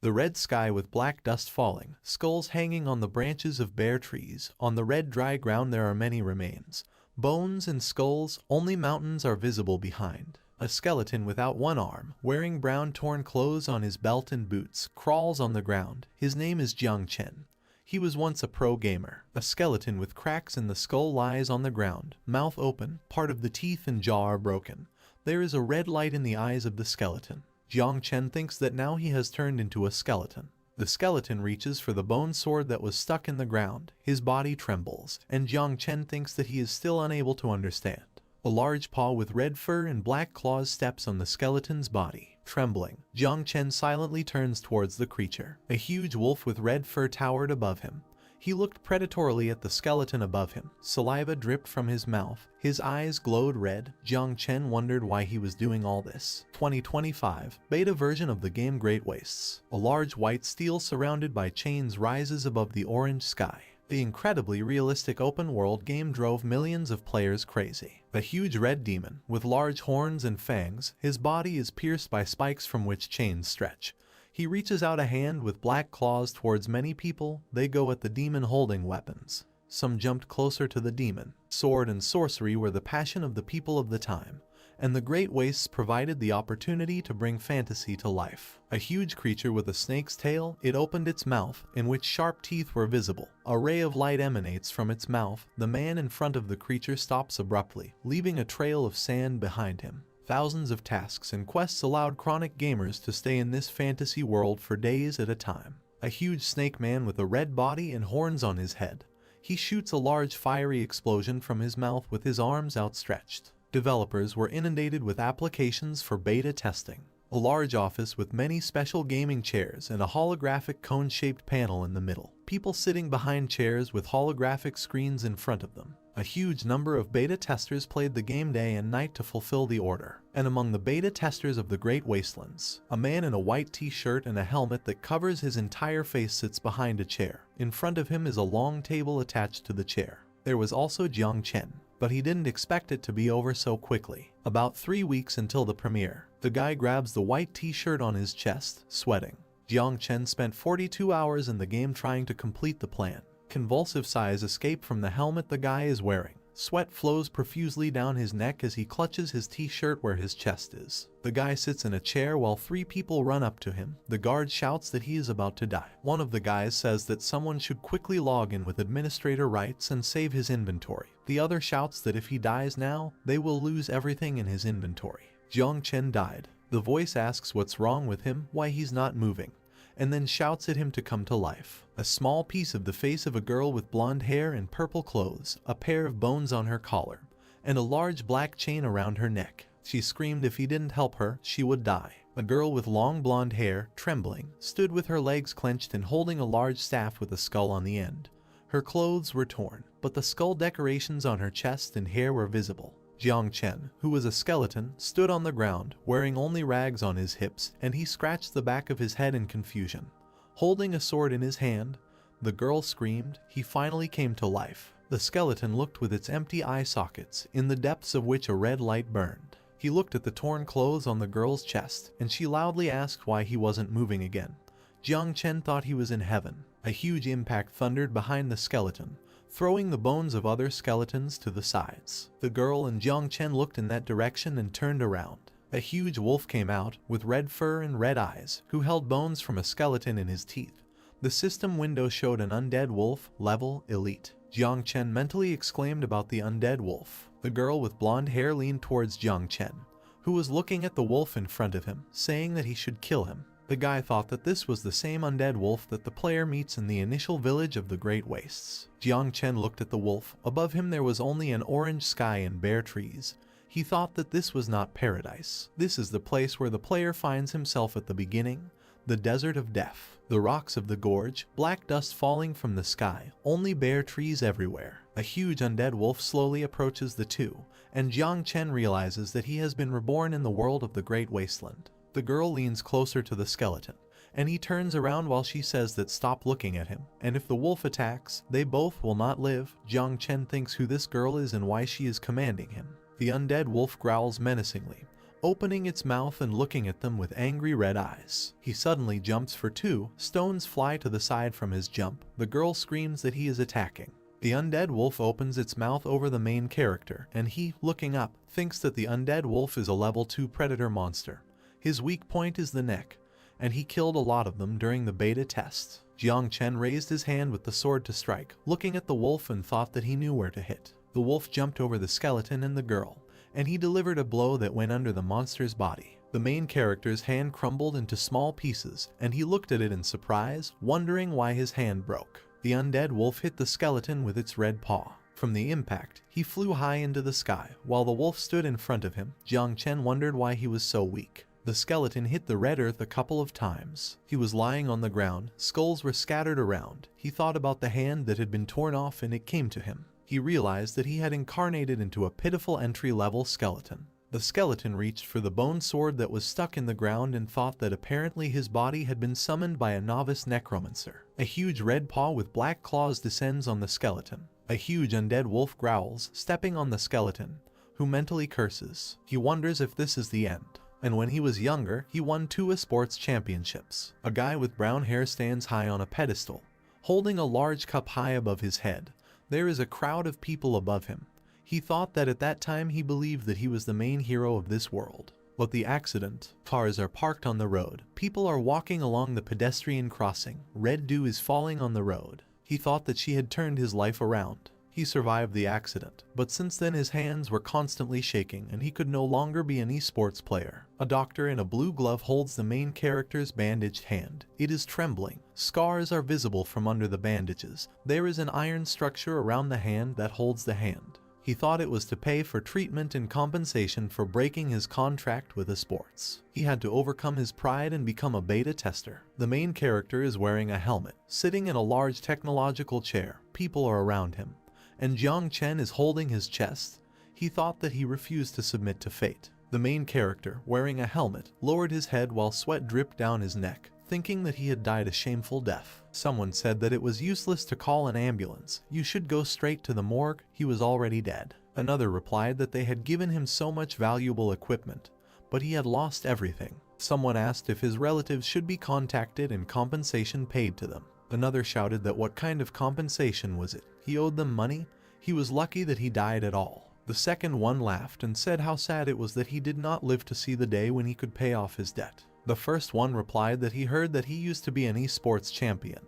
The red sky with black dust falling, skulls hanging on the branches of bare trees. On the red dry ground there are many remains. Bones and skulls, only mountains are visible behind. A skeleton without one arm, wearing brown torn clothes on his belt and boots, crawls on the ground. His name is Jiang Chen. He was once a pro gamer. A skeleton with cracks in the skull lies on the ground, mouth open, part of the teeth and jaw are broken. There is a red light in the eyes of the skeleton. Jiang Chen thinks that now he has turned into a skeleton. The skeleton reaches for the bone sword that was stuck in the ground. His body trembles, and Jiang Chen thinks that he is still unable to understand. A large paw with red fur and black claws steps on the skeleton's body. Trembling, Jiang Chen silently turns towards the creature. A huge wolf with red fur towered above him. He looked predatorily at the skeleton above him. Saliva dripped from his mouth. His eyes glowed red. Jiang Chen wondered why he was doing all this. 2025 beta version of the game Great Wastes. A large white steel surrounded by chains rises above the orange sky. The incredibly realistic open-world game drove millions of players crazy. A huge red demon, with large horns and fangs, his body is pierced by spikes from which chains stretch. He reaches out a hand with black claws towards many people. They go at the demon holding weapons. Some jumped closer to the demon. Sword and sorcery were the passion of the people of the time, and the Great Wastes provided the opportunity to bring fantasy to life. A huge creature with a snake's tail, it opened its mouth, in which sharp teeth were visible. A ray of light emanates from its mouth. The man in front of the creature stops abruptly, leaving a trail of sand behind him. Thousands of tasks and quests allowed chronic gamers to stay in this fantasy world for days at a time. A huge snake man with a red body and horns on his head. He shoots a large fiery explosion from his mouth with his arms outstretched. Developers were inundated with applications for beta testing. A large office with many special gaming chairs and a holographic cone-shaped panel in the middle. People sitting behind chairs with holographic screens in front of them. A huge number of beta testers played the game day and night to fulfill the order. And among the beta testers of the Great Wastelands, a man in a white t-shirt and a helmet that covers his entire face sits behind a chair. In front of him is a long table attached to the chair. There was also Jiang Chen, but he didn't expect it to be over so quickly. About 3 weeks until the premiere, the guy grabs the white t-shirt on his chest, sweating. Jiang Chen spent 42 hours in the game trying to complete the plan. Convulsive sighs escape from the helmet the guy is wearing. Sweat flows profusely down his neck as he clutches his t-shirt where his chest is. The guy sits in a chair while 3 people run up to him. The guard shouts that he is about to die. One of the guys says that someone should quickly log in with administrator rights and save his inventory. The other shouts that if he dies now, they will lose everything in his inventory. Jiang Chen died. The voice asks what's wrong with him, why he's not moving, and then shouts at him to come to life. A small piece of the face of a girl with blonde hair and purple clothes, a pair of bones on her collar, and a large black chain around her neck. She screamed if he didn't help her, she would die. A girl with long blonde hair, trembling, stood with her legs clenched and holding a large staff with a skull on the end. Her clothes were torn, but the skull decorations on her chest and hair were visible. Jiang Chen, who was a skeleton, stood on the ground, wearing only rags on his hips, and he scratched the back of his head in confusion. Holding a sword in his hand, the girl screamed. He finally came to life. The skeleton looked with its empty eye sockets, in the depths of which a red light burned. He looked at the torn clothes on the girl's chest, and she loudly asked why he wasn't moving again. Jiang Chen thought he was in heaven. A huge impact thundered behind the skeleton, throwing the bones of other skeletons to the sides. The girl and Jiang Chen looked in that direction and turned around. A huge wolf came out, with red fur and red eyes, who held bones from a skeleton in his teeth. The system window showed an undead wolf, level elite. Jiang Chen mentally exclaimed about the undead wolf. The girl with blonde hair leaned towards Jiang Chen, who was looking at the wolf in front of him, saying that he should kill him. The guy thought that this was the same undead wolf that the player meets in the initial village of the Great Wastes. Jiang Chen looked at the wolf. Above him there was only an orange sky and bare trees. He thought that this was not paradise. This is the place where the player finds himself at the beginning, the desert of death. The rocks of the gorge, black dust falling from the sky, only bare trees everywhere. A huge undead wolf slowly approaches the two, and Jiang Chen realizes that he has been reborn in the world of the Great Wasteland. The girl leans closer to the skeleton, and he turns around while she says that stop looking at him, and if the wolf attacks, they both will not live. Jiang Chen thinks who this girl is and why she is commanding him. The undead wolf growls menacingly, opening its mouth and looking at them with angry red eyes. He suddenly jumps for 2, stones fly to the side from his jump. The girl screams that he is attacking. The undead wolf opens its mouth over the main character, and he, looking up, thinks that the undead wolf is a level 2 predator monster. His weak point is the neck, and he killed a lot of them during the beta test. Jiang Chen raised his hand with the sword to strike, looking at the wolf and thought that he knew where to hit. The wolf jumped over the skeleton and the girl, and he delivered a blow that went under the monster's body. The main character's hand crumbled into small pieces, and he looked at it in surprise, wondering why his hand broke. The undead wolf hit the skeleton with its red paw. From the impact, he flew high into the sky, while the wolf stood in front of him. Jiang Chen wondered why he was so weak. The skeleton hit the red earth a couple of times. He was lying on the ground, skulls were scattered around. He thought about the hand that had been torn off and it came to him. He realized that he had incarnated into a pitiful entry-level skeleton. The skeleton reached for the bone sword that was stuck in the ground and thought that apparently his body had been summoned by a novice necromancer. A huge red paw with black claws descends on the skeleton. A huge undead wolf growls, stepping on the skeleton, who mentally curses. He wonders if this is the end. And when he was younger, he won 2 sports championships. A guy with brown hair stands high on a pedestal, holding a large cup high above his head. There is a crowd of people above him. He thought that at that time he believed that he was the main hero of this world. But the accident. Cars are parked on the road. People are walking along the pedestrian crossing. Red dew is falling on the road. He thought that she had turned his life around. He survived the accident, but since then his hands were constantly shaking and he could no longer be an esports player. A doctor in a blue glove holds the main character's bandaged hand. It is trembling. Scars are visible from under the bandages. There is an iron structure around the hand that holds the hand. He thought it was to pay for treatment and compensation for breaking his contract with the sports. He had to overcome his pride and become a beta tester. The main character is wearing a helmet, sitting in a large technological chair. People are around him, and Jiang Chen is holding his chest. He thought that he refused to submit to fate. The main character, wearing a helmet, lowered his head while sweat dripped down his neck, thinking that he had died a shameful death. Someone said that it was useless to call an ambulance. You should go straight to the morgue, he was already dead. Another replied that they had given him so much valuable equipment, but he had lost everything. Someone asked if his relatives should be contacted and compensation paid to them. Another shouted that what kind of compensation was it? He owed them money? He was lucky that he died at all. The second one laughed and said how sad it was that he did not live to see the day when he could pay off his debt. The first one replied that he heard that he used to be an esports champion.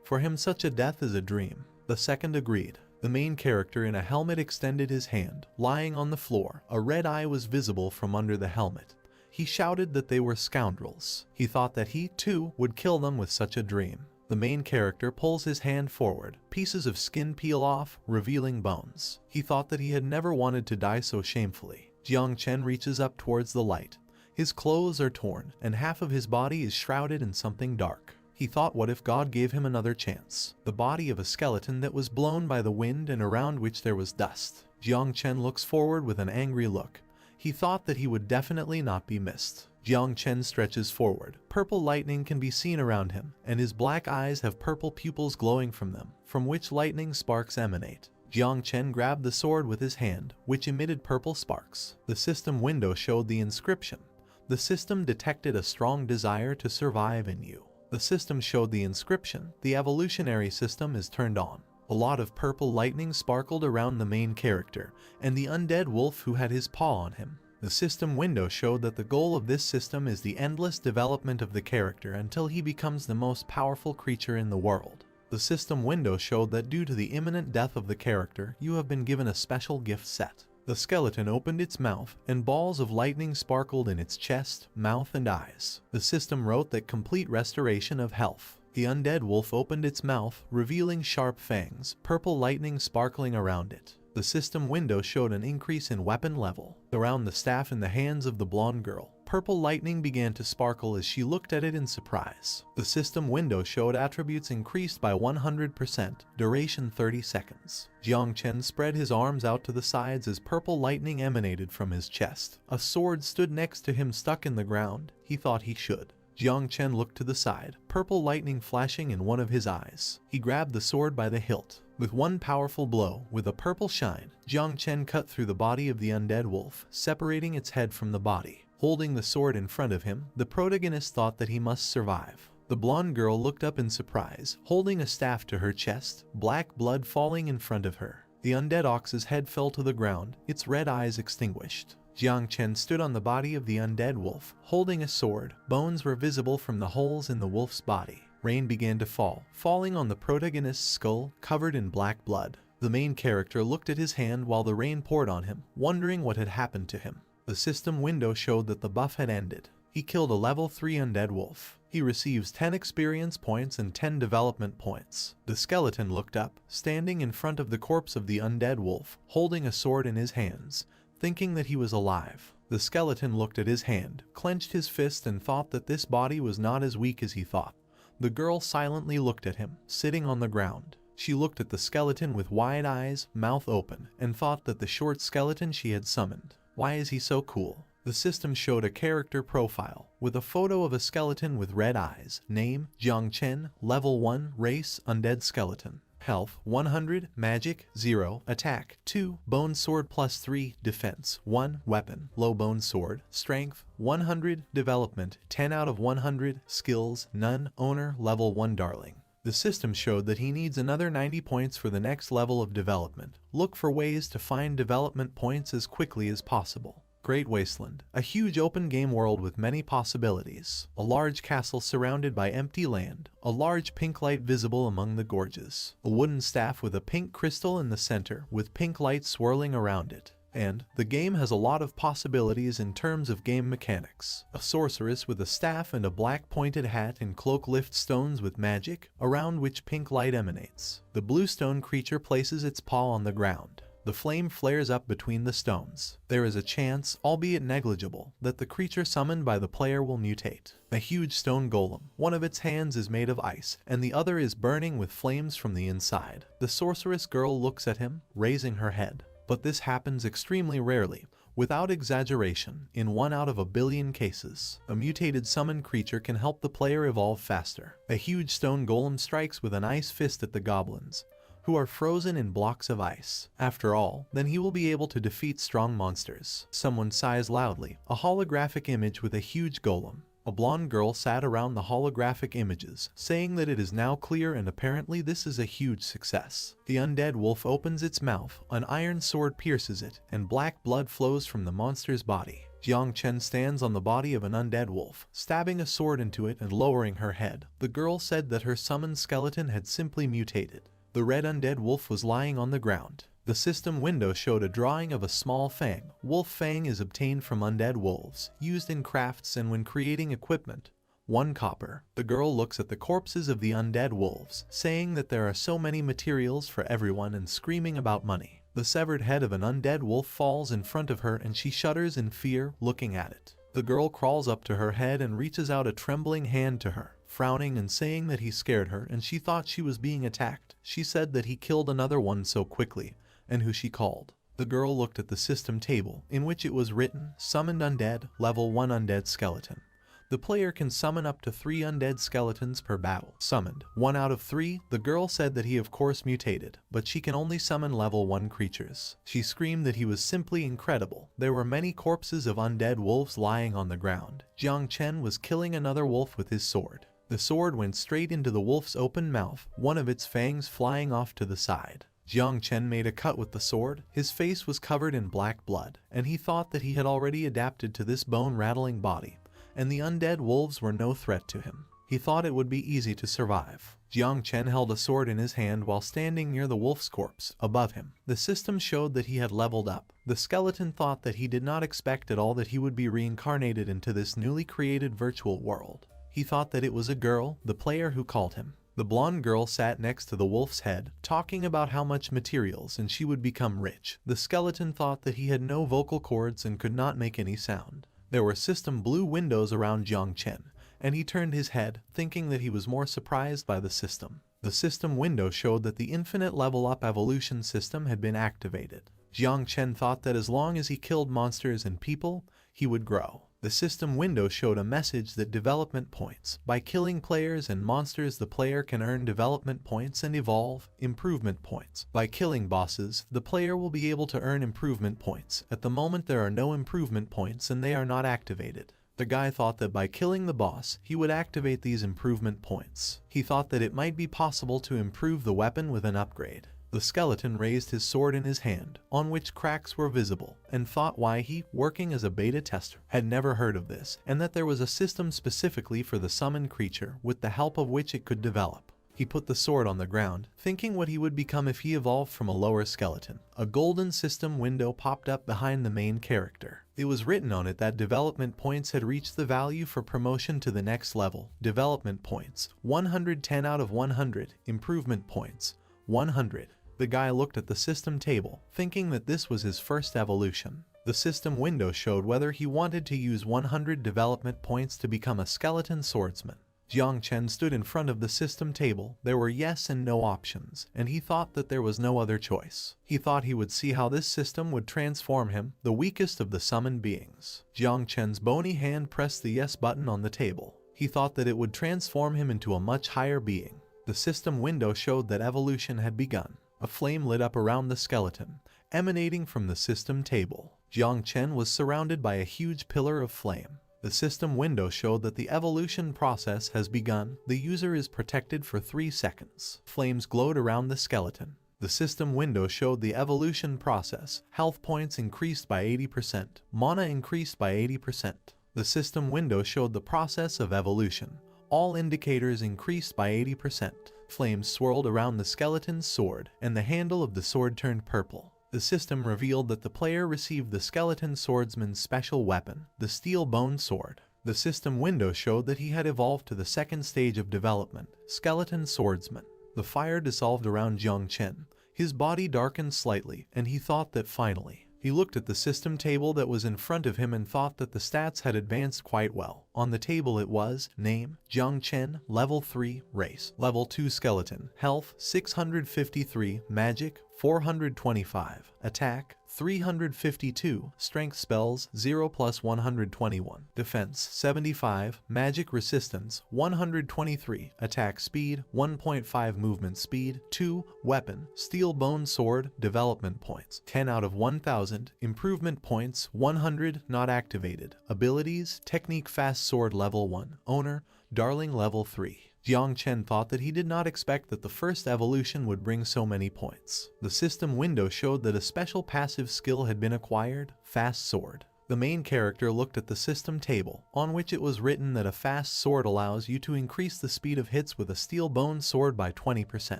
For him such a death is a dream. The second agreed. The main character in a helmet extended his hand. Lying on the floor, a red eye was visible from under the helmet. He shouted that they were scoundrels. He thought that he, too, would kill them with such a dream. The main character pulls his hand forward. Pieces of skin peel off, revealing bones. He thought that he had never wanted to die so shamefully. Jiang Chen reaches up towards the light. His clothes are torn, and half of his body is shrouded in something dark. He thought, what if God gave him another chance? The body of a skeleton that was blown by the wind and around which there was dust. Jiang Chen looks forward with an angry look. He thought that he would definitely not be missed. Jiang Chen stretches forward. Purple lightning can be seen around him, and his black eyes have purple pupils glowing from them, from which lightning sparks emanate. Jiang Chen grabbed the sword with his hand, which emitted purple sparks. The system window showed the inscription. The system detected a strong desire to survive in you. The system showed the inscription. The evolutionary system is turned on. A lot of purple lightning sparkled around the main character, and the undead wolf who had his paw on him. The system window showed that the goal of this system is the endless development of the character until he becomes the most powerful creature in the world. The system window showed that due to the imminent death of the character, you have been given a special gift set. The skeleton opened its mouth, and balls of lightning sparkled in its chest, mouth, and eyes. The system wrote that complete restoration of health. The undead wolf opened its mouth, revealing sharp fangs, purple lightning sparkling around it. The system window showed an increase in weapon level. Around the staff in the hands of the blonde girl, purple lightning began to sparkle as she looked at it in surprise. The system window showed attributes increased by 100%, duration 30 seconds. Jiang Chen spread his arms out to the sides as purple lightning emanated from his chest. A sword stood next to him stuck in the ground. He thought he should. Jiang Chen looked to the side, purple lightning flashing in one of his eyes. He grabbed the sword by the hilt. With one powerful blow, with a purple shine, Jiang Chen cut through the body of the undead wolf, separating its head from the body. Holding the sword in front of him, the protagonist thought that he must survive. The blonde girl looked up in surprise, holding a staff to her chest, black blood falling in front of her. The undead ox's head fell to the ground, its red eyes extinguished. Jiang Chen stood on the body of the undead wolf, holding a sword. Bones were visible from the holes in the wolf's body. Rain began to fall, falling on the protagonist's skull, covered in black blood. The main character looked at his hand while the rain poured on him, wondering what had happened to him. The system window showed that the buff had ended. He killed a level 3 undead wolf. He receives 10 experience points and 10 development points. The skeleton looked up, standing in front of the corpse of the undead wolf, holding a sword in his hands, thinking that he was alive. The skeleton looked at his hand, clenched his fist, and thought that this body was not as weak as he thought. The girl silently looked at him, sitting on the ground. She looked at the skeleton with wide eyes, mouth open, and thought that the short skeleton she had summoned. Why is he so cool? The system showed a character profile, with a photo of a skeleton with red eyes. Name, Jiang Chen, level 1, race, undead skeleton. Health, 100, magic, 0, attack, 2, bone sword plus 3, defense, 1, weapon, low bone sword, strength, 100, development, 10 out of 100, skills, none, owner, level 1 darling. The system showed that he needs another 90 points for the next level of development. Look for ways to find development points as quickly as possible. Great Wasteland, a huge open game world with many possibilities. A large castle surrounded by empty land, a large pink light visible among the gorges, a wooden staff with a pink crystal in the center with pink light swirling around it. And the game has a lot of possibilities in terms of game mechanics. A sorceress with a staff and a black pointed hat and cloak lifts stones with magic, around which pink light emanates. The blue stone creature places its paw on the ground. The flame flares up between the stones. There is a chance, albeit negligible, that the creature summoned by the player will mutate. A huge stone golem. One of its hands is made of ice, and the other is burning with flames from the inside. The sorceress girl looks at him, raising her head. But this happens extremely rarely. Without exaggeration, in 1 out of a billion cases, a mutated summoned creature can help the player evolve faster. A huge stone golem strikes with an ice fist at the goblins, who are frozen in blocks of ice. After all, then he will be able to defeat strong monsters. Someone sighs loudly, a holographic image with a huge golem. A blonde girl sat around the holographic images, saying that it is now clear and apparently this is a huge success. The undead wolf opens its mouth, an iron sword pierces it, and black blood flows from the monster's body. Jiang Chen stands on the body of an undead wolf, stabbing a sword into it and lowering her head. The girl said that her summoned skeleton had simply mutated. The red undead wolf was lying on the ground. The system window showed a drawing of a small fang. Wolf fang is obtained from undead wolves, used in crafts and when creating equipment. 1 copper. The girl looks at the corpses of the undead wolves, saying that there are so many materials for everyone and screaming about money. The severed head of an undead wolf falls in front of her and she shudders in fear, looking at it. The girl crawls up to her head and reaches out a trembling hand to her, frowning and saying that he scared her and she thought she was being attacked. She said that he killed another one so quickly, and who she called. The girl looked at the system table, in which it was written, Summoned Undead, Level 1 Undead Skeleton. The player can summon up to 3 undead skeletons per battle. Summoned 1 out of 3, the girl said that he of course mutated, but she can only summon level 1 creatures. She screamed that he was simply incredible. There were many corpses of undead wolves lying on the ground. Jiang Chen was killing another wolf with his sword. The sword went straight into the wolf's open mouth, one of its fangs flying off to the side. Jiang Chen made a cut with the sword. His face was covered in black blood, and he thought that he had already adapted to this bone-rattling body, and the undead wolves were no threat to him. He thought it would be easy to survive. Jiang Chen held a sword in his hand while standing near the wolf's corpse, above him. The system showed that he had leveled up. The skeleton thought that he did not expect at all that he would be reincarnated into this newly created virtual world. He thought that it was a girl, the player who called him. The blonde girl sat next to the wolf's head, talking about how much materials and she would become rich. The skeleton thought that he had no vocal cords and could not make any sound. There were system blue windows around Jiang Chen, and he turned his head, thinking that he was more surprised by the system. The system window showed that the infinite level up evolution system had been activated. Jiang Chen thought that as long as he killed monsters and people, he would grow. The system window showed a message that development points. By killing players and monsters, the player can earn development points and evolve improvement points. By killing bosses, the player will be able to earn improvement points. At the moment, there are no improvement points and they are not activated. The guy thought that by killing the boss, he would activate these improvement points. He thought that it might be possible to improve the weapon with an upgrade. The skeleton raised his sword in his hand, on which cracks were visible, and thought why he, working as a beta tester, had never heard of this, and that there was a system specifically for the summoned creature with the help of which it could develop. He put the sword on the ground, thinking what he would become if he evolved from a lower skeleton. A golden system window popped up behind the main character. It was written on it that development points had reached the value for promotion to the next level. Development points, 110 out of 100. Improvement points, 100. The guy looked at the system table, thinking that this was his first evolution. The system window showed whether he wanted to use 100 development points to become a skeleton swordsman. Jiang Chen stood in front of the system table. There were yes and no options, and he thought that there was no other choice. He thought he would see how this system would transform him, the weakest of the summoned beings. Jiang Chen's bony hand pressed the yes button on the table. He thought that it would transform him into a much higher being. The system window showed that evolution had begun. A flame lit up around the skeleton, emanating from the system table. Jiang Chen was surrounded by a huge pillar of flame. The system window showed that the evolution process has begun. The user is protected for 3 seconds. Flames glowed around the skeleton. The system window showed the evolution process. Health points increased by 80%. Mana increased by 80%. The system window showed the process of evolution. All indicators increased by 80%. Flames swirled around the skeleton's sword, and the handle of the sword turned purple. The system revealed that the player received the skeleton swordsman's special weapon, the steel bone sword. The system window showed that he had evolved to the second stage of development, skeleton swordsman. The fire dissolved around Jiang Chen. His body darkened slightly, and he thought that finally. He looked at the system table that was in front of him and thought that the stats had advanced quite well. On the table it was, name, Jiang Chen, level 3, race, level 2 skeleton, health, 653, magic, 425, attack, 352, strength spells, 0 plus 121, defense, 75, magic resistance, 123, attack speed, 1.5 movement speed, 2, weapon, steel bone sword, development points, 10 out of 1000, improvement points, 100, not activated, abilities, technique fast sword level 1, owner, darling level 3. Jiang Chen thought that he did not expect that the first evolution would bring so many points. The system window showed that a special passive skill had been acquired, fast sword. The main character looked at the system table, on which it was written that a fast sword allows you to increase the speed of hits with a steel bone sword by 20%.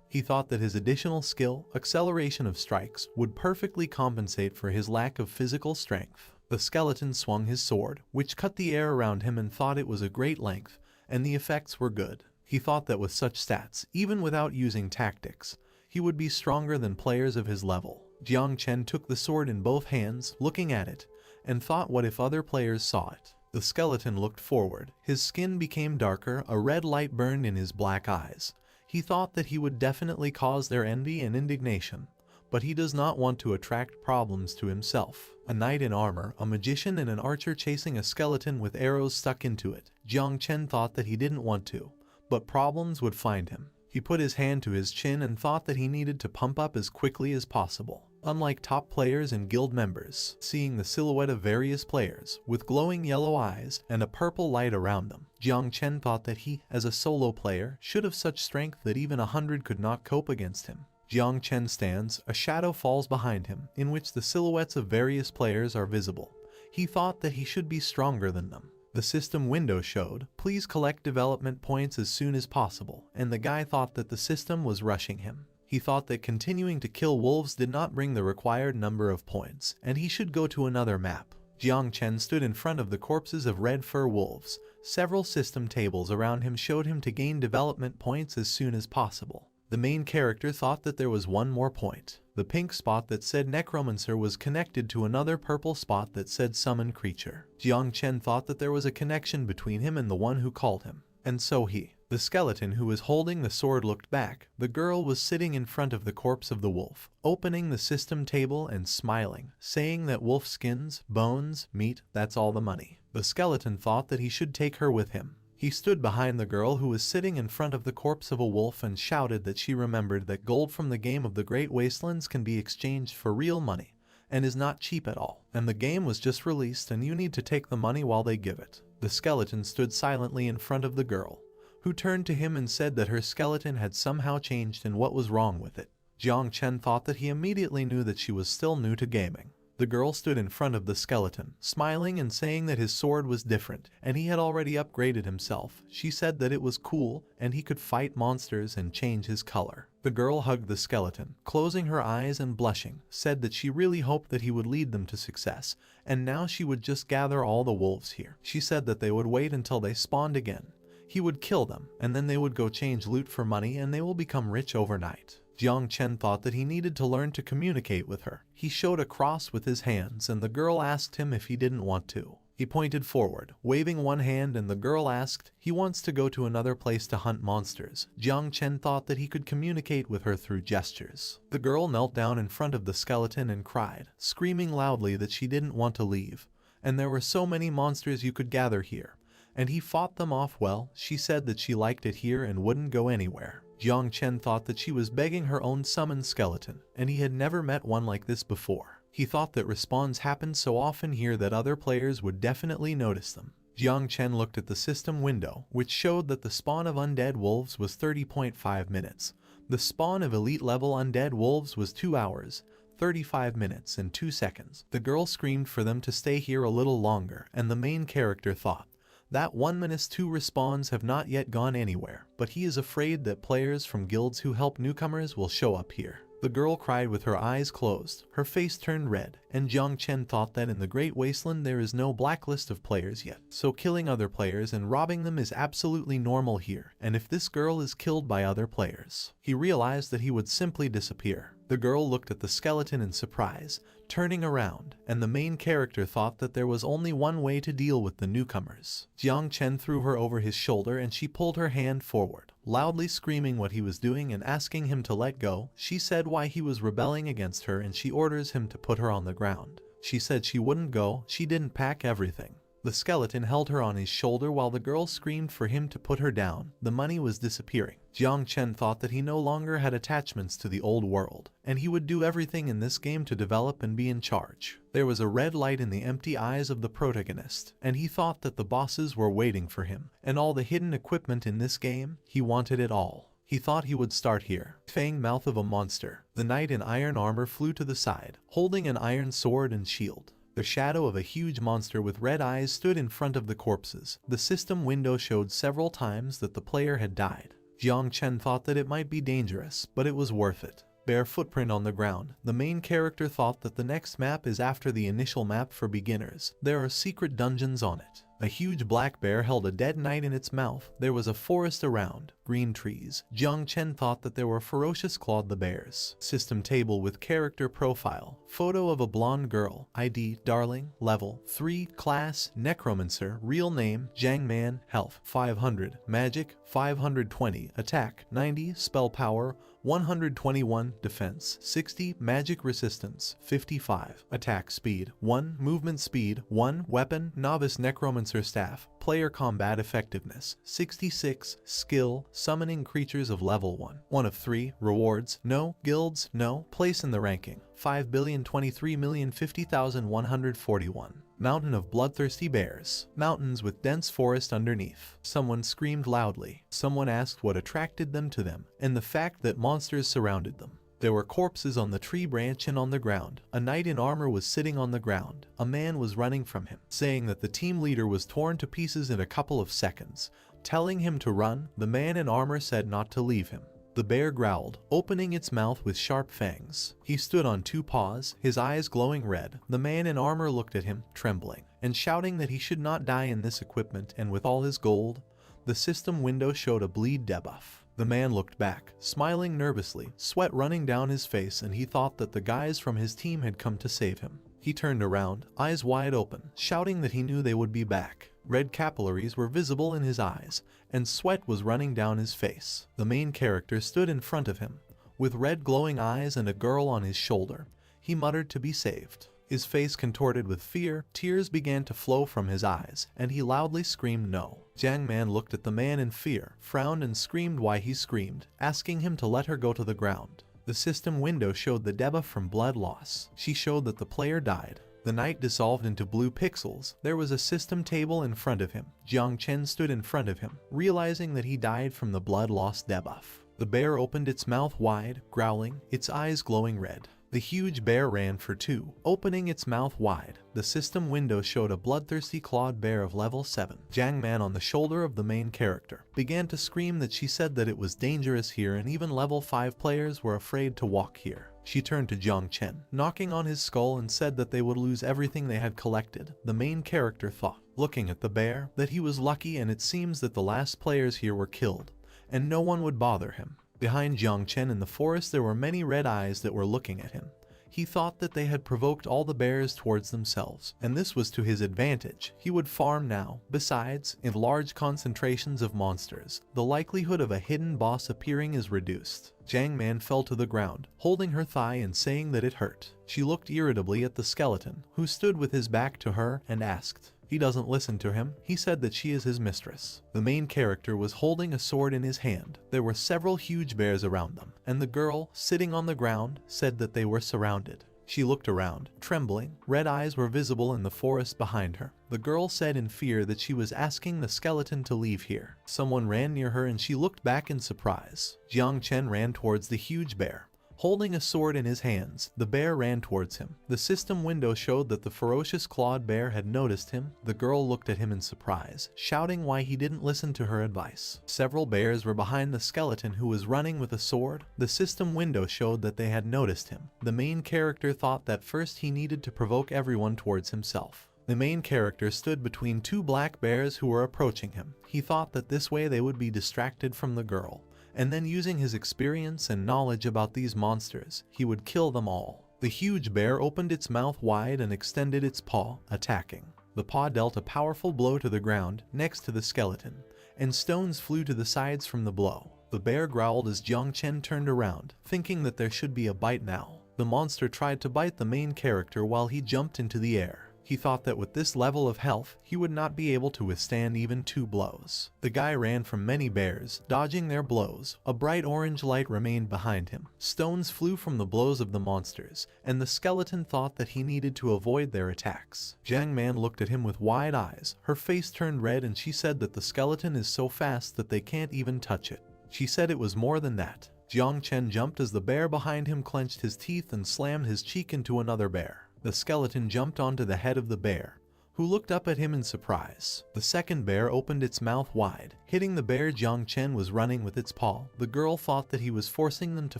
He thought that his additional skill, acceleration of strikes, would perfectly compensate for his lack of physical strength. The skeleton swung his sword, which cut the air around him, and thought it was a great length, and the effects were good. He thought that with such stats, even without using tactics, he would be stronger than players of his level. Jiang Chen took the sword in both hands, looking at it, and thought what if other players saw it. The skeleton looked forward. His skin became darker, a red light burned in his black eyes. He thought that he would definitely cause their envy and indignation, but he does not want to attract problems to himself. A knight in armor, a magician and an archer chasing a skeleton with arrows stuck into it. Jiang Chen thought that he didn't want to, but problems would find him. He put his hand to his chin and thought that he needed to pump up as quickly as possible. Unlike top players and guild members, seeing the silhouette of various players, with glowing yellow eyes and a purple light around them, Jiang Chen thought that he, as a solo player, should have such strength that even 100 could not cope against him. Jiang Chen stands, a shadow falls behind him, in which the silhouettes of various players are visible. He thought that he should be stronger than them. The system window showed, please collect development points as soon as possible, and the guy thought that the system was rushing him. He thought that continuing to kill wolves did not bring the required number of points, and he should go to another map. Jiang Chen stood in front of the corpses of red fur wolves. Several system tables around him showed him to gain development points as soon as possible. The main character thought that there was one more point. The pink spot that said necromancer was connected to another purple spot that said summon creature. Jiang Chen thought that there was a connection between him and the one who called him, and so he The skeleton who was holding the sword looked back. The girl was sitting in front of the corpse of the wolf, opening the system table and smiling, saying that wolf skins, bones, meat, that's all the money. The skeleton thought that he should take her with him. He stood behind the girl who was sitting in front of the corpse of a wolf and shouted that she remembered that gold from the game of the Great Wastelands can be exchanged for real money, and is not cheap at all. And the game was just released and you need to take the money while they give it. The skeleton stood silently in front of the girl, who turned to him and said that her skeleton had somehow changed and what was wrong with it. Jiang Chen thought that he immediately knew that she was still new to gaming. The girl stood in front of the skeleton, smiling and saying that his sword was different, and he had already upgraded himself. She said that it was cool, and he could fight monsters and change his color. The girl hugged the skeleton, closing her eyes and blushing, said that she really hoped that he would lead them to success, and now she would just gather all the wolves here. She said that they would wait until they spawned again. He would kill them, and then they would go change loot for money and they will become rich overnight. Jiang Chen thought that he needed to learn to communicate with her. He showed a cross with his hands and the girl asked him if he didn't want to. He pointed forward, waving one hand, and the girl asked, he wants to go to another place to hunt monsters. Jiang Chen thought that he could communicate with her through gestures. The girl knelt down in front of the skeleton and cried, screaming loudly that she didn't want to leave. And there were so many monsters you could gather here. And he fought them off well. She said that she liked it here and wouldn't go anywhere. Jiang Chen thought that she was begging her own summoned skeleton, and he had never met one like this before. He thought that respawns happened so often here that other players would definitely notice them. Jiang Chen looked at the system window, which showed that the spawn of undead wolves was 30.5 minutes. The spawn of elite level undead wolves was 2 hours, 35 minutes and 2 seconds. The girl screamed for them to stay here a little longer, and the main character thought, that 1-2 respawns have not yet gone anywhere, but he is afraid that players from guilds who help newcomers will show up here. The girl cried with her eyes closed, her face turned red, and Jiang Chen thought that in the Great Wasteland there is no blacklist of players yet, so killing other players and robbing them is absolutely normal here, and if this girl is killed by other players, he realized that he would simply disappear. The girl looked at the skeleton in surprise, turning around, and the main character thought that there was only one way to deal with the newcomers. Jiang Chen threw her over his shoulder and she pulled her hand forward, loudly screaming what he was doing and asking him to let go. She said why he was rebelling against her and she orders him to put her on the ground. She said she wouldn't go, she didn't pack everything. The skeleton held her on his shoulder while the girl screamed for him to put her down. The money was disappearing. Jiang Chen thought that he no longer had attachments to the old world, and he would do everything in this game to develop and be in charge. There was a red light in the empty eyes of the protagonist, and he thought that the bosses were waiting for him, and all the hidden equipment in this game, he wanted it all. He thought he would start here. Fang mouth of a monster. The knight in iron armor flew to the side, holding an iron sword and shield. The shadow of a huge monster with red eyes stood in front of the corpses. The system window showed several times that the player had died. Jiang Chen thought that it might be dangerous, but it was worth it. Bare footprint on the ground. The main character thought that the next map is after the initial map for beginners. There are secret dungeons on it. A huge black bear held a dead knight in its mouth. There was a forest around, green trees. Jiang Chen thought that there were ferocious clawed the bears. System table with character profile. Photo of a blonde girl. ID, darling, level 3, class, necromancer, real name, Jiang Man, health, 500, magic, 520, attack, 90, spell power, 121, defense, 60, magic resistance, 55, attack speed, 1, movement speed, 1, weapon, novice necromancer staff, player combat effectiveness, 66, skill, summoning creatures of level 1. 1 of 3, rewards, no, guilds, no, place in the ranking, 5,023,050,141. Mountain of bloodthirsty bears. Mountains with dense forest underneath. Someone screamed loudly. Someone asked what attracted them to them, and the fact that monsters surrounded them. There were corpses on the tree branch and on the ground. A knight in armor was sitting on the ground. A man was running from him, saying that the team leader was torn to pieces in a couple of seconds. Telling him to run, the man in armor said not to leave him. The bear growled, opening its mouth with sharp fangs. He stood on 2 paws, his eyes glowing red. The man in armor looked at him, trembling, and shouting that he should not die in this equipment and with all his gold. The system window showed a bleed debuff. The man looked back, smiling nervously, sweat running down his face, and he thought that the guys from his team had come to save him. He turned around, eyes wide open, shouting that he knew they would be back. Red capillaries were visible in his eyes, and sweat was running down his face. The main character stood in front of him, with red glowing eyes and a girl on his shoulder. He muttered to be saved. His face contorted with fear, tears began to flow from his eyes, and he loudly screamed no. Jiang Man looked at the man in fear, frowned and screamed why he screamed, asking him to let her go to the ground. The system window showed the debuff from blood loss. She showed that the player died. The night dissolved into blue pixels. There was a system table in front of him. Jiang Chen stood in front of him, realizing that he died from the blood loss debuff. The bear opened its mouth wide, growling, its eyes glowing red. The huge bear ran for 2, opening its mouth wide. The system window showed a bloodthirsty clawed bear of level 7. Jiang Man on the shoulder of the main character began to scream that she said that it was dangerous here and even level 5 players were afraid to walk here. She turned to Jiang Chen, knocking on his skull, and said that they would lose everything they had collected. The main character thought, looking at the bear, that he was lucky, and it seems that the last players here were killed, and no one would bother him. Behind Jiang Chen in the forest there were many red eyes that were looking at him. He thought that they had provoked all the bears towards themselves, and this was to his advantage. He would farm now. Besides, in large concentrations of monsters, the likelihood of a hidden boss appearing is reduced. Jiang Man fell to the ground, holding her thigh and saying that it hurt. She looked irritably at the skeleton, who stood with his back to her, and asked. He doesn't listen to him. He said that she is his mistress. The main character was holding a sword in his hand. There were several huge bears around them, and the girl, sitting on the ground, said that they were surrounded. She looked around, trembling. Red eyes were visible in the forest behind her. The girl said in fear that she was asking the skeleton to leave here. Someone ran near her and she looked back in surprise. Jiang Chen ran towards the huge bear. Holding a sword in his hands, the bear ran towards him. The system window showed that the ferocious clawed bear had noticed him. The girl looked at him in surprise, shouting why he didn't listen to her advice. Several bears were behind the skeleton who was running with a sword. The system window showed that they had noticed him. The main character thought that first he needed to provoke everyone towards himself. The main character stood between 2 black bears who were approaching him. He thought that this way they would be distracted from the girl, and then using his experience and knowledge about these monsters, he would kill them all. The huge bear opened its mouth wide and extended its paw, attacking. The paw dealt a powerful blow to the ground next to the skeleton, and stones flew to the sides from the blow. The bear growled as Jiang Chen turned around, thinking that there should be a bite now. The monster tried to bite the main character while he jumped into the air. He thought that with this level of health, he would not be able to withstand even 2 blows. The guy ran from many bears, dodging their blows. A bright orange light remained behind him. Stones flew from the blows of the monsters, and the skeleton thought that he needed to avoid their attacks. Jiang Man looked at him with wide eyes. Her face turned red and she said that the skeleton is so fast that they can't even touch it. She said it was more than that. Jiang Chen jumped as the bear behind him clenched his teeth and slammed his cheek into another bear. The skeleton jumped onto the head of the bear, who looked up at him in surprise. The second bear opened its mouth wide, hitting the bear Jiang Chen was running with its paw. The girl thought that he was forcing them to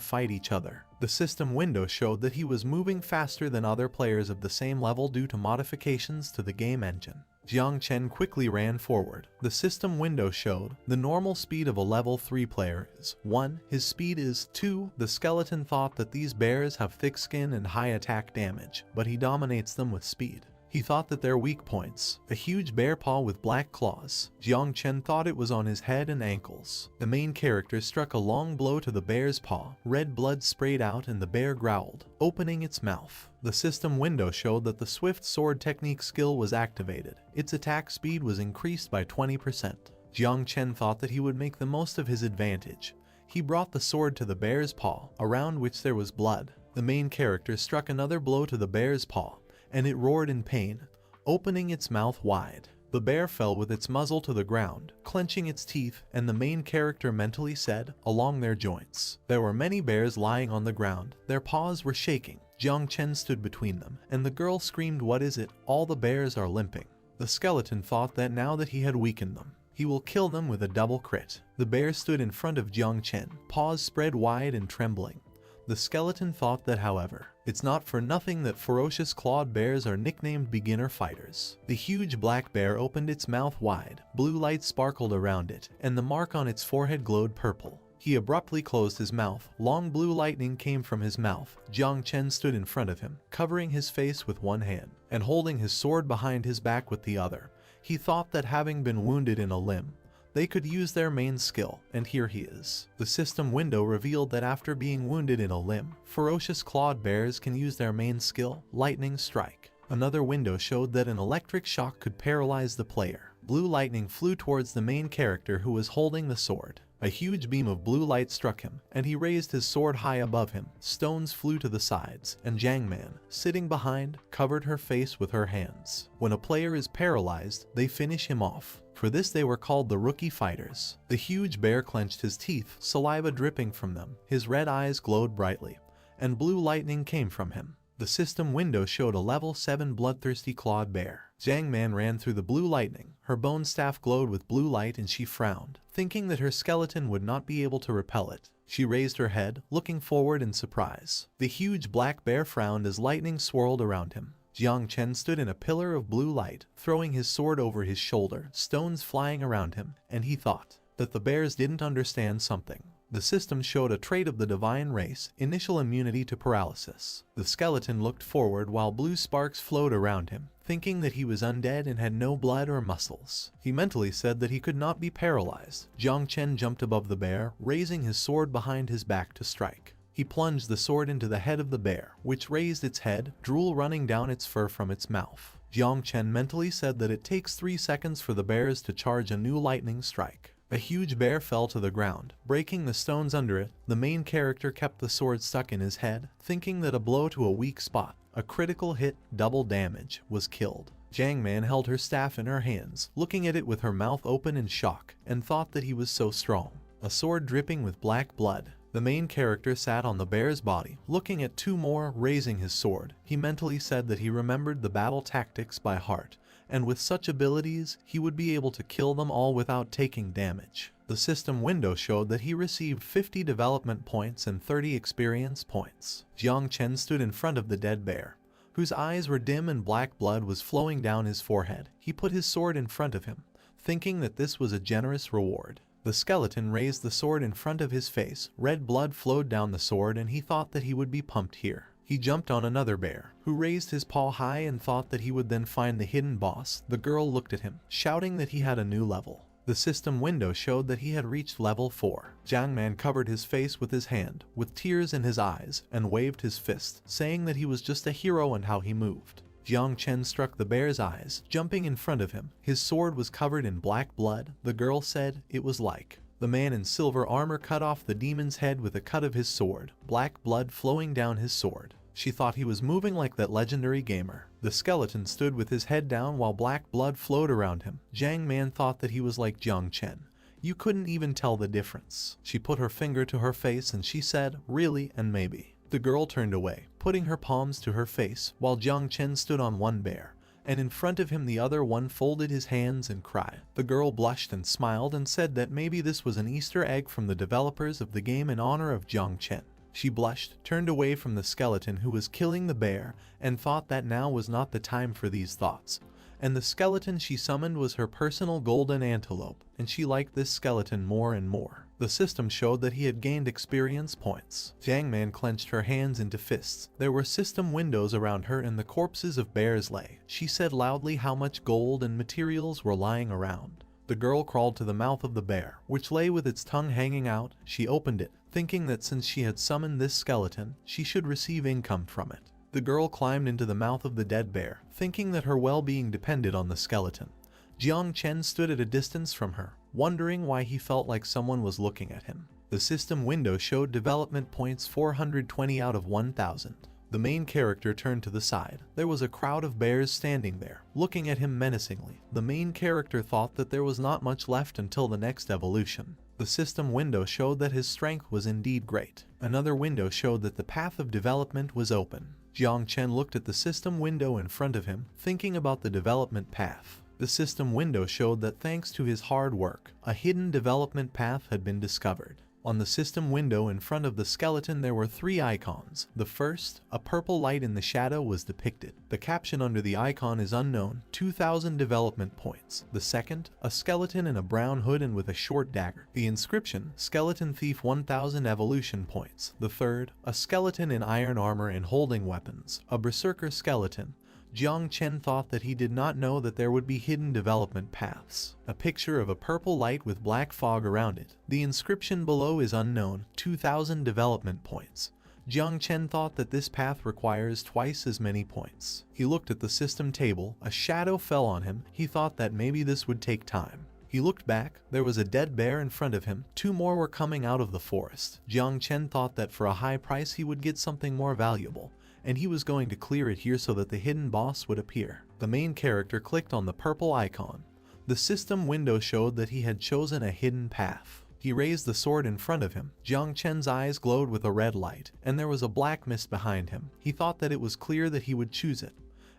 fight each other. The system window showed that he was moving faster than other players of the same level due to modifications to the game engine. Jiang Chen quickly ran forward. The system window showed the normal speed of a level 3 player is 1, his speed is 2. The skeleton thought that these bears have thick skin and high attack damage, but he dominates them with speed. He thought that their weak points, a huge bear paw with black claws. Jiang Chen thought it was on his head and ankles. The main character struck a long blow to the bear's paw. Red blood sprayed out and the bear growled, opening its mouth. The system window showed that the swift sword technique skill was activated. Its attack speed was increased by 20%. Jiang Chen thought that he would make the most of his advantage. He brought the sword to the bear's paw, around which there was blood. The main character struck another blow to the bear's paw, and it roared in pain, opening its mouth wide. The bear fell with its muzzle to the ground, clenching its teeth, and the main character mentally said, along their joints. There were many bears lying on the ground. Their paws were shaking. Jiang Chen stood between them, and the girl screamed, "What is it? All the bears are limping." The skeleton thought that now that he had weakened them, he will kill them with a double crit. The bear stood in front of Jiang Chen, paws spread wide and trembling. The skeleton thought that, however, it's not for nothing that ferocious clawed bears are nicknamed beginner fighters. The huge black bear opened its mouth wide. Blue light sparkled around it, and the mark on its forehead glowed purple. He abruptly closed his mouth. Long blue lightning came from his mouth. Jiang Chen stood in front of him, covering his face with one hand, and holding his sword behind his back with the other. He thought that having been wounded in a limb, they could use their main skill, and here he is. The system window revealed that after being wounded in a limb, ferocious clawed bears can use their main skill, lightning strike. Another window showed that an electric shock could paralyze the player. Blue lightning flew towards the main character who was holding the sword. A huge beam of blue light struck him, and he raised his sword high above him. Stones flew to the sides, and Jiangman, sitting behind, covered her face with her hands. When a player is paralyzed, they finish him off. For this they were called the rookie fighters. The huge bear clenched his teeth, saliva dripping from them. His red eyes glowed brightly, and blue lightning came from him. The system window showed a level 7 bloodthirsty clawed bear. Jiangman ran through the blue lightning. Her bone staff glowed with blue light and she frowned, thinking that her skeleton would not be able to repel it. She raised her head, looking forward in surprise. The huge black bear frowned as lightning swirled around him. Jiang Chen stood in a pillar of blue light, throwing his sword over his shoulder, stones flying around him, and he thought that the bears didn't understand something. The system showed a trait of the divine race, initial immunity to paralysis. The skeleton looked forward while blue sparks flowed around him, thinking that he was undead and had no blood or muscles. He mentally said that he could not be paralyzed. Jiang Chen jumped above the bear, raising his sword behind his back to strike. He plunged the sword into the head of the bear, which raised its head, drool running down its fur from its mouth. Jiang Chen mentally said that it takes 3 seconds for the bears to charge a new lightning strike. A huge bear fell to the ground, breaking the stones under it. The main character kept the sword stuck in his head, thinking that a blow to a weak spot, a critical hit, double damage, was killed. Jiangman held her staff in her hands, looking at it with her mouth open in shock, and thought that he was so strong. A sword dripping with black blood. The main character sat on the bear's body, looking at 2 more, raising his sword. He mentally said that he remembered the battle tactics by heart, and with such abilities, he would be able to kill them all without taking damage. The system window showed that he received 50 development points and 30 experience points. Jiang Chen stood in front of the dead bear, whose eyes were dim and black blood was flowing down his forehead. He put his sword in front of him, thinking that this was a generous reward. The skeleton raised the sword in front of his face. Red blood flowed down the sword and he thought that he would be pumped here. He jumped on another bear, who raised his paw high and thought that he would then find the hidden boss. The girl looked at him, shouting that he had a new level. The system window showed that he had reached level 4. Jiangman covered his face with his hand, with tears in his eyes, and waved his fist, saying that he was just a hero and how he moved. Jiang Chen struck the bear's eyes, jumping in front of him. His sword was covered in black blood. The girl said it was like the man in silver armor cut off the demon's head with a cut of his sword, black blood flowing down his sword. She thought he was moving like that legendary gamer. The skeleton stood with his head down while black blood flowed around him. Jiangman thought that he was like Jiang Chen. You couldn't even tell the difference. She put her finger to her face and she said, really and maybe. The girl turned away, putting her palms to her face, while Jiang Chen stood on one bear, and in front of him the other one folded his hands and cried. The girl blushed and smiled and said that maybe this was an Easter egg from the developers of the game in honor of Jiang Chen. She blushed, turned away from the skeleton who was killing the bear, and thought that now was not the time for these thoughts. And the skeleton she summoned was her personal golden antelope, and she liked this skeleton more and more. The system showed that he had gained experience points. Jiangman clenched her hands into fists. There were system windows around her and the corpses of bears lay. She said loudly how much gold and materials were lying around. The girl crawled to the mouth of the bear, which lay with its tongue hanging out. She opened it, thinking that since she had summoned this skeleton, she should receive income from it. The girl climbed into the mouth of the dead bear, thinking that her well-being depended on the skeleton. Jiang Chen stood at a distance from her, wondering why he felt like someone was looking at him. The system window showed development points 420 out of 1000. The main character turned to the side. There was a crowd of bears standing there, looking at him menacingly. The main character thought that there was not much left until the next evolution. The system window showed that his strength was indeed great. Another window showed that the path of development was open. Jiang Chen looked at the system window in front of him, thinking about the development path. The system window showed that thanks to his hard work, a hidden development path had been discovered. On the system window in front of the skeleton there were 3 icons. The first, a purple light in the shadow, was depicted. The caption under the icon is unknown, 2000 development points. The second, a skeleton in a brown hood and with a short dagger. The inscription, skeleton thief 1000 evolution points. The third, a skeleton in iron armor and holding weapons. A berserker skeleton, Jiang Chen thought that he did not know that there would be hidden development paths. A picture of a purple light with black fog around it. The inscription below is unknown, 2,000 development points. Jiang Chen thought that this path requires twice as many points. He looked at the system table, a shadow fell on him, he thought that maybe this would take time. He looked back, there was a dead bear in front of him, 2 more were coming out of the forest. Jiang Chen thought that for a high price he would get something more valuable, and he was going to clear it here so that the hidden boss would appear. The main character clicked on the purple icon. The system window showed that he had chosen a hidden path. He raised the sword in front of him. Jiang Chen's eyes glowed with a red light, and there was a black mist behind him. He thought that it was clear that he would choose it,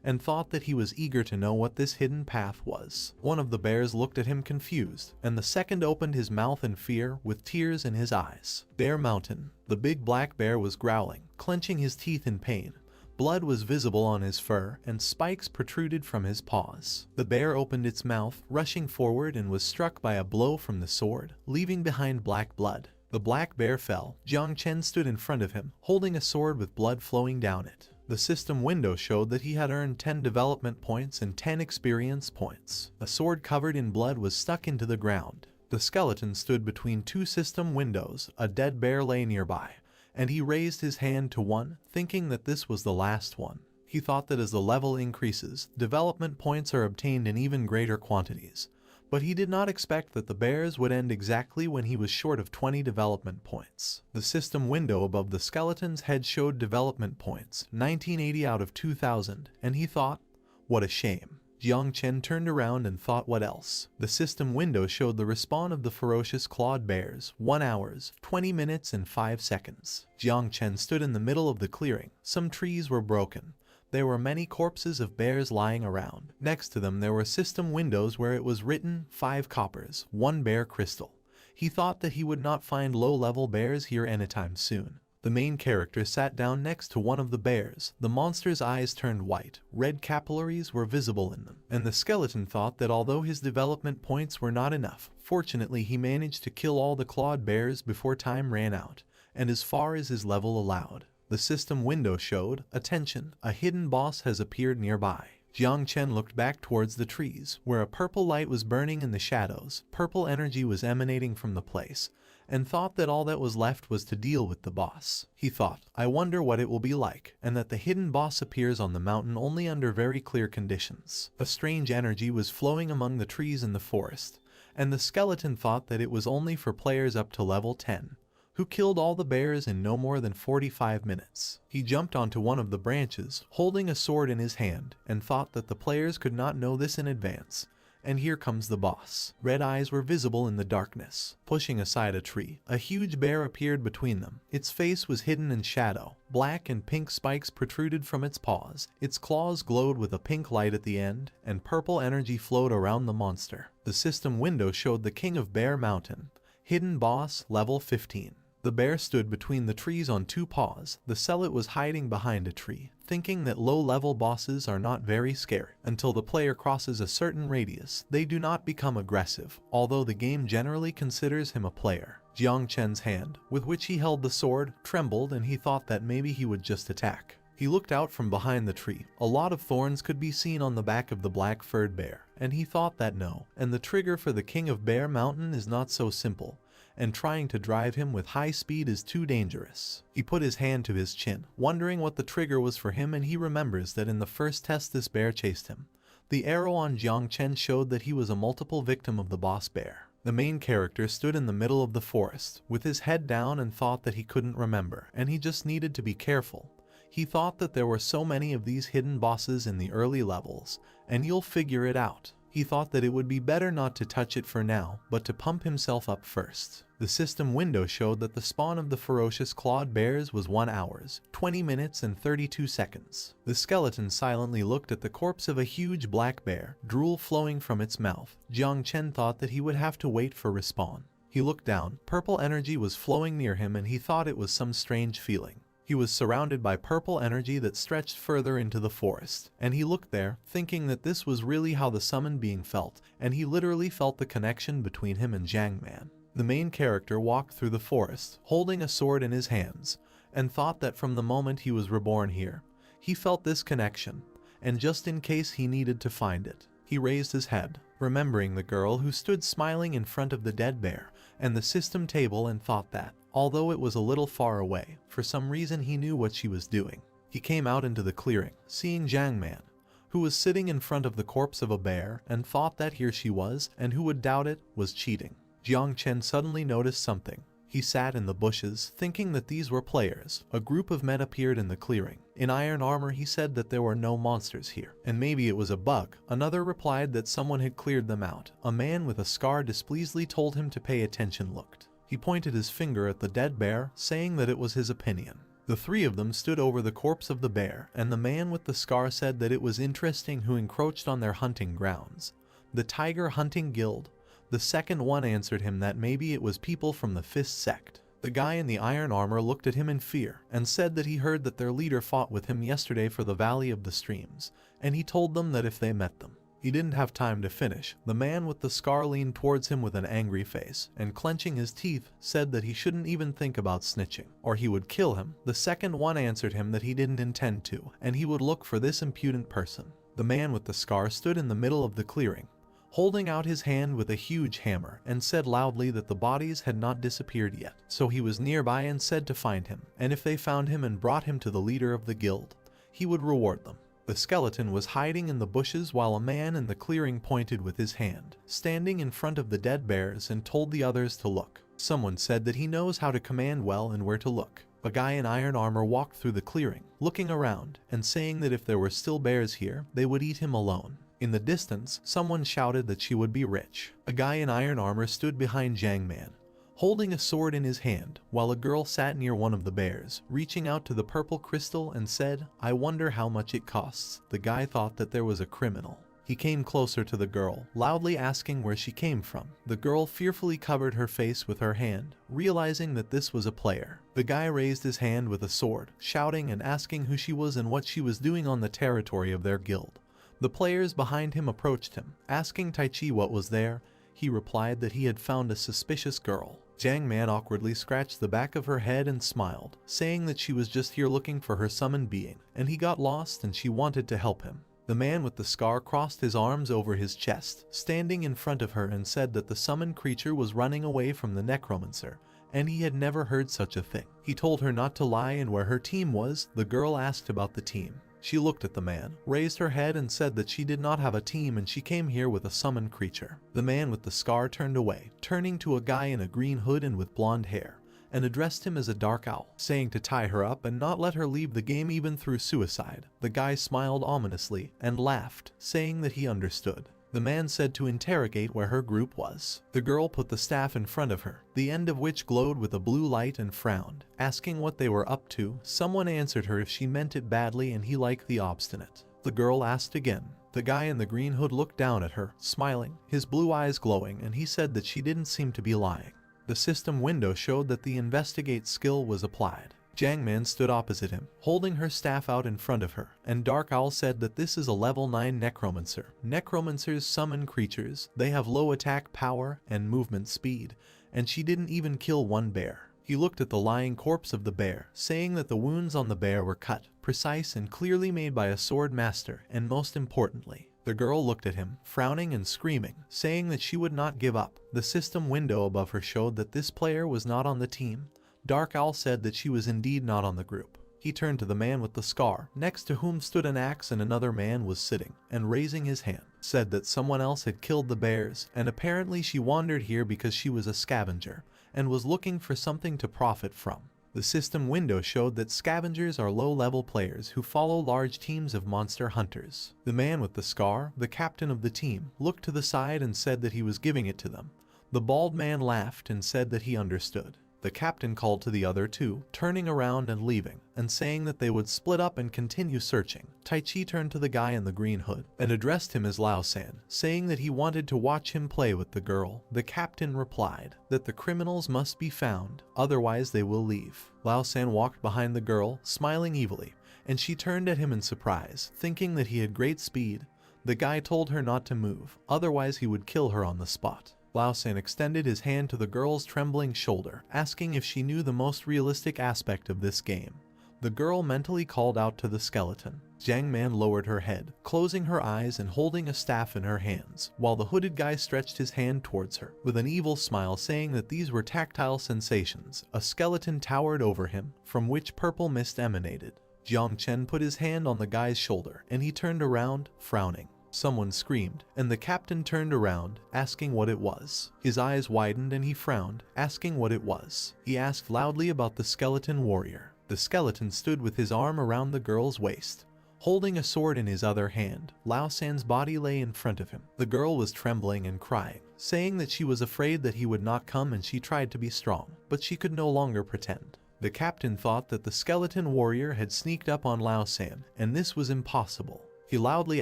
and thought that he was eager to know what this hidden path was. One of the bears looked at him confused, and the second opened his mouth in fear with tears in his eyes. Bear Mountain. The big black bear was growling, clenching his teeth in pain. Blood was visible on his fur, and spikes protruded from his paws. The bear opened its mouth, rushing forward, and was struck by a blow from the sword, leaving behind black blood. The black bear fell. Jiang Chen stood in front of him, holding a sword with blood flowing down it. The system window showed that he had earned 10 development points and 10 experience points. A sword covered in blood was stuck into the ground. The skeleton stood between 2 system windows. A dead bear lay nearby, and he raised his hand to one, thinking that this was the last one. He thought that as the level increases, development points are obtained in even greater quantities. But he did not expect that the bears would end exactly when he was short of 20 development points. The system window above the skeleton's head showed development points, 1980 out of 2000, and he thought, what a shame. Jiang Chen turned around and thought, what else? The system window showed the respawn of the ferocious clawed bears, 1 hour, 20 minutes and 5 seconds. Jiang Chen stood in the middle of the clearing. Some trees were broken. There were many corpses of bears lying around. Next to them there were system windows where it was written 5 coppers, 1 bear crystal. He thought that he would not find low-level bears here anytime soon. The main character sat down next to one of the bears. The monster's eyes turned white, red capillaries were visible in them, and the skeleton thought that although his development points were not enough, fortunately he managed to kill all the clawed bears before time ran out, and as far as his level allowed. The system window showed, attention, a hidden boss has appeared nearby. Jiang Chen looked back towards the trees, where a purple light was burning in the shadows. Purple energy was emanating from the place, and thought that all that was left was to deal with the boss. He thought, I wonder what it will be like, and that the hidden boss appears on the mountain only under very clear conditions. A strange energy was flowing among the trees in the forest, and the skeleton thought that it was only for players up to level 10. Who killed all the bears in no more than 45 minutes. He jumped onto one of the branches, holding a sword in his hand, and thought that the players could not know this in advance. And here comes the boss. Red eyes were visible in the darkness. Pushing aside a tree, a huge bear appeared between them. Its face was hidden in shadow. Black and pink spikes protruded from its paws. Its claws glowed with a pink light at the end, and purple energy flowed around the monster. The system window showed the King of Bear Mountain. Hidden boss, level 15. The bear stood between the trees on 2 paws. The zealot was hiding behind a tree, thinking that low-level bosses are not very scary. Until the player crosses a certain radius, they do not become aggressive, although the game generally considers him a player. Jiang Chen's hand, with which he held the sword, trembled, and he thought that maybe he would just attack. He looked out from behind the tree. A lot of thorns could be seen on the back of the black-furred bear, and he thought that no, and the trigger for the King of Bear Mountain is not so simple, and trying to drive him with high speed is too dangerous. He put his hand to his chin, wondering what the trigger was for him, and he remembers that in the first test this bear chased him. The arrow on Jiang Chen showed that he was a multiple victim of the boss bear. The main character stood in the middle of the forest, with his head down, and thought that he couldn't remember, and he just needed to be careful. He thought that there were so many of these hidden bosses in the early levels, and you'll figure it out. He thought that it would be better not to touch it for now, but to pump himself up first. The system window showed that the spawn of the ferocious clawed bears was 1 hour, 20 minutes and 32 seconds. The skeleton silently looked at the corpse of a huge black bear, drool flowing from its mouth. Jiang Chen thought that he would have to wait for respawn. He looked down. Purple energy was flowing near him, and he thought it was some strange feeling. He was surrounded by purple energy that stretched further into the forest, and he looked there, thinking that this was really how the summoned being felt, and he literally felt the connection between him and Jiang Man. The main character walked through the forest, holding a sword in his hands, and thought that from the moment he was reborn here, he felt this connection, and just in case he needed to find it. He raised his head, remembering the girl who stood smiling in front of the dead bear and the system table, and thought that, although it was a little far away, for some reason he knew what she was doing. He came out into the clearing, seeing Jiang Man, who was sitting in front of the corpse of a bear, and thought that here she was, and who would doubt it, was cheating. Jiang Chen suddenly noticed something. He sat in the bushes, thinking that these were players. A group of men appeared in the clearing. In iron armor, he said that there were no monsters here, and maybe it was a bug. Another replied that someone had cleared them out. A man with a scar displeasingly told him to pay attention. Looked. He pointed his finger at the dead bear, saying that it was his opinion. The three of them stood over the corpse of the bear, and the man with the scar said that it was interesting who encroached on their hunting grounds. The Tiger Hunting Guild. The second one answered him that maybe it was people from the Fist sect. The guy in the iron armor looked at him in fear and said that he heard that their leader fought with him yesterday for the Valley of the Streams, and he told them that if they met them. He didn't have time to finish. The man with the scar leaned towards him with an angry face, and clenching his teeth, said that he shouldn't even think about snitching, or he would kill him. The second one answered him that he didn't intend to, and he would look for this impudent person. The man with the scar stood in the middle of the clearing, holding out his hand with a huge hammer, and said loudly that the bodies had not disappeared yet. So he was nearby and said to find him, and if they found him and brought him to the leader of the guild, he would reward them. The skeleton was hiding in the bushes while a man in the clearing pointed with his hand, standing in front of the dead bears, and told the others to look. Someone said that he knows how to command well and where to look. A guy in iron armor walked through the clearing, looking around, and saying that if there were still bears here, they would eat him alone. In the distance, someone shouted that she would be rich. A guy in iron armor stood behind Jiang Man, holding a sword in his hand, while a girl sat near one of the bears, reaching out to the purple crystal and said, "I wonder how much it costs." The guy thought that there was a criminal. He came closer to the girl, loudly asking where she came from. The girl fearfully covered her face with her hand, realizing that this was a player. The guy raised his hand with a sword, shouting and asking who she was and what she was doing on the territory of their guild. The players behind him approached him, asking Tai Chi what was there. He replied that he had found a suspicious girl. Jiang Man awkwardly scratched the back of her head and smiled, saying that she was just here looking for her summoned being, and he got lost and she wanted to help him. The man with the scar crossed his arms over his chest, standing in front of her, and said that the summoned creature was running away from the necromancer, and he had never heard such a thing. He told her not to lie and where her team was. The girl asked about the team. She looked at the man, raised her head, and said that she did not have a team and she came here with a summoned creature. The man with the scar turned away, turning to a guy in a green hood and with blonde hair, and addressed him as a dark owl, saying to tie her up and not let her leave the game even through suicide. The guy smiled ominously and laughed, saying that he understood. The man said to interrogate where her group was. The girl put the staff in front of her, the end of which glowed with a blue light, and frowned, asking what they were up to. Someone answered her if she meant it badly, and he liked the obstinate. The girl asked again. The guy in the green hood looked down at her, smiling, his blue eyes glowing, and he said that she didn't seem to be lying. The system window showed that the investigate skill was applied. Jiang Man stood opposite him, holding her staff out in front of her, and Dark Owl said that this is a level 9 necromancer. Necromancers summon creatures. They have low attack power and movement speed, and she didn't even kill one bear. He looked at the lying corpse of the bear, saying that the wounds on the bear were cut, precise and clearly made by a sword master, and most importantly, the girl looked at him, frowning and screaming, saying that she would not give up. The system window above her showed that this player was not on the team. Dark Owl said that she was indeed not on the group. He turned to the man with the scar, next to whom stood an axe, and another man was sitting, and raising his hand, said that someone else had killed the bears, and apparently she wandered here because she was a scavenger, and was looking for something to profit from. The system window showed that scavengers are low-level players who follow large teams of monster hunters. The man with the scar, the captain of the team, looked to the side and said that he was giving it to them. The bald man laughed and said that he understood. The captain called to the other two, turning around and leaving, and saying that they would split up and continue searching. Tai Chi turned to the guy in the green hood and addressed him as Lao San, saying that he wanted to watch him play with the girl. The captain replied that the criminals must be found, otherwise they will leave. Lao San walked behind the girl, smiling evilly, and she turned at him in surprise, thinking that he had great speed. The guy told her not to move, otherwise he would kill her on the spot. Lao San extended his hand to the girl's trembling shoulder, asking if she knew the most realistic aspect of this game. The girl mentally called out to the skeleton, Jiang Man lowered her head, closing her eyes and holding a staff in her hands, while the hooded guy stretched his hand towards her, with an evil smile saying that these were tactile sensations. A skeleton towered over him, from which purple mist emanated. Jiang Chen put his hand on the guy's shoulder, and he turned around, frowning. Someone screamed, and the captain turned around, asking what it was. His eyes widened and he frowned, asking what it was. He asked loudly about the skeleton warrior. The skeleton stood with his arm around the girl's waist. Holding a sword in his other hand, Lao San's body lay in front of him. The girl was trembling and crying, saying that she was afraid that he would not come, and she tried to be strong, but she could no longer pretend. The captain thought that the skeleton warrior had sneaked up on Lao San, and this was impossible. He loudly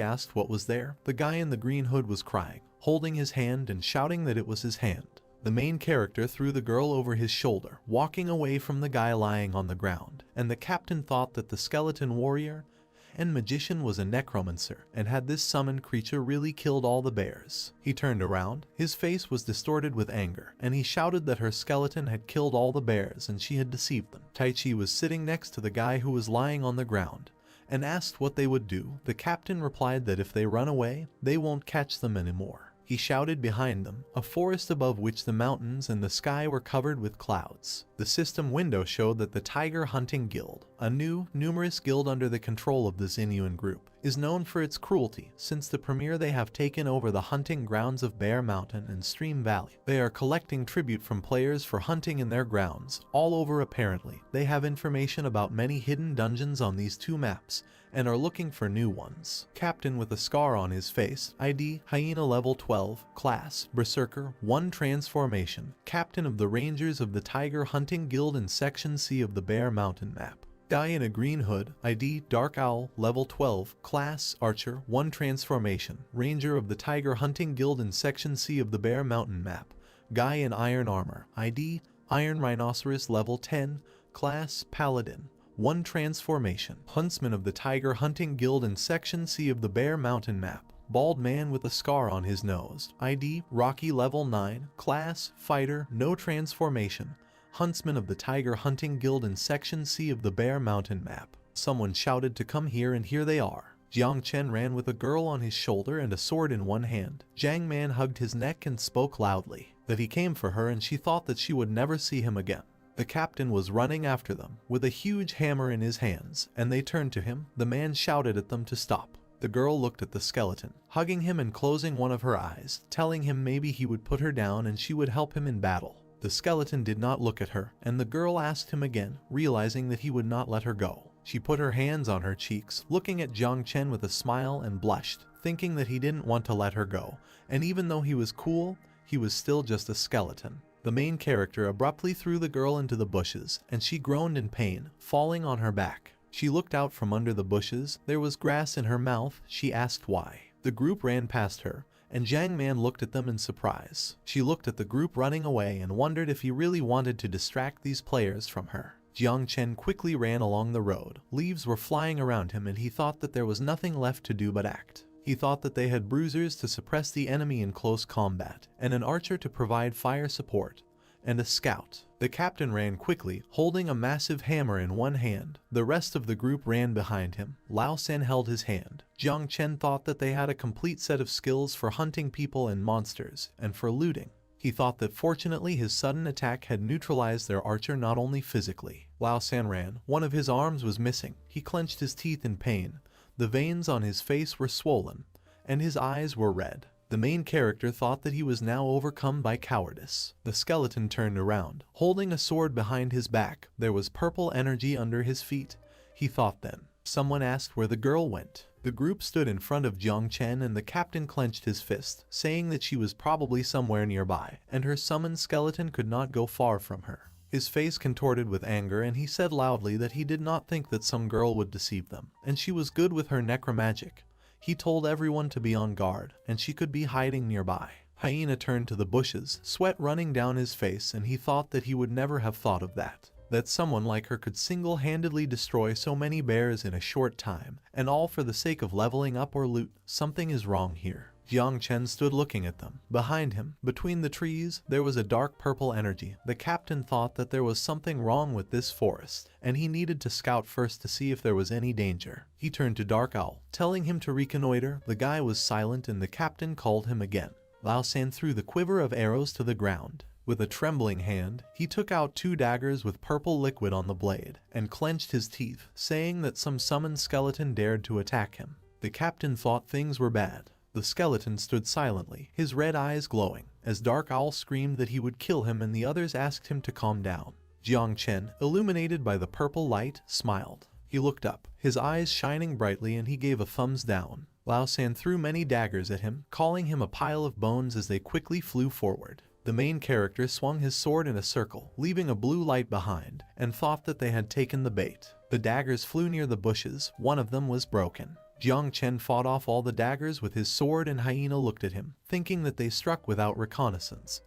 asked what was there. The guy in the green hood was crying, holding his hand and shouting that it was his hand. The main character threw the girl over his shoulder, walking away from the guy lying on the ground, and the captain thought that the skeleton warrior and magician was a necromancer, and had this summoned creature really killed all the bears. He turned around, his face was distorted with anger, and he shouted that her skeleton had killed all the bears and she had deceived them. Tai Chi was sitting next to the guy who was lying on the ground, and asked what they would do. The captain replied that if they run away, they won't catch them anymore. He shouted behind them, a forest above which the mountains and the sky were covered with clouds. The system window showed that the Tiger Hunting Guild, a new, numerous guild under the control of the Xinyuan group, is known for its cruelty. Since the premiere, they have taken over the hunting grounds of Bear Mountain and Stream Valley. They are collecting tribute from players for hunting in their grounds, all over apparently. They have information about many hidden dungeons on these two maps, and are looking for new ones. Captain with a scar on his face, ID, Hyena level 12, class, Berserker, 1 transformation, captain of the Rangers of the Tiger Hunting Guild in Section C of the Bear Mountain map. Guy in a green hood, ID, Dark Owl, level 12, class, Archer, 1 transformation, Ranger of the Tiger Hunting Guild in Section C of the Bear Mountain map. Guy in iron armor, ID, Iron Rhinoceros, level 10, class, Paladin, 1 transformation, Huntsman of the Tiger Hunting Guild in Section C of the Bear Mountain map. Bald man with a scar on his nose, ID, Rocky level 9, class, Fighter, no transformation, Huntsman of the Tiger Hunting Guild in Section C of the Bear Mountain map. Someone shouted to come here, and here they are. Jiang Chen ran with a girl on his shoulder and a sword in one hand. Jiang Man hugged his neck and spoke loudly that he came for her, and she thought that she would never see him again. The captain was running after them with a huge hammer in his hands, and they turned to him. The man shouted at them to stop. The girl looked at the skeleton, hugging him and closing one of her eyes, telling him maybe he would put her down and she would help him in battle. The skeleton did not look at her, and the girl asked him again, realizing that he would not let her go. She put her hands on her cheeks, looking at Jiang Chen with a smile, and blushed, thinking that he didn't want to let her go, and even though he was cool, he was still just a skeleton. The main character abruptly threw the girl into the bushes, and she groaned in pain, falling on her back. She looked out from under the bushes. There was grass in her mouth. She asked why. The group ran past her, and Jiang Man looked at them in surprise. She looked at the group running away and wondered if he really wanted to distract these players from her. Jiang Chen quickly ran along the road. Leaves were flying around him, and he thought that there was nothing left to do but act. He thought that they had bruisers to suppress the enemy in close combat, and an archer to provide fire support, and a scout. The captain ran quickly, holding a massive hammer in one hand. The rest of the group ran behind him. Lao San held his hand. Jiang Chen thought that they had a complete set of skills for hunting people and monsters, and for looting. He thought that fortunately his sudden attack had neutralized their archer not only physically. Lao San ran. One of his arms was missing. He clenched his teeth in pain. The veins on his face were swollen, and his eyes were red. The main character thought that he was now overcome by cowardice. The skeleton turned around, holding a sword behind his back. There was purple energy under his feet. He thought then. Someone asked where the girl went. The group stood in front of Jiang Chen, and the captain clenched his fist, saying that she was probably somewhere nearby, and her summoned skeleton could not go far from her. His face contorted with anger, and he said loudly that he did not think that some girl would deceive them, and she was good with her necromagic. He told everyone to be on guard, and she could be hiding nearby. Hyena turned to the bushes, sweat running down his face, and he thought that he would never have thought of that. That someone like her could single-handedly destroy so many bears in a short time, and all for the sake of leveling up or loot. Something is wrong here. Jiang Chen stood looking at them. Behind him, between the trees, there was a dark purple energy. The captain thought that there was something wrong with this forest, and he needed to scout first to see if there was any danger. He turned to Dark Owl, telling him to reconnoiter. The guy was silent and the captain called him again. Lao San threw the quiver of arrows to the ground. With a trembling hand, he took out 2 daggers with purple liquid on the blade, and clenched his teeth, saying that some summoned skeleton dared to attack him. The captain thought things were bad. The skeleton stood silently, his red eyes glowing, as Dark Owl screamed that he would kill him and the others asked him to calm down. Jiang Chen, illuminated by the purple light, smiled. He looked up, his eyes shining brightly, and he gave a thumbs down. Lao San threw many daggers at him, calling him a pile of bones as they quickly flew forward. The main character swung his sword in a circle, leaving a blue light behind, and thought that they had taken the bait. The daggers flew near the bushes. One of them was broken. Jiang Chen fought off all the daggers with his sword, and Hyena looked at him, thinking that they struck without reconnaissance.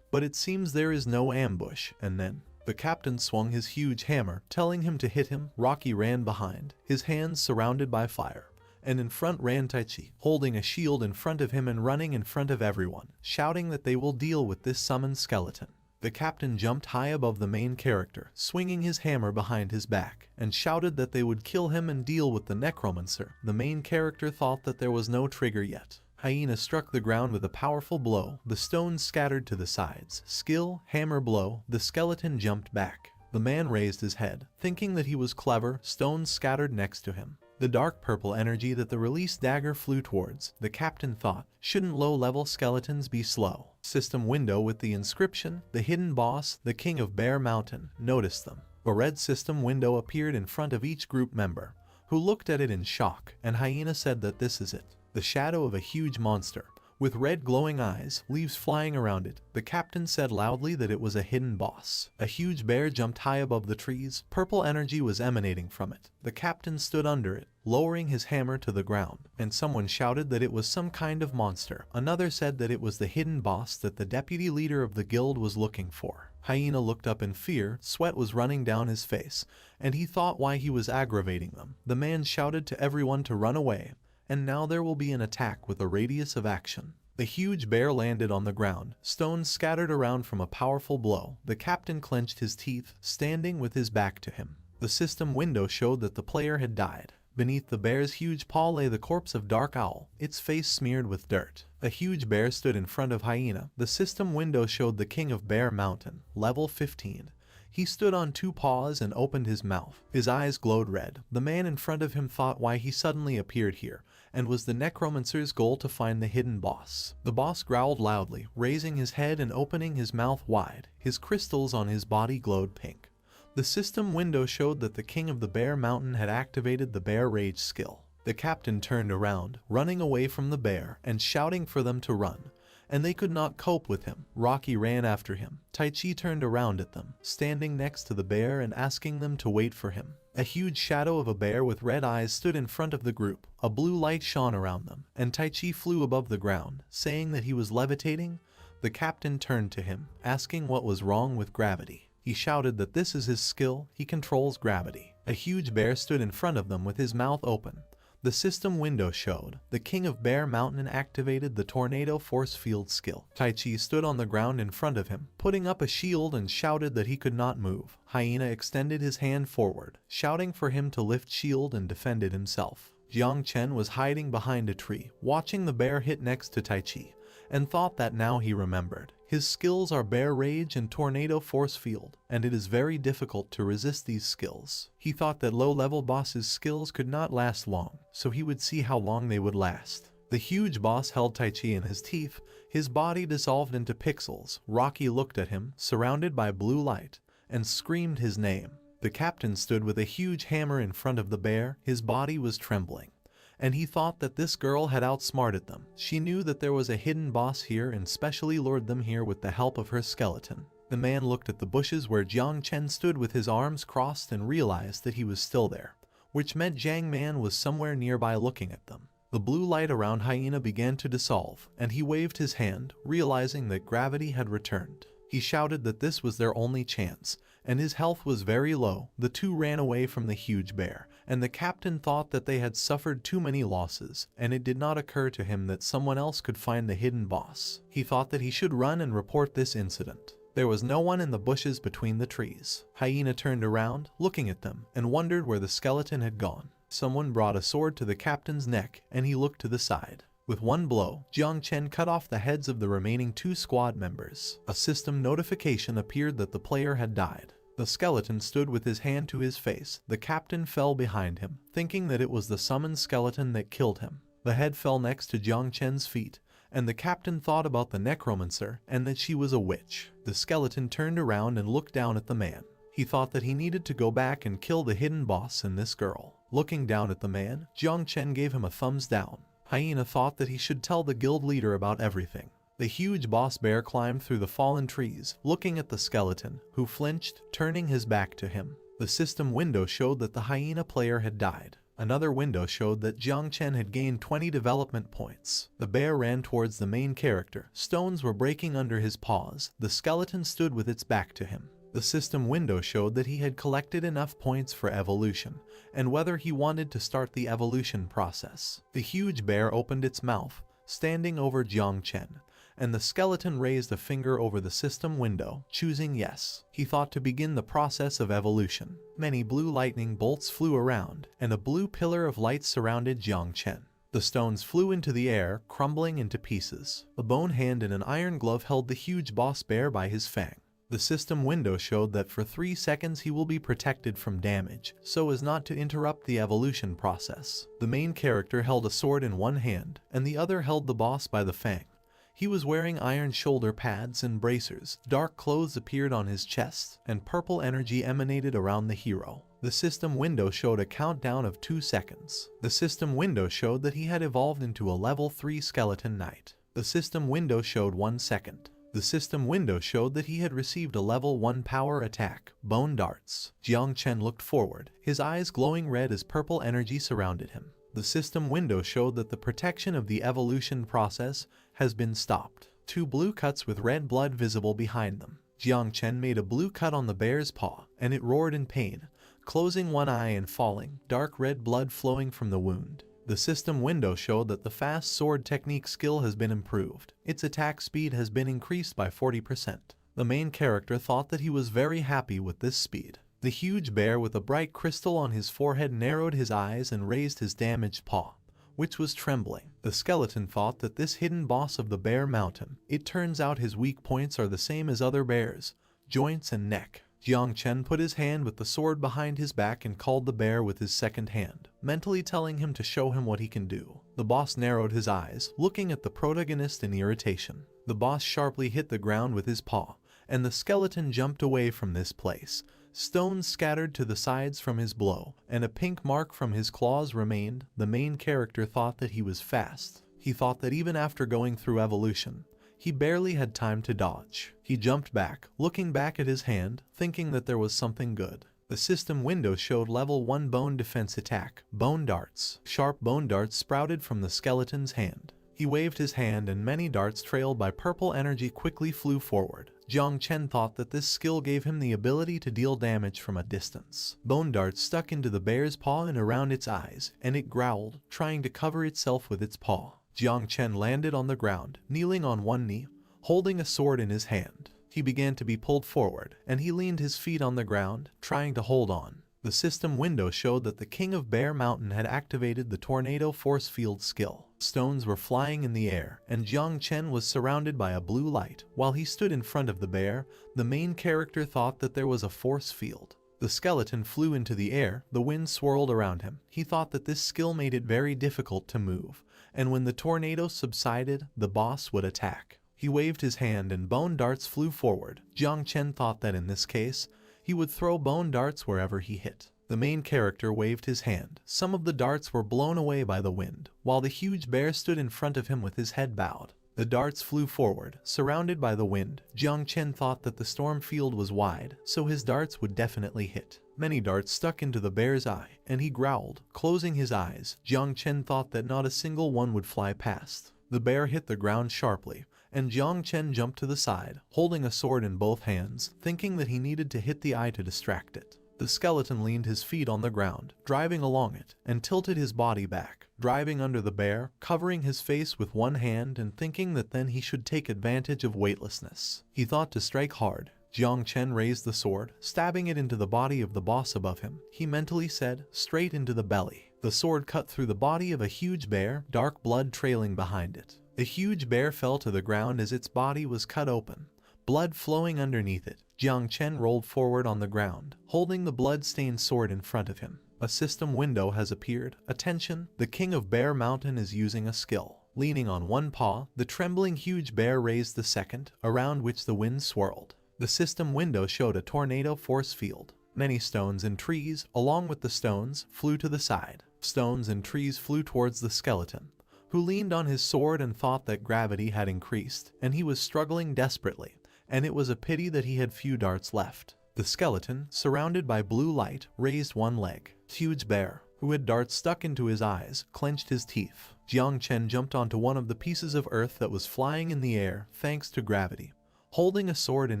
But it seems there is no ambush, and then the captain swung his huge hammer, telling him to hit him. Rocky ran behind, his hands surrounded by fire. And in front ran Tai Chi, holding a shield in front of him and running in front of everyone, shouting that they will deal with this summoned skeleton. The captain jumped high above the main character, swinging his hammer behind his back, and shouted that they would kill him and deal with the necromancer. The main character thought that there was no trigger yet. Hyena struck the ground with a powerful blow. The stones scattered to the sides. Skill, hammer blow, the skeleton jumped back. The man raised his head, thinking that he was clever. Stones scattered next to him. The dark purple energy that the released dagger flew towards. The captain thought, shouldn't low-level skeletons be slow? System window with the inscription, the hidden boss, the king of Bear Mountain, noticed them. A red system window appeared in front of each group member, who looked at it in shock, and Hyena said that this is it. The shadow of a huge monster, with red glowing eyes, leaves flying around it. The captain said loudly that it was a hidden boss. A huge bear jumped high above the trees. Purple energy was emanating from it. The captain stood under it, lowering his hammer to the ground, and someone shouted that it was some kind of monster. Another said that it was the hidden boss that the deputy leader of the guild was looking for. Hyena looked up in fear. Sweat was running down his face, and he thought why he was aggravating them. The man shouted to everyone to run away, and now there will be an attack with a radius of action. The huge bear landed on the ground, stones scattered around from a powerful blow. The captain clenched his teeth, standing with his back to him. The system window showed that the player had died. Beneath the bear's huge paw lay the corpse of Dark Owl, its face smeared with dirt. A huge bear stood in front of Hyena. The system window showed the king of Bear Mountain, level 15. He stood on 2 paws and opened his mouth. His eyes glowed red. The man in front of him thought why he suddenly appeared here, and was the necromancer's goal to find the hidden boss. The boss growled loudly, raising his head and opening his mouth wide. His crystals on his body glowed pink. The system window showed that the king of the Bear Mountain had activated the Bear Rage skill. The captain turned around, running away from the bear and shouting for them to run, and they could not cope with him. Rocky ran after him. Tai Chi turned around at them, standing next to the bear and asking them to wait for him. A huge shadow of a bear with red eyes stood in front of the group. A blue light shone around them, and Tai Chi flew above the ground, saying that he was levitating. The captain turned to him, asking what was wrong with gravity. He shouted that this is his skill, he controls gravity. A huge bear stood in front of them with his mouth open. The system window showed the king of Bear Mountain activated the tornado force field skill. Tai Chi stood on the ground in front of him, putting up a shield, and shouted that he could not move. Hyena extended his hand forward, shouting for him to lift shield and defended himself. Jiang Chen was hiding behind a tree, watching the bear hit next to Tai Chi, and thought that now he remembered. His skills are Bear Rage and Tornado Force Field, and it is very difficult to resist these skills. He thought that low-level boss's skills could not last long, so he would see how long they would last. The huge boss held Tai Chi in his teeth. His body dissolved into pixels. Rocky looked at him, surrounded by blue light, and screamed his name. The captain stood with a huge hammer in front of the bear. His body was trembling, and he thought that this girl had outsmarted them. She knew that there was a hidden boss here and specially lured them here with the help of her skeleton. The man looked at the bushes where Jiang Chen stood with his arms crossed and realized that he was still there, which meant Jiang Man was somewhere nearby looking at them. The blue light around Hyena began to dissolve, and he waved his hand, realizing that gravity had returned. He shouted that this was their only chance, and his health was very low. The two ran away from the huge bear, and the captain thought that they had suffered too many losses, and it did not occur to him that someone else could find the hidden boss. He thought that he should run and report this incident. There was no one in the bushes between the trees. Hyena turned around, looking at them, and wondered where the skeleton had gone. Someone brought a sword to the captain's neck, and he looked to the side. With one blow, Jiang Chen cut off the heads of the remaining 2 squad members. A system notification appeared that the player had died. The skeleton stood with his hand to his face. The captain fell behind him, thinking that it was the summoned skeleton that killed him. The head fell next to Jiang Chen's feet, and the captain thought about the necromancer and that she was a witch. The skeleton turned around and looked down at the man. He thought that he needed to go back and kill the hidden boss and this girl. Looking down at the man, Jiang Chen gave him a thumbs down. Hyena thought that he should tell the guild leader about everything. The huge boss bear climbed through the fallen trees, looking at the skeleton, who flinched, turning his back to him. The system window showed that the hyena player had died. Another window showed that Jiang Chen had gained 20 development points. The bear ran towards the main character. Stones were breaking under his paws. The skeleton stood with its back to him. The system window showed that he had collected enough points for evolution, and whether he wanted to start the evolution process. The huge bear opened its mouth, standing over Jiang Chen, and the skeleton raised a finger over the system window, choosing yes. He thought to begin the process of evolution. Many blue lightning bolts flew around, and a blue pillar of light surrounded Jiang Chen. The stones flew into the air, crumbling into pieces. A bone hand and an iron glove held the huge boss bear by his fang. The system window showed that for 3 seconds he will be protected from damage, so as not to interrupt the evolution process. The main character held a sword in one hand, and the other held the boss by the fang. He was wearing iron shoulder pads and bracers. Dark clothes appeared on his chest, and purple energy emanated around the hero. The system window showed a countdown of 2 seconds. The system window showed that he had evolved into a level 3 skeleton knight. The system window showed 1 second. The system window showed that he had received a level 1 power attack, bone darts. Jiang Chen looked forward, his eyes glowing red as purple energy surrounded him. The system window showed that the protection of the evolution process has been stopped. 2 blue cuts with red blood visible behind them. Jiang Chen made a blue cut on the bear's paw, and it roared in pain, closing one eye and falling, dark red blood flowing from the wound. The system window showed that the fast sword technique skill has been improved. Its attack speed has been increased by 40%. The main character thought that he was very happy with this speed. The huge bear with a bright crystal on his forehead narrowed his eyes and raised his damaged paw, which was trembling. The skeleton thought that this hidden boss of the bear mountain. It turns out his weak points are the same as other bears, joints and neck. Jiang Chen put his hand with the sword behind his back and called the bear with his second hand, mentally telling him to show him what he can do. The boss narrowed his eyes, looking at the protagonist in irritation. The boss sharply hit the ground with his paw, and the skeleton jumped away from this place. Stones scattered to the sides from his blow, and a pink mark from his claws remained. The main character thought that he was fast. He thought that even after going through evolution, he barely had time to dodge. He jumped back, looking back at his hand, thinking that there was something good. The system window showed level 1 bone defense attack, bone darts. Sharp bone darts sprouted from the skeleton's hand. He waved his hand and many darts trailed by purple energy quickly flew forward. Jiang Chen thought that this skill gave him the ability to deal damage from a distance. Bone darts stuck into the bear's paw and around its eyes, and it growled, trying to cover itself with its paw. Jiang Chen landed on the ground, kneeling on one knee, holding a sword in his hand. He began to be pulled forward, and he leaned his feet on the ground, trying to hold on. The system window showed that the King of Bear Mountain had activated the Tornado Force Field skill. Stones were flying in the air, and Jiang Chen was surrounded by a blue light. While he stood in front of the bear, the main character thought that there was a force field. The skeleton flew into the air, the wind swirled around him. He thought that this skill made it very difficult to move, and when the tornado subsided, the boss would attack. He waved his hand and bone darts flew forward. Jiang Chen thought that in this case, he would throw bone darts wherever he hit. The main character waved his hand. Some of the darts were blown away by the wind, while the huge bear stood in front of him with his head bowed. The darts flew forward, surrounded by the wind. Jiang Chen thought that the storm field was wide, so his darts would definitely hit. Many darts stuck into the bear's eye, and he growled, closing his eyes. Jiang Chen thought that not a single one would fly past. The bear hit the ground sharply, and Jiang Chen jumped to the side, holding a sword in both hands, thinking that he needed to hit the eye to distract it. The skeleton leaned his feet on the ground, driving along it, and tilted his body back, driving under the bear, covering his face with one hand and thinking that then he should take advantage of weightlessness. He thought to strike hard. Jiang Chen raised the sword, stabbing it into the body of the boss above him. He mentally said, straight into the belly. The sword cut through the body of a huge bear, dark blood trailing behind it. The huge bear fell to the ground as its body was cut open, blood flowing underneath it. Jiang Chen rolled forward on the ground, holding the blood-stained sword in front of him. A system window has appeared. Attention, the king of Bear Mountain is using a skill. Leaning on one paw, the trembling huge bear raised the second, around which the wind swirled. The system window showed a tornado force field. Many stones and trees, along with the stones, flew to the side. Stones and trees flew towards the skeleton, who leaned on his sword and thought that gravity had increased, and he was struggling desperately, and it was a pity that he had few darts left. The skeleton, surrounded by blue light, raised one leg. Huge bear, who had darts stuck into his eyes, clenched his teeth. Jiang Chen jumped onto one of the pieces of earth that was flying in the air thanks to gravity, holding a sword in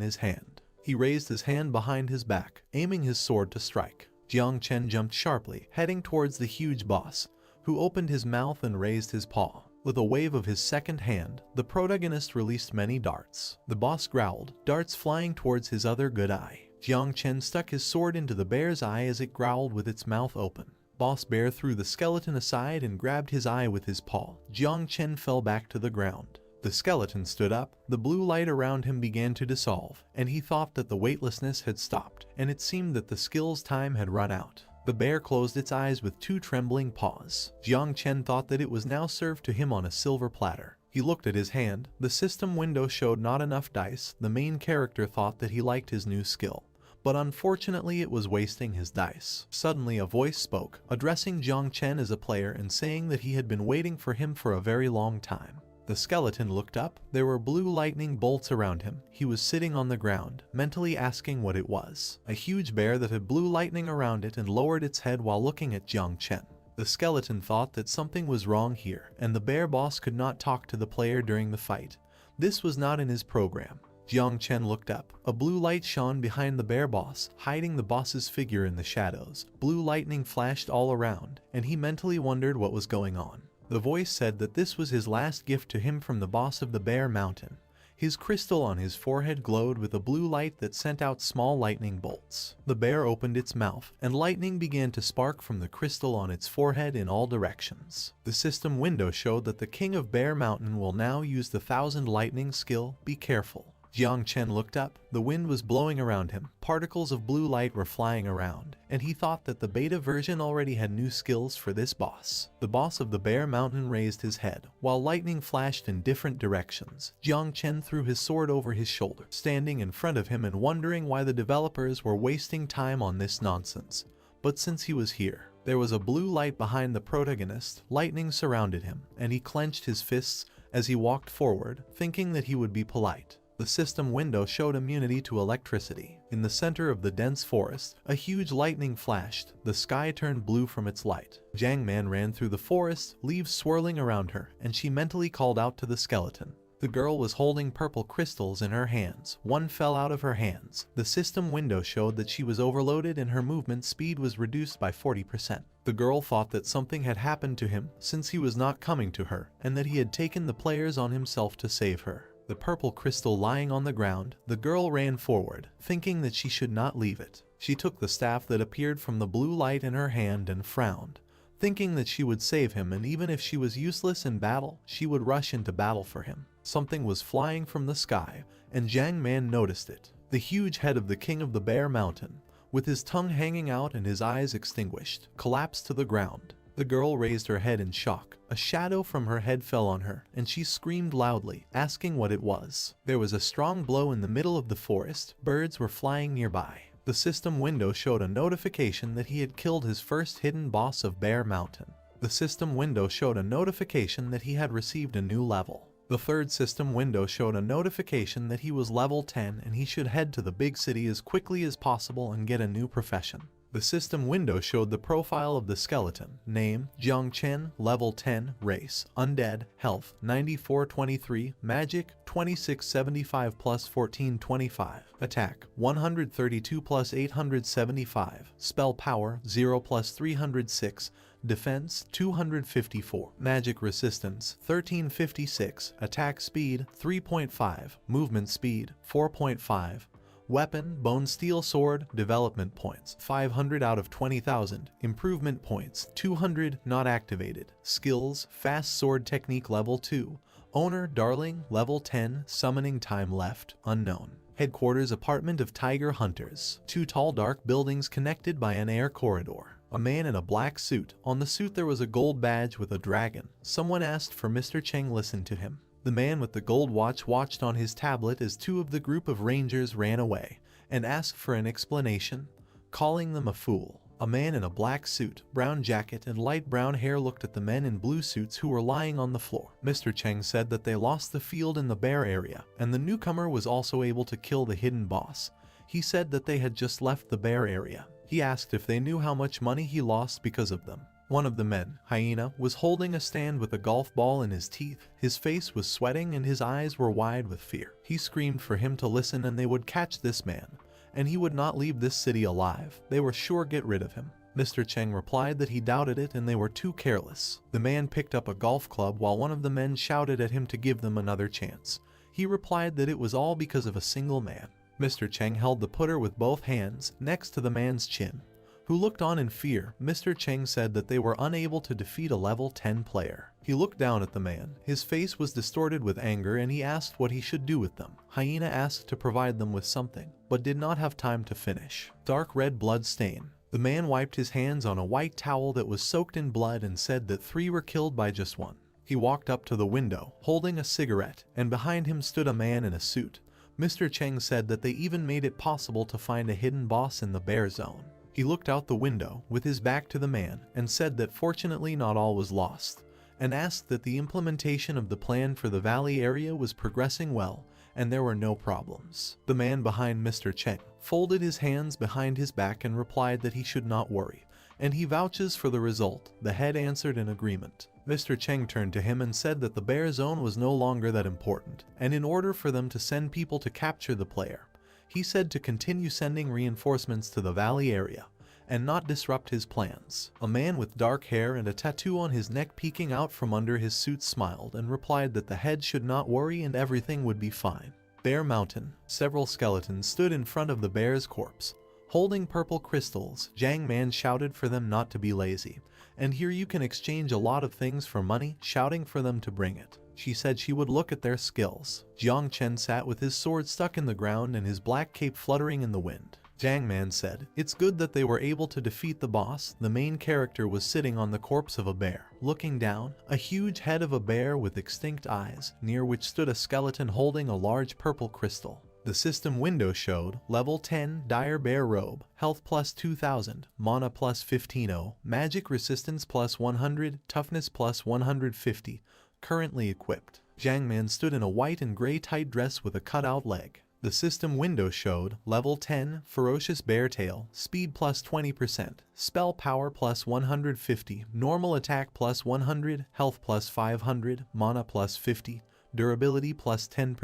his hand. He raised his hand behind his back, aiming his sword to strike. Jiang Chen jumped sharply, heading towards the huge boss, who opened his mouth and raised his paw. With a wave of his second hand, the protagonist released many darts. The boss growled, darts flying towards his other good eye. Jiang Chen stuck his sword into the bear's eye as it growled with its mouth open. Boss bear threw the skeleton aside and grabbed his eye with his paw. Jiang Chen fell back to the ground. The skeleton stood up, the blue light around him began to dissolve, and he thought that the weightlessness had stopped, and it seemed that the skill's time had run out. The bear closed its eyes with two trembling paws. Jiang Chen thought that it was now served to him on a silver platter. He looked at his hand. The system window showed not enough dice. The main character thought that he liked his new skill, but unfortunately it was wasting his dice. Suddenly a voice spoke, addressing Jiang Chen as a player and saying that he had been waiting for him for a very long time. The skeleton looked up. There were blue lightning bolts around him. He was sitting on the ground, mentally asking what it was. A huge bear that had blue lightning around it and lowered its head while looking at Jiang Chen. The skeleton thought that something was wrong here, and the bear boss could not talk to the player during the fight. This was not in his program. Jiang Chen looked up. A blue light shone behind the bear boss, hiding the boss's figure in the shadows. Blue lightning flashed all around, and he mentally wondered what was going on. The voice said that this was his last gift to him from the boss of the Bear Mountain. His crystal on his forehead glowed with a blue light that sent out small lightning bolts. The bear opened its mouth, and lightning began to spark from the crystal on its forehead in all directions. The system window showed that the king of Bear Mountain will now use the 1000 lightning skill. Be careful. Jiang Chen looked up. The wind was blowing around him. Particles of blue light were flying around, and he thought that the beta version already had new skills for this boss. The boss of the Bear Mountain raised his head, while lightning flashed in different directions. Jiang Chen threw his sword over his shoulder, standing in front of him and wondering why the developers were wasting time on this nonsense. But since he was here, there was a blue light behind the protagonist. Lightning surrounded him, and he clenched his fists as he walked forward, thinking that he would be polite. The system window showed immunity to electricity. In the center of the dense forest, a huge lightning flashed. The sky turned blue from its light. Jiang Man ran through the forest, leaves swirling around her, and she mentally called out to the skeleton. The girl was holding purple crystals in her hands. One fell out of her hands. The system window showed that she was overloaded and her movement speed was reduced by 40%. The girl thought that something had happened to him since he was not coming to her, and that he had taken the players on himself to save her. The purple crystal lying on the ground, the girl ran forward, thinking that she should not leave it. She took the staff that appeared from the blue light in her hand and frowned, thinking that she would save him, and even if she was useless in battle, she would rush into battle for him. Something was flying from the sky, and Jiang Man noticed it. The huge head of the king of the Bear Mountain, with his tongue hanging out and his eyes extinguished, collapsed to the ground. The girl raised her head in shock. A shadow from her head fell on her, and she screamed loudly, asking what it was. There was a strong blow in the middle of the forest. Birds were flying nearby. The system window showed a notification that he had killed his first hidden boss of Bear Mountain. The system window showed a notification that he had received a new level. The third system window showed a notification that he was level 10 and he should head to the big city as quickly as possible and get a new profession. The system window showed the profile of the skeleton. Name, Jiang Chen, level 10, race, undead, health, 9423, magic, 2675 plus 1425, attack, 132 plus 875, spell power, 0 plus 306, defense, 254, magic resistance, 1356, attack speed, 3.5, movement speed, 4.5, weapon, bone steel sword, development points, 500 out of 20,000, improvement points, 200, not activated, skills, fast sword technique level 2, owner, darling, level 10, summoning time left, unknown. Headquarters apartment of tiger hunters, 2 tall dark buildings connected by an air corridor. A man in a black suit, on the suit there was a gold badge with a dragon. Someone asked for Mr. Cheng, listened to him. The man with the gold watch watched on his tablet as 2 of the group of rangers ran away and asked for an explanation, calling them a fool. A man in a black suit, brown jacket, and light brown hair looked at the men in blue suits who were lying on the floor. Mr. Cheng said that they lost the field in the bear area, and the newcomer was also able to kill the hidden boss. He said that they had just left the bear area. He asked if they knew how much money he lost because of them. One of the men, Hyena, was holding a stand with a golf ball in his teeth. His face was sweating and his eyes were wide with fear. He screamed for him to listen and they would catch this man, and he would not leave this city alive. They were sure get rid of him. Mr. Cheng replied that he doubted it and they were too careless. The man picked up a golf club while one of the men shouted at him to give them another chance. He replied that it was all because of a single man. Mr. Cheng held the putter with both hands next to the man's chin, who looked on in fear. Mr. Cheng said that they were unable to defeat a level 10 player. He looked down at the man. His face was distorted with anger and he asked what he should do with them. Hyena asked to provide them with something, but did not have time to finish. Dark red blood stain. The man wiped his hands on a white towel that was soaked in blood and said that 3 were killed by just 1. He walked up to the window, holding a cigarette, and behind him stood a man in a suit. Mr. Cheng said that they even made it possible to find a hidden boss in the bear zone. He looked out the window with his back to the man and said that fortunately not all was lost, and asked that the implementation of the plan for the valley area was progressing well and there were no problems. The man behind Mr. Cheng folded his hands behind his back and replied that he should not worry, and he vouches for the result. The head answered in agreement. Mr. Cheng turned to him and said that the bear zone was no longer that important, and in order for them to send people to capture the player, he said to continue sending reinforcements to the valley area and not disrupt his plans. A man with dark hair and a tattoo on his neck peeking out from under his suit smiled and replied that the head should not worry and everything would be fine. Bear Mountain. Several skeletons stood in front of the bear's corpse, holding purple crystals. Jiang Man shouted for them not to be lazy, and here you can exchange a lot of things for money, shouting for them to bring it. She said she would look at their skills. Jiang Chen sat with his sword stuck in the ground and his black cape fluttering in the wind. Jiang Man said, "It's good that they were able to defeat the boss." The main character was sitting on the corpse of a bear, looking down, a huge head of a bear with extinct eyes, near which stood a skeleton holding a large purple crystal. The system window showed level 10 dire bear robe, health plus 2000, mana plus 1500, magic resistance plus 100, toughness plus 150, currently equipped. Jiang Man stood in a white and gray tight dress with a cutout leg. The system window showed level 10 ferocious bear tail, speed plus 20%, spell power plus 150, normal attack plus 100, health plus 500, mana plus 50, durability plus 10,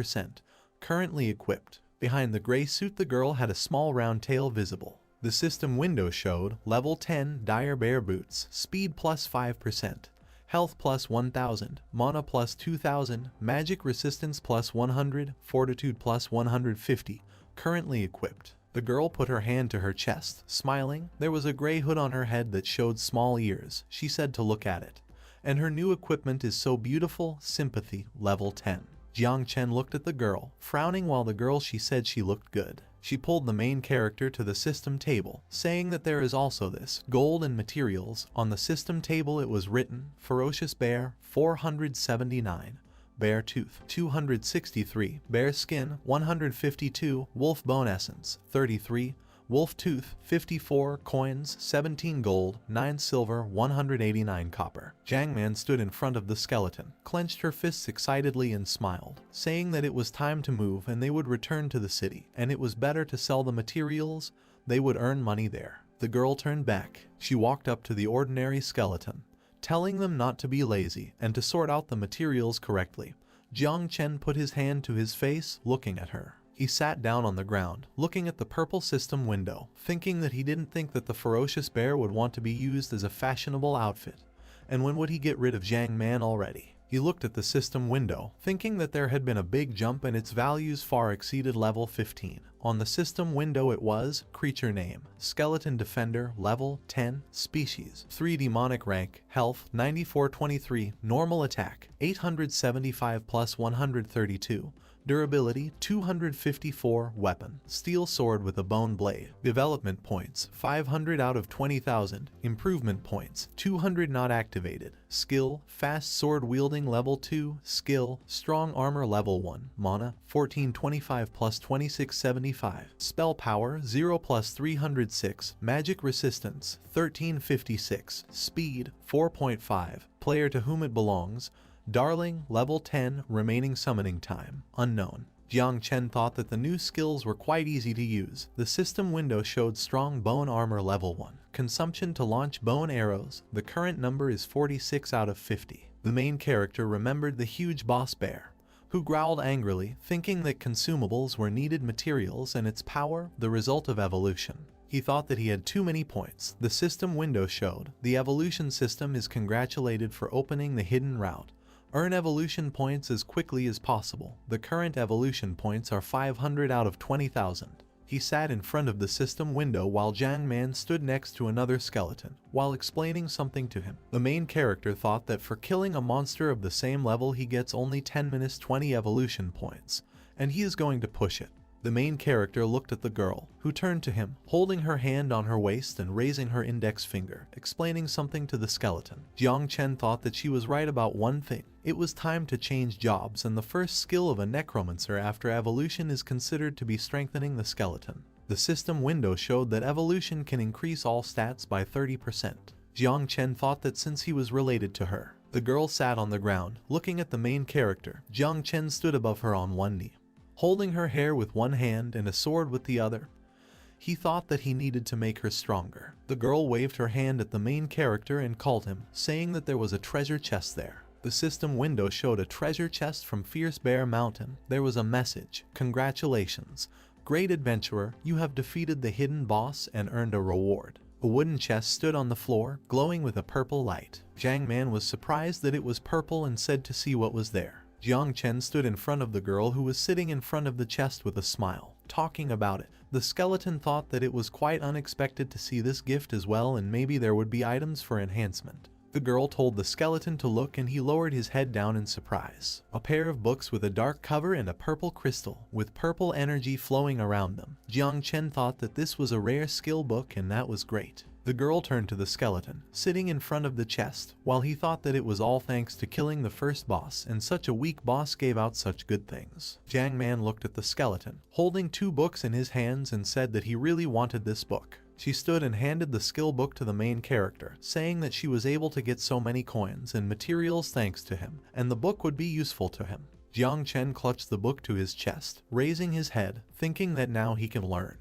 currently equipped. Behind the gray suit the girl had a small round tail visible. The system window showed level 10 dire bear boots, speed plus 5%, health plus 1000, mana plus 2000, magic resistance plus 100, fortitude plus 150, currently equipped. The girl put her hand to her chest, smiling. There was a gray hood on her head that showed small ears. She said to look at it. And her new equipment is so beautiful. Sympathy, level 10. Jiang Chen looked at the girl, frowning while the girl she said she looked good. She pulled the main character to the system table, saying that there is also this, gold and materials. On the system table it was written, ferocious bear, 479, bear tooth, 263, bear skin, 152, wolf bone essence, 33, wolf tooth, 54, coins, 17 gold, 9 silver, 189 copper. Jiang Man stood in front of the skeleton, clenched her fists excitedly and smiled, saying that it was time to move and they would return to the city, and it was better to sell the materials, they would earn money there. The girl turned back. She walked up to the ordinary skeleton, telling them not to be lazy and to sort out the materials correctly. Jiang Chen put his hand to his face, looking at her. He sat down on the ground, looking at the purple system window, thinking that he didn't think that the ferocious bear would want to be used as a fashionable outfit. And when would he get rid of Jiang Man already? He looked at the system window, thinking that there had been a big jump and its values far exceeded level 15. On the system window it was, creature name, skeleton defender, level 10, species, 3 demonic rank, health 9423, normal attack 875 plus 132, durability 254, weapon, steel sword with a bone blade, development points 500 out of 20,000, improvement points 200 not activated, skill, fast sword wielding level 2, skill, strong armor level 1, mana 1425 plus 2675, spell power 0 plus 306, magic resistance 1356, speed 4.5, player to whom it belongs, Darling, level 10, remaining summoning time, unknown. Jiang Chen thought that the new skills were quite easy to use. The system window showed strong bone armor level 1. Consumption to launch bone arrows, the current number is 46 out of 50. The main character remembered the huge boss bear, who growled angrily, thinking that consumables were needed materials and its power, the result of evolution. He thought that he had too many points. The system window showed, the evolution system is congratulated for opening the hidden route. Earn evolution points as quickly as possible. The current evolution points are 500 out of 20,000. He sat in front of the system window while Jiang Man stood next to another skeleton, while explaining something to him. The main character thought that for killing a monster of the same level he gets only 10-20 evolution points, and he is going to push it. The main character looked at the girl, who turned to him, holding her hand on her waist and raising her index finger, explaining something to the skeleton. Jiang Chen thought that she was right about one thing. It was time to change jobs, and the first skill of a necromancer after evolution is considered to be strengthening the skeleton. The system window showed that evolution can increase all stats by 30%. Jiang Chen thought that since he was related to her. The girl sat on the ground, looking at the main character. Jiang Chen stood above her on one knee, holding her hair with one hand and a sword with the other. He thought that he needed to make her stronger. The girl waved her hand at the main character and called him, saying that there was a treasure chest there. The system window showed a treasure chest from Fierce Bear Mountain. There was a message. Congratulations, great adventurer, you have defeated the hidden boss and earned a reward. A wooden chest stood on the floor, glowing with a purple light. Jiang Man was surprised that it was purple and said to see what was there. Jiang Chen stood in front of the girl who was sitting in front of the chest with a smile, talking about it. The skeleton thought that it was quite unexpected to see this gift as well, and maybe there would be items for enhancement. The girl told the skeleton to look, and he lowered his head down in surprise. A pair of books with a dark cover and a purple crystal, with purple energy flowing around them. Jiang Chen thought that this was a rare skill book, and that was great. The girl turned to the skeleton, sitting in front of the chest, while he thought that it was all thanks to killing the first boss, and such a weak boss gave out such good things. Jiang Man looked at the skeleton, holding 2 books in his hands, and said that he really wanted this book. She stood and handed the skill book to the main character, saying that she was able to get so many coins and materials thanks to him, and the book would be useful to him. Jiang Chen clutched the book to his chest, raising his head, thinking that now he can learn.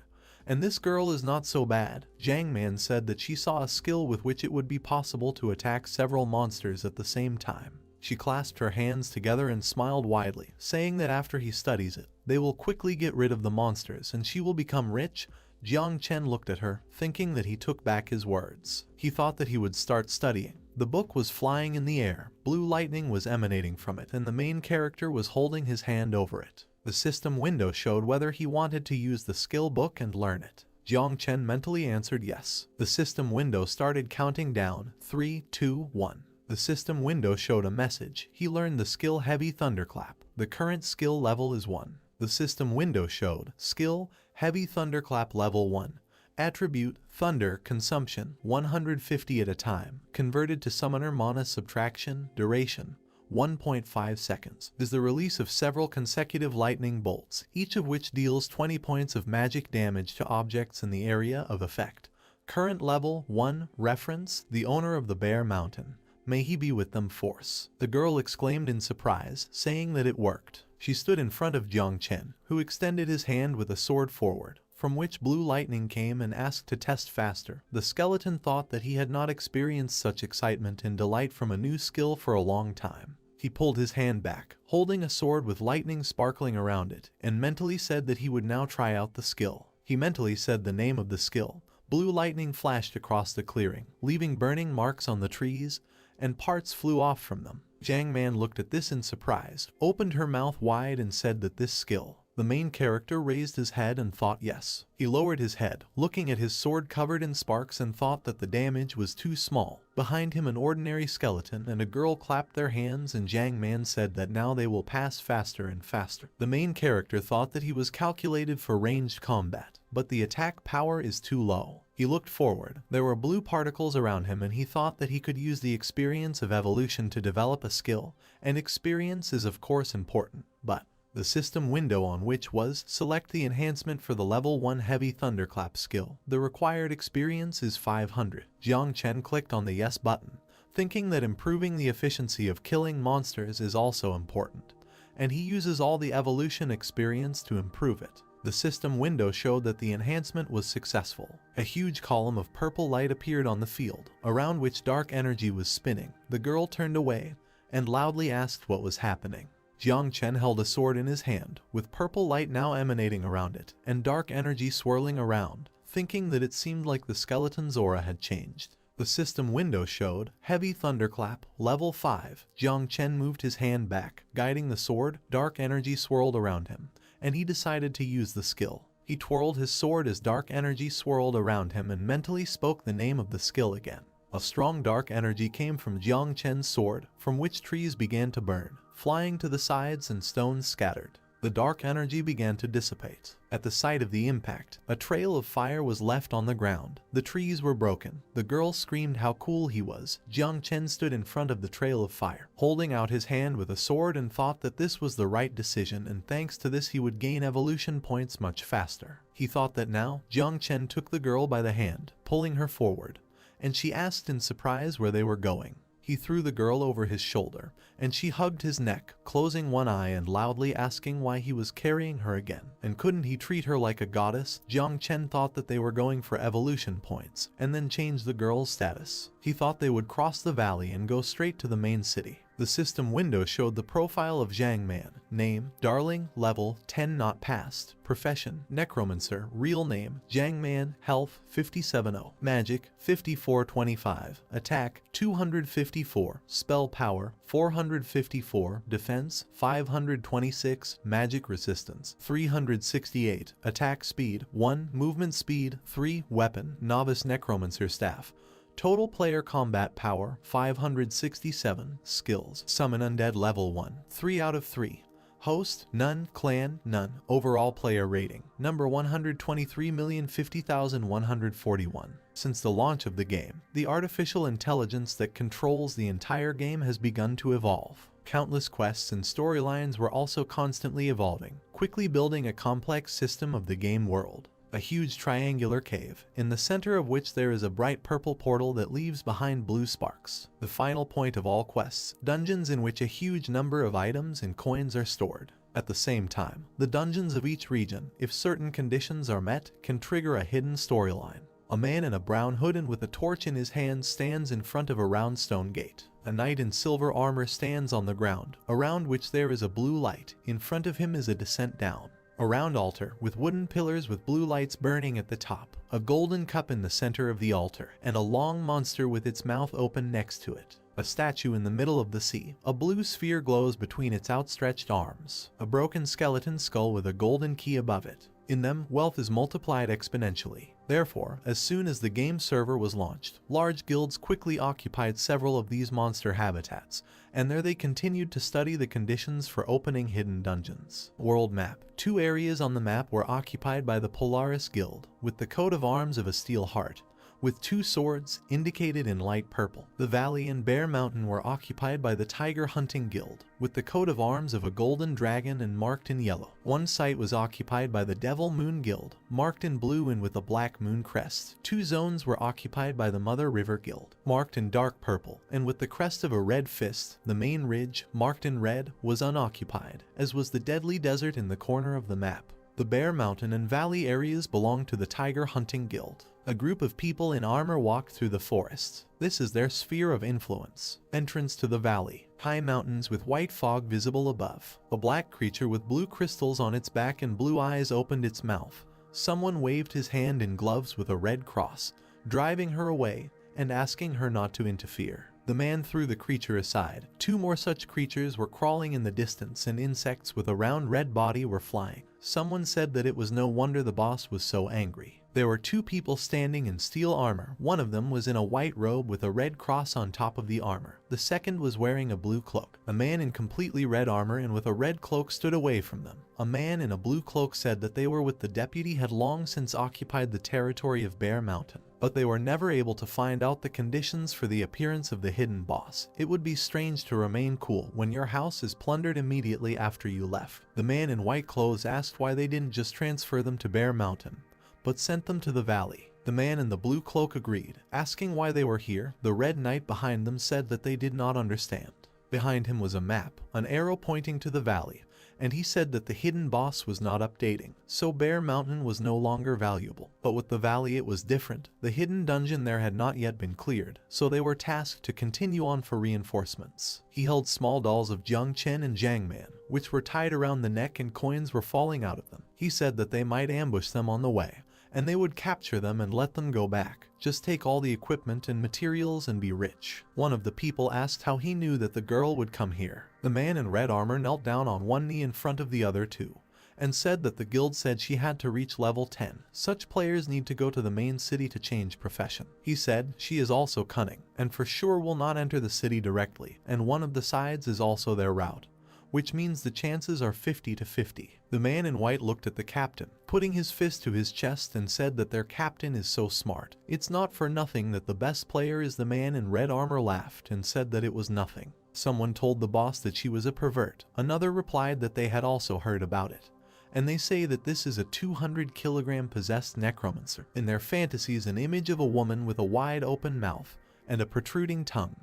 And this girl is not so bad. Jiang Man said that she saw a skill with which it would be possible to attack several monsters at the same time. She clasped her hands together and smiled widely, saying that after he studies it, they will quickly get rid of the monsters and she will become rich. Jiang Chen looked at her, thinking that he took back his words. He thought that he would start studying. The book was flying in the air, blue lightning was emanating from it, and the main character was holding his hand over it. The system window showed whether he wanted to use the skill book and learn it. Jiang Chen mentally answered yes. The system window started counting down, 3, 2, 1. The system window showed a message. He learned the skill Heavy Thunderclap. The current skill level is 1. The system window showed skill Heavy Thunderclap level 1. Attribute Thunder Consumption 150 at a time. Converted to Summoner Mana Subtraction Duration 1.5 seconds. Is the release of several consecutive lightning bolts, each of which deals 20 points of magic damage to objects in the area of effect. Current level 1. Reference the owner of the Bear Mountain. May he be with them force. The girl exclaimed in surprise, saying that it worked. She stood in front of Jiang Chen, who extended his hand with a sword forward, from which blue lightning came and asked to test faster. The skeleton thought that he had not experienced such excitement and delight from a new skill for a long time. He pulled his hand back, holding a sword with lightning sparkling around it, and mentally said that he would now try out the skill. He mentally said the name of the skill. Blue lightning flashed across the clearing, leaving burning marks on the trees, and parts flew off from them. Jiang Man looked at this in surprise, opened her mouth wide and said that this skill. The main character raised his head and thought yes. He lowered his head, looking at his sword covered in sparks, and thought that the damage was too small. Behind him an ordinary skeleton and a girl clapped their hands, and Jiang Man said that now they will pass faster and faster. The main character thought that he was calculated for ranged combat, but the attack power is too low. He looked forward. There were blue particles around him, and he thought that he could use the experience of evolution to develop a skill, and experience is of course important, but the system window on which was select the enhancement for the level 1 heavy thunderclap skill. The required experience is 500. Jiang Chen clicked on the yes button, thinking that improving the efficiency of killing monsters is also important, and he uses all the evolution experience to improve it. The system window showed that the enhancement was successful. A huge column of purple light appeared on the field, around which dark energy was spinning. The girl turned away and loudly asked what was happening. Jiang Chen held a sword in his hand, with purple light now emanating around it, and dark energy swirling around, thinking that it seemed like the skeleton's aura had changed. The system window showed heavy thunderclap, level 5. Jiang Chen moved his hand back, guiding the sword. Dark energy swirled around him, and he decided to use the skill. He twirled his sword as dark energy swirled around him and mentally spoke the name of the skill again. A strong dark energy came from Jiang Chen's sword, from which trees began to burn, flying to the sides and stones scattered. The dark energy began to dissipate. At the sight of the impact, a trail of fire was left on the ground. The trees were broken. The girl screamed how cool he was. Jiang Chen stood in front of the trail of fire, holding out his hand with a sword, and thought that this was the right decision, and thanks to this he would gain evolution points much faster. He thought that now. Jiang Chen took the girl by the hand, pulling her forward, and she asked in surprise where they were going. He threw the girl over his shoulder, and she hugged his neck, closing one eye and loudly asking why he was carrying her again. And couldn't he treat her like a goddess? Jiang Chen thought that they were going for evolution points, and then change the girl's status. He thought they would cross the valley and go straight to the main city. The system window showed the profile of Jiang Man. Name, Darling, level 10 not passed. Profession, necromancer. Real name, Jiang Man. Health, 57-0. Magic, 54-25. Attack, 254. Spell power, 454. Defense, 526. Magic resistance, 368. Attack speed, 1. Movement speed, 3. Weapon, novice necromancer staff. Total player combat power, 567. Skills, summon undead level 1. 3 out of 3. Host, none. Clan, none. Overall player rating, number 123,050,141. Since the launch of the game, the artificial intelligence that controls the entire game has begun to evolve. Countless quests and storylines were also constantly evolving, quickly building a complex system of the game world. A huge triangular cave, in the center of which there is a bright purple portal that leaves behind blue sparks. The final point of all quests, dungeons in which a huge number of items and coins are stored. At the same time, the dungeons of each region, if certain conditions are met, can trigger a hidden storyline. A man in a brown hood and with a torch in his hand stands in front of a round stone gate. A knight in silver armor stands on the ground, around which there is a blue light. In front of him is a descent down. A round altar with wooden pillars with blue lights burning at the top, a golden cup in the center of the altar, and a long monster with its mouth open next to it. A statue in the middle of the sea. A blue sphere glows between its outstretched arms. A broken skeleton skull with a golden key above it. In them, wealth is multiplied exponentially. Therefore, as soon as the game server was launched, large guilds quickly occupied several of these monster habitats, and there they continued to study the conditions for opening hidden dungeons. World map. 2 areas on the map were occupied by the Polaris Guild, with the coat of arms of a steel heart, with 2 swords indicated in light purple. The Valley and Bear Mountain were occupied by the Tiger Hunting Guild, with the coat of arms of a golden dragon and marked in yellow. One site was occupied by the Devil Moon Guild, marked in blue and with a black moon crest. 2 zones were occupied by the Mother River Guild, marked in dark purple, and with the crest of a red fist. The main ridge, marked in red, was unoccupied, as was the Deadly Desert in the corner of the map. The Bear Mountain and Valley areas belong to the Tiger Hunting Guild. A group of people in armor walk through the forests. This is their sphere of influence. Entrance to the valley. High mountains with white fog visible above. A black creature with blue crystals on its back and blue eyes opened its mouth. Someone waved his hand in gloves with a red cross, driving her away and asking her not to interfere. The man threw the creature aside. Two more such creatures were crawling in the distance, and insects with a round red body were flying. Someone said that it was no wonder the boss was so angry. There were two people standing in steel armor. One of them was in a white robe with a red cross on top of the armor. The second was wearing a blue cloak. A man in completely red armor and with a red cloak stood away from them. A man in a blue cloak said that they were with the deputy, had long since occupied the territory of Bear Mountain, but they were never able to find out the conditions for the appearance of the hidden boss. It would be strange to remain cool when your house is plundered immediately after you left. The man in white clothes asked why they didn't just transfer them to Bear Mountain, but sent them to the valley. The man in the blue cloak agreed, asking why they were here. The red knight behind them said that they did not understand. Behind him was a map, an arrow pointing to the valley, and he said that the hidden boss was not updating, so Bear Mountain was no longer valuable. But with the valley it was different. The hidden dungeon there had not yet been cleared, so they were tasked to continue on for reinforcements. He held small dolls of Jiang Chen and Jiang Man, which were tied around the neck and coins were falling out of them. He said that they might ambush them on the way, and they would capture them and let them go back. Just take all the equipment and materials and be rich. One of the people asked how he knew that the girl would come here. The man in red armor knelt down on one knee in front of the other two, and said that the guild said she had to reach level 10. Such players need to go to the main city to change profession. He said she is also cunning, and for sure will not enter the city directly, and one of the sides is also their route, which means the chances are 50 to 50. The man in white looked at the captain, putting his fist to his chest, and said that their captain is so smart. It's not for nothing that the best player is. The man in red armor laughed and said that it was nothing. Someone told the boss that she was a pervert. Another replied that they had also heard about it, and they say that this is a 200-kilogram possessed necromancer. In their fantasies, an image of a woman with a wide open mouth and a protruding tongue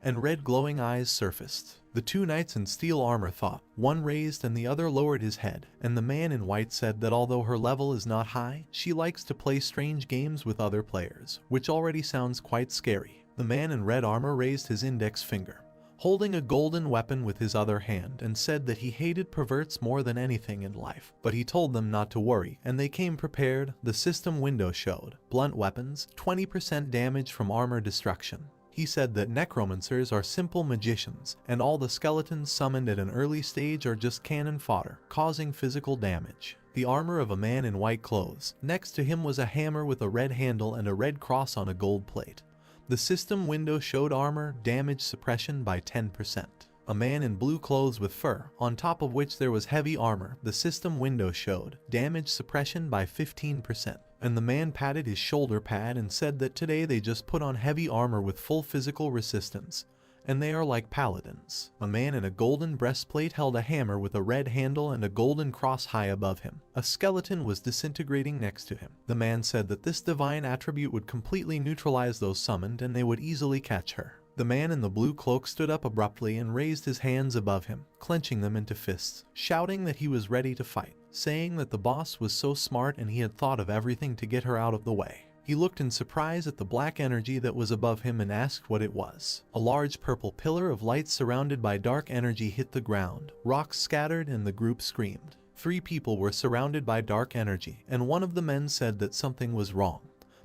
and red glowing eyes surfaced. The two knights in steel armor thought. One raised and the other lowered his head, and the man in white said that although her level is not high, she likes to play strange games with other players, which already sounds quite scary. The man in red armor raised his index finger, holding a golden weapon with his other hand, and said that he hated perverts more than anything in life. But he told them not to worry, and they came prepared. The system window showed blunt weapons, 20% damage from armor destruction. He said that necromancers are simple magicians, and all the skeletons summoned at an early stage are just cannon fodder, causing physical damage. The armor of a man in white clothes. Next to him was a hammer with a red handle and a red cross on a gold plate. The system window showed armor damage suppression by 10%. A man in blue clothes with fur, on top of which there was heavy armor. The system window showed damage suppression by 15%. And the man patted his shoulder pad and said that today they just put on heavy armor with full physical resistance, and they are like paladins. A man in a golden breastplate held a hammer with a red handle and a golden cross high above him. A skeleton was disintegrating next to him. The man said that this divine attribute would completely neutralize those summoned and they would easily catch her. The man in the blue cloak stood up abruptly and raised his hands above him, clenching them into fists, shouting that he was ready to fight, saying that the boss was so smart and he had thought of everything to get her out of the way. He looked in surprise at the black energy that was above him and asked what it was. A large purple pillar of light surrounded by dark energy hit the ground. Rocks scattered and the group screamed. 3 people were surrounded by dark energy, and one of the men said that something was wrong.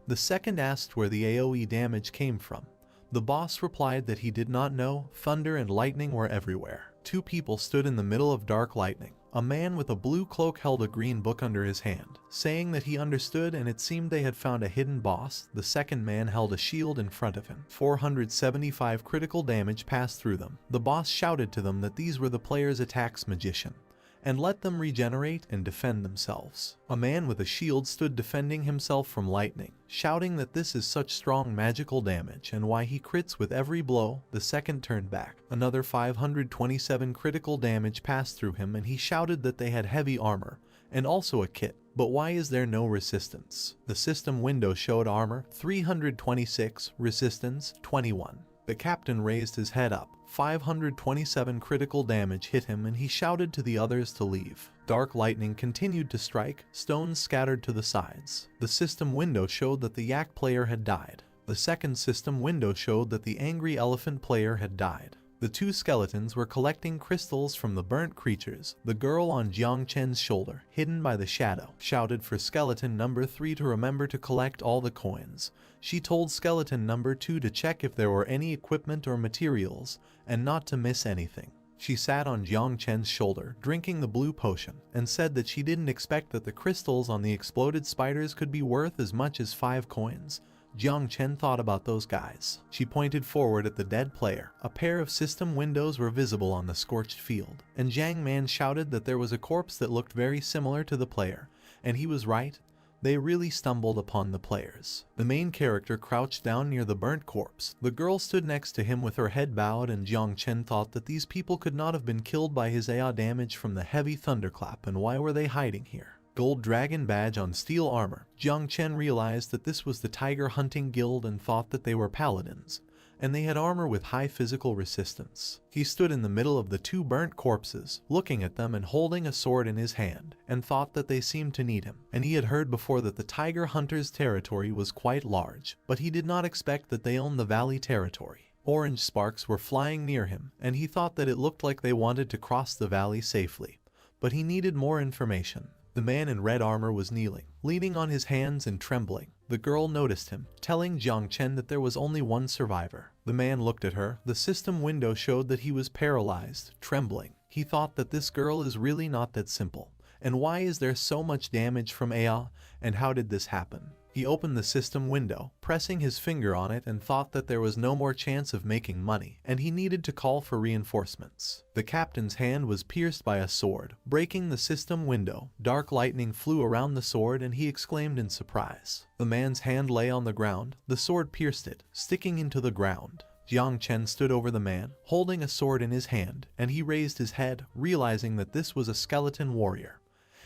The second asked where the AoE damage came from. The boss replied that he did not know. Thunder and lightning were everywhere. 2 people stood in the middle of dark lightning. A man with a blue cloak held a green book under his hand, saying that he understood and it seemed they had found a hidden boss. The second man held a shield in front of him. 475 critical damage passed through them. The boss shouted to them that these were the player's attacks magician, and let them regenerate and defend themselves. A man with a shield stood defending himself from lightning, shouting that this is such strong magical damage and why he crits with every blow. The second turned back. Another 527 critical damage passed through him, and he shouted that they had heavy armor and also a kit. But why is there no resistance? The system window showed armor 326, resistance 21. The captain raised his head up. 527 critical damage hit him and he shouted to the others to leave. Dark lightning continued to strike, stones scattered to the sides. The system window showed that the yak player had died. The second system window showed that the angry elephant player had died. The two skeletons were collecting crystals from the burnt creatures. The girl on Jiang Chen's shoulder, hidden by the shadow, shouted for skeleton number 3 to remember to collect all the coins. She told skeleton number 2 to check if there were any equipment or materials, and not to miss anything. She sat on Jiang Chen's shoulder, drinking the blue potion, and said that she didn't expect that the crystals on the exploded spiders could be worth as much as 5 coins. Jiang Chen thought about those guys. She pointed forward at the dead player. A pair of system windows were visible on the scorched field, and Jiang Man shouted that there was a corpse that looked very similar to the player, and he was right. They really stumbled upon the players. The main character crouched down near the burnt corpse. The girl stood next to him with her head bowed, and Jiang Chen thought that these people could not have been killed by his AI damage from the heavy thunderclap, and why were they hiding here? Gold dragon badge on steel armor. Jiang Chen realized that this was the tiger hunting guild and thought that they were paladins, and they had armor with high physical resistance. He stood in the middle of the two burnt corpses, looking at them and holding a sword in his hand, and thought that they seemed to need him. And he had heard before that the tiger hunter's territory was quite large, but he did not expect that they owned the valley territory. Orange sparks were flying near him, and he thought that it looked like they wanted to cross the valley safely. But he needed more information. The man in red armor was kneeling, leaning on his hands and trembling. The girl noticed him, telling Jiang Chen that there was only one survivor. The man looked at her. The system window showed that he was paralyzed, trembling. He thought that this girl is really not that simple. And why is there so much damage from Aya, and how did this happen? He opened the system window, pressing his finger on it, and thought that there was no more chance of making money, and he needed to call for reinforcements. The captain's hand was pierced by a sword, breaking the system window. Dark lightning flew around the sword, and he exclaimed in surprise. The man's hand lay on the ground. The sword pierced it, sticking into the ground. Jiang Chen stood over the man, holding a sword in his hand, and he raised his head, realizing that this was a skeleton warrior.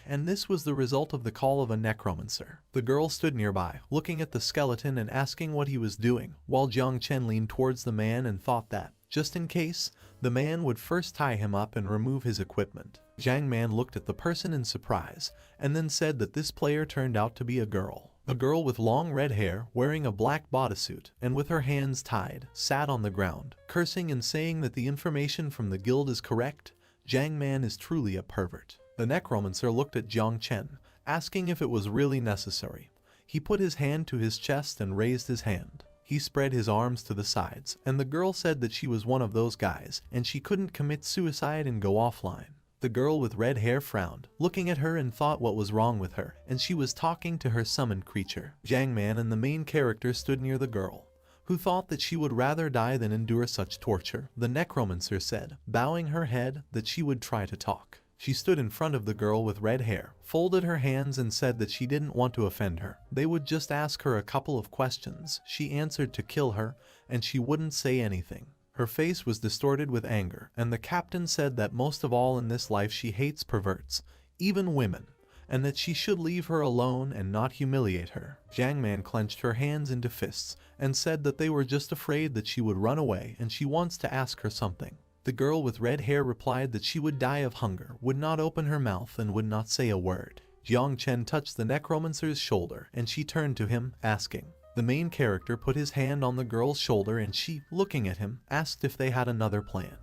And this was the result of the call of a necromancer. The girl stood nearby, looking at the skeleton and asking what he was doing, while Jiang Chen leaned towards the man and thought that, just in case, the man would first tie him up and remove his equipment. Jiang Man looked at the person in surprise, and then said that this player turned out to be a girl. A girl with long red hair, wearing a black bodysuit, and with her hands tied, sat on the ground, cursing and saying that the information from the guild is correct. Jiang Man is truly a pervert. The necromancer looked at Jiang Chen, asking if it was really necessary. He put his hand to his chest and raised his hand. He spread his arms to the sides, and the girl said that she was one of those guys, and she couldn't commit suicide and go offline. The girl with red hair frowned, looking at her and thought what was wrong with her, and she was talking to her summoned creature. Jiang Man and the main character stood near the girl, who thought that she would rather die than endure such torture. The necromancer said, bowing her head, that she would try to talk. She stood in front of the girl with red hair, folded her hands and said that she didn't want to offend her. They would just ask her a couple of questions. She answered to kill her, and she wouldn't say anything. Her face was distorted with anger, and the captain said that most of all in this life she hates perverts, even women, and that she should leave her alone and not humiliate her. Jiang Man clenched her hands into fists and said that they were just afraid that she would run away and she wants to ask her something. The girl with red hair replied that she would die of hunger, would not open her mouth, and would not say a word. Jiang Chen touched the necromancer's shoulder, and she turned to him, asking. The main character put his hand on the girl's shoulder, and she, looking at him, asked if they had another plan.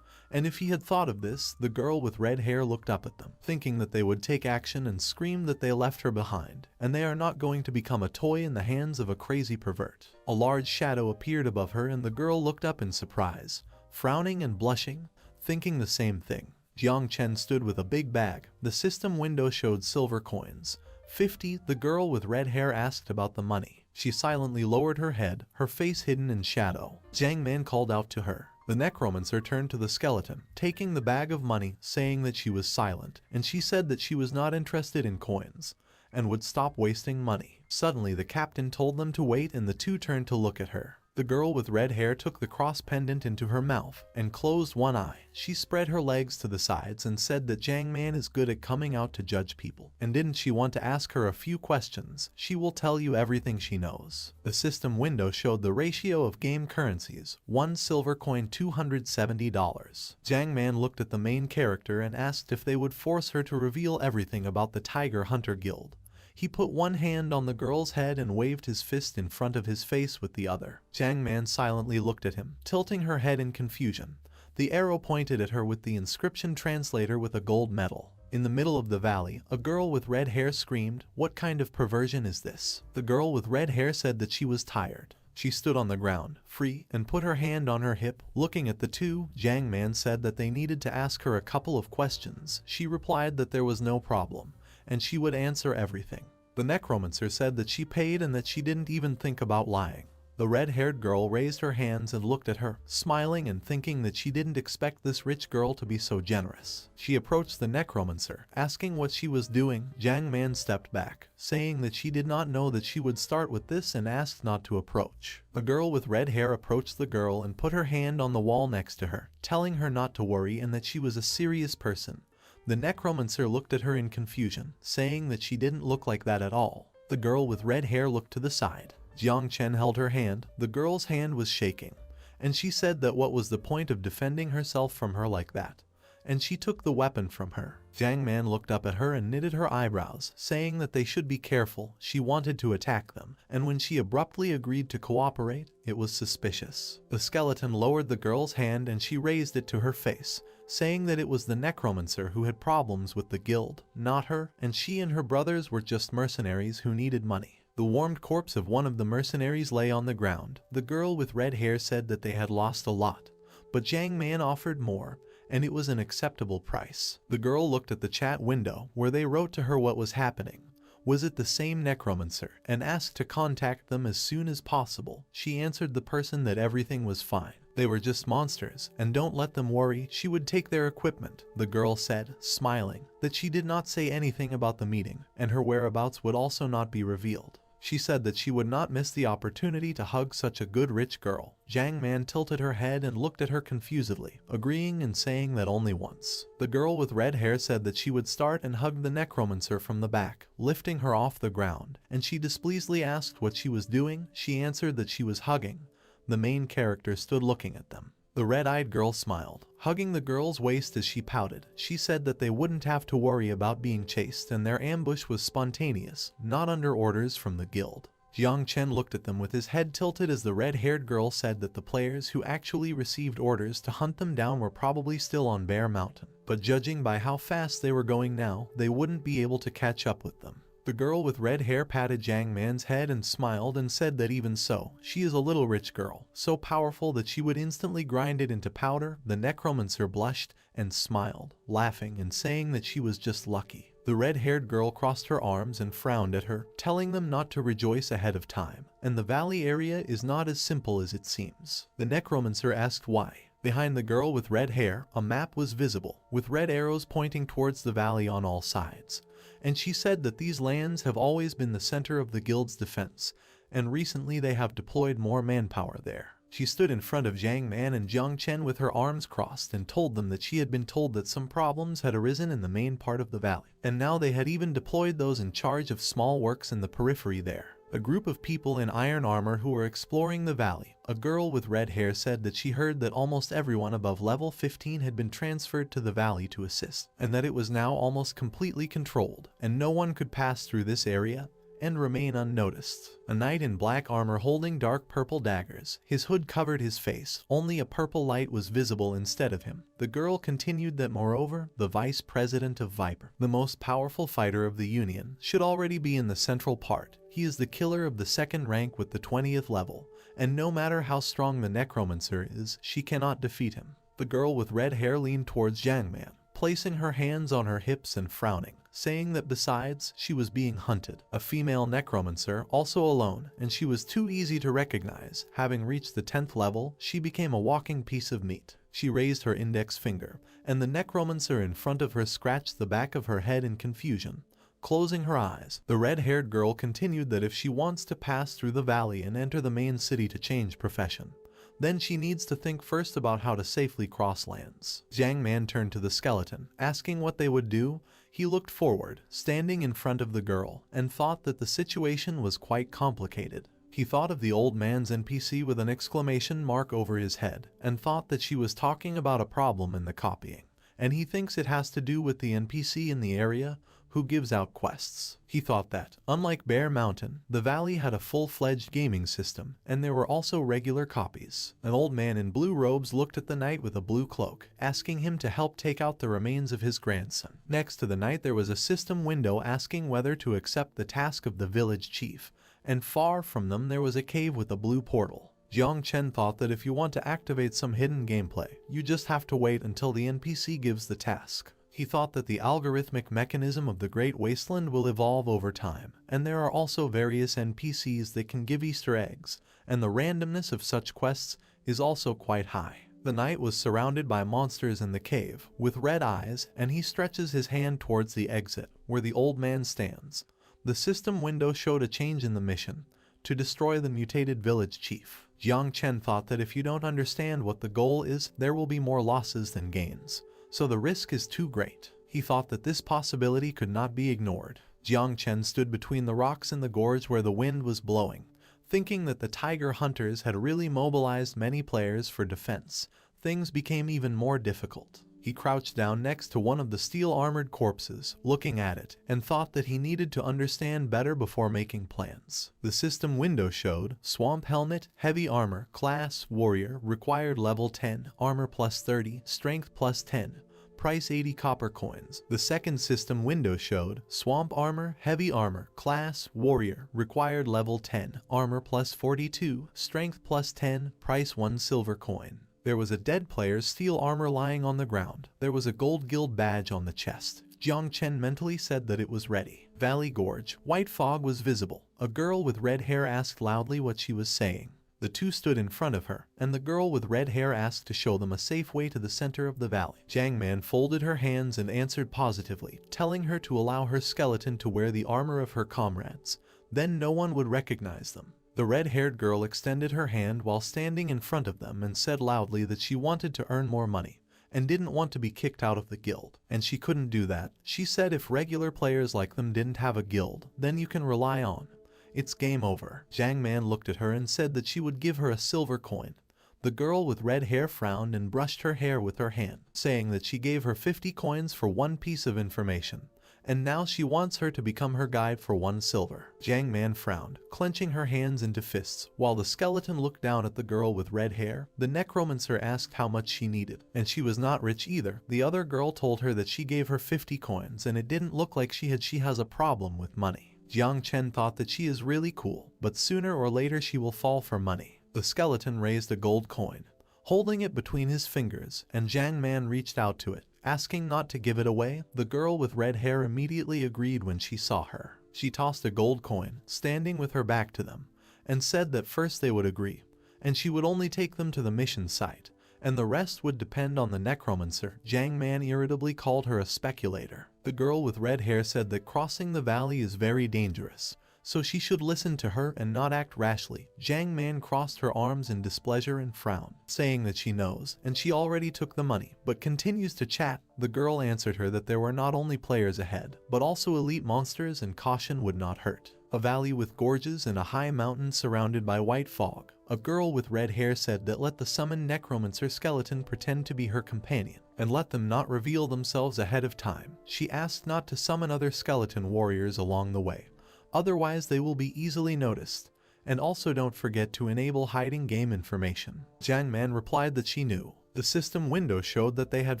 And if he had thought of this, the girl with red hair looked up at them, thinking that they would take action, and screamed that they left her behind, and they are not going to become a toy in the hands of a crazy pervert. A large shadow appeared above her, and the girl looked up in surprise, frowning and blushing, thinking the same thing. Jiang Chen stood with a big bag. The system window showed silver coins. 50. The girl with red hair asked about the money. She silently lowered her head, her face hidden in shadow. Jiang Man called out to her. The necromancer turned to the skeleton, taking the bag of money, saying that she was silent, and she said that she was not interested in coins, and would stop wasting money. Suddenly the captain told them to wait, and the two turned to look at her. The girl with red hair took the cross pendant into her mouth and closed one eye. She spread her legs to the sides and said that Jiang Man is good at coming out to judge people. And didn't she want to ask her a few questions? She will tell you everything she knows. The system window showed the ratio of game currencies, 1 silver coin $270. Jiang Man looked at the main character and asked if they would force her to reveal everything about the Tiger Hunter Guild. He put one hand on the girl's head and waved his fist in front of his face with the other. Jiang Man silently looked at him, tilting her head in confusion. The arrow pointed at her with the inscription translator with a gold medal. In the middle of the valley, a girl with red hair screamed, "What kind of perversion is this?" The girl with red hair said that she was tired. She stood on the ground, free, and put her hand on her hip. Looking at the two, Jiang Man said that they needed to ask her a couple of questions. She replied that there was no problem, and she would answer everything. The necromancer said that she paid and that she didn't even think about lying. The red-haired girl raised her hands and looked at her, smiling and thinking that she didn't expect this rich girl to be so generous. She approached the necromancer, asking what she was doing. Jiang Man stepped back, saying that she did not know that she would start with this and asked not to approach. The girl with red hair approached the girl and put her hand on the wall next to her, telling her not to worry and that she was a serious person. The necromancer looked at her in confusion, saying that she didn't look like that at all. The girl with red hair looked to the side. Jiang Chen held her hand. The girl's hand was shaking, and she said that what was the point of defending herself from her like that, and she took the weapon from her. Jiang Man looked up at her and knitted her eyebrows, saying that they should be careful. She wanted to attack them, and when she abruptly agreed to cooperate, it was suspicious. The skeleton lowered the girl's hand and she raised it to her face, saying that it was the necromancer who had problems with the guild, not her, and she and her brothers were just mercenaries who needed money. The warmed corpse of one of the mercenaries lay on the ground. The girl with red hair said that they had lost a lot, but Jiang Man offered more, and it was an acceptable price. The girl looked at the chat window, where they wrote to her what was happening. Was it the same necromancer? And asked to contact them as soon as possible. She answered the person that everything was fine. They were just monsters, and don't let them worry, she would take their equipment. The girl said, smiling, that she did not say anything about the meeting, and her whereabouts would also not be revealed. She said that she would not miss the opportunity to hug such a good rich girl. Jiang Man tilted her head and looked at her confusedly, agreeing and saying that only once. The girl with red hair said that she would start and hug the necromancer from the back, lifting her off the ground, and she displeasedly asked what she was doing. She answered that she was hugging. The main character stood looking at them. The red-eyed girl smiled, hugging the girl's waist as she pouted. She said that they wouldn't have to worry about being chased and their ambush was spontaneous, not under orders from the guild. Jiang Chen looked at them with his head tilted as the red-haired girl said that the players who actually received orders to hunt them down were probably still on Bear Mountain, but judging by how fast they were going now, they wouldn't be able to catch up with them. The girl with red hair patted Jiang Man's head and smiled and said that even so, she is a little rich girl, so powerful that she would instantly grind it into powder. The necromancer blushed and smiled, laughing and saying that she was just lucky. The red-haired girl crossed her arms and frowned at her, telling them not to rejoice ahead of time, and the valley area is not as simple as it seems. The necromancer asked why. Behind the girl with red hair, a map was visible, with red arrows pointing towards the valley on all sides. And she said that these lands have always been the center of the guild's defense, and recently they have deployed more manpower there. She stood in front of Jiang Man and Jiang Chen with her arms crossed and told them that she had been told that some problems had arisen in the main part of the valley, and now they had even deployed those in charge of small works in the periphery there. A group of people in iron armor who were exploring the valley. A girl with red hair said that she heard that almost everyone above level 15 had been transferred to the valley to assist, and that it was now almost completely controlled, and no one could pass through this area and remain unnoticed. A knight in black armor holding dark purple daggers. His hood covered his face, only a purple light was visible instead of him. The girl continued that moreover, the vice president of Viper, the most powerful fighter of the Union, should already be in the central part. He is the killer of the second rank with the 20th level, and no matter how strong the necromancer is, she cannot defeat him. The girl with red hair leaned towards Jiang Man, placing her hands on her hips and frowning, saying that besides, she was being hunted. A female necromancer, also alone, and she was too easy to recognize. Having reached the 10th level, she became a walking piece of meat. She raised her index finger, and the necromancer in front of her scratched the back of her head in confusion. closing her eyes. The red-haired girl continued that if she wants to pass through the valley and enter the main city to change profession, then she needs to think first about how to safely cross lands. Jiang Man turned to the skeleton, asking what they would do. He looked forward, standing in front of the girl, and thought that the situation was quite complicated. He thought of the old man's NPC with an exclamation mark over his head, and thought that she was talking about a problem in the copying, and he thinks it has to do with the NPC in the area who gives out quests. He thought that, unlike Bear Mountain, the valley had a full-fledged gaming system, and there were also regular copies. An old man in blue robes looked at the knight with a blue cloak, asking him to help take out the remains of his grandson. Next to the knight there was a system window asking whether to accept the task of the village chief, and far from them there was a cave with a blue portal. Jiang Chen thought that if you want to activate some hidden gameplay, you just have to wait until the NPC gives the task. He thought that the algorithmic mechanism of the Great Wasteland will evolve over time, and there are also various NPCs that can give Easter eggs, and the randomness of such quests is also quite high. The knight was surrounded by monsters in the cave, with red eyes, and he stretches his hand towards the exit, where the old man stands. The system window showed a change in the mission, to destroy the mutated village chief. Jiang Chen thought that if you don't understand what the goal is, there will be more losses than gains. So the risk is too great. He thought that this possibility could not be ignored. Jiang Chen stood between the rocks in the gorge where the wind was blowing, thinking that the tiger hunters had really mobilized many players for defense. Things became even more difficult. He crouched down next to one of the steel-armored corpses, looking at it, and thought that he needed to understand better before making plans. The system window showed Swamp Helmet, Heavy Armor, Class, Warrior, Required Level 10, Armor plus 30, Strength plus 10, Price 80 copper coins. The second system window showed Swamp Armor, Heavy Armor, Class, Warrior, Required Level 10, Armor plus 42, Strength plus 10, Price 1 silver coin. There was a dead player's steel armor lying on the ground. There was a gold guild badge on the chest. Jiang Chen mentally said that it was ready. Valley Gorge. White fog was visible. A girl with red hair asked loudly what she was saying. The two stood in front of her, and the girl with red hair asked to show them a safe way to the center of the valley. Jiang Man folded her hands and answered positively, telling her to allow her skeleton to wear the armor of her comrades. Then no one would recognize them. The red-haired girl extended her hand while standing in front of them and said loudly that she wanted to earn more money and didn't want to be kicked out of the guild. And she couldn't do that. She said if regular players like them didn't have a guild, then you can rely on. It's game over. Jiang Man looked at her and said that she would give her a silver coin. The girl with red hair frowned and brushed her hair with her hand, saying that she gave her 50 coins for one piece of information, and now she wants her to become her guide for 1 silver. Jiang Man frowned, clenching her hands into fists, while the skeleton looked down at the girl with red hair. The necromancer asked how much she needed, and she was not rich either. The other girl told her that she gave her 50 coins, and it didn't look like she has a problem with money. Jiang Chen thought that she is really cool, but sooner or later she will fall for money. The skeleton raised a gold coin, holding it between his fingers, and Jiang Man reached out to it, asking not to give it away. The girl with red hair immediately agreed when she saw her. She tossed a gold coin, standing with her back to them, and said that first they would agree, and she would only take them to the mission site, and the rest would depend on the necromancer. Jiang Man irritably called her a speculator. The girl with red hair said that crossing the valley is very dangerous, so she should listen to her and not act rashly. Jiang Man crossed her arms in displeasure and frowned, saying that she knows, and she already took the money, but continues to chat. The girl answered her that there were not only players ahead, but also elite monsters, and caution would not hurt. A valley with gorges and a high mountain surrounded by white fog. A girl with red hair said that let the summoned necromancer skeleton pretend to be her companion, and let them not reveal themselves ahead of time. She asked not to summon other skeleton warriors along the way, otherwise they will be easily noticed, and also don't forget to enable hiding game information. Jiang Man replied that she knew. The system window showed that they had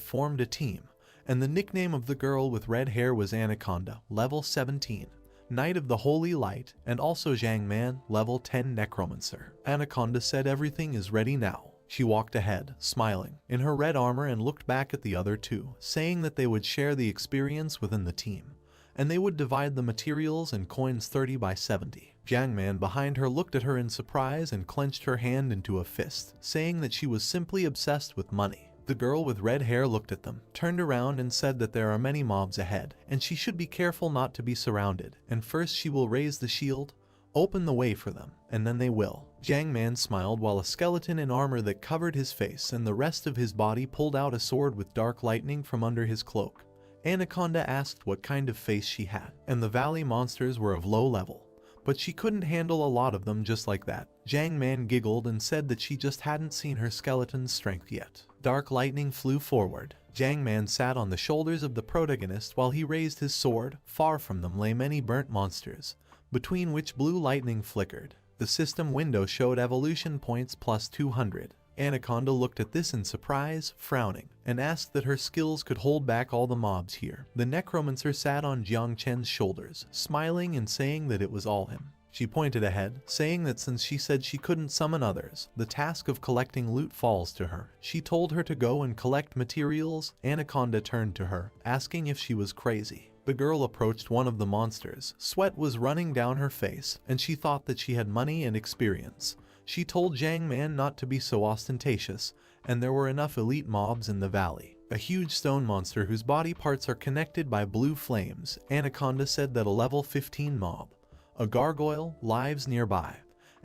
formed a team, and the nickname of the girl with red hair was Anaconda, level 17. Knight of the Holy Light, and also Jiang Man, level 10 necromancer. Anaconda said everything is ready now. She walked ahead, smiling, in her red armor, and looked back at the other two, saying that they would share the experience within the team, and they would divide the materials and coins 30 by 70. Jiang Man behind her looked at her in surprise and clenched her hand into a fist, saying that she was simply obsessed with money. The girl with red hair looked at them, turned around and said that there are many mobs ahead, and she should be careful not to be surrounded, and first she will raise the shield, open the way for them, and then they will. Jiang Man smiled while a skeleton in armor that covered his face and the rest of his body pulled out a sword with dark lightning from under his cloak. Anaconda asked what kind of face she had, and the valley monsters were of low level, but she couldn't handle a lot of them just like that. Jiang Man giggled and said that she just hadn't seen her skeleton's strength yet. Dark lightning flew forward. Jiang Man sat on the shoulders of the protagonist while he raised his sword. Far from them lay many burnt monsters, between which blue lightning flickered. The system window showed evolution points plus 200. Anaconda looked at this in surprise, frowning, and asked that her skills could hold back all the mobs here. The necromancer sat on Jiang Chen's shoulders, smiling and saying that it was all him. She pointed ahead, saying that since she said she couldn't summon others, the task of collecting loot falls to her. She told her to go and collect materials. Anaconda turned to her, asking if she was crazy. The girl approached one of the monsters. Sweat was running down her face, and she thought that she had money and experience. She told Jiang Man not to be so ostentatious, and there were enough elite mobs in the valley. A huge stone monster whose body parts are connected by blue flames. Anaconda said that a level 15 mob, a gargoyle, lives nearby,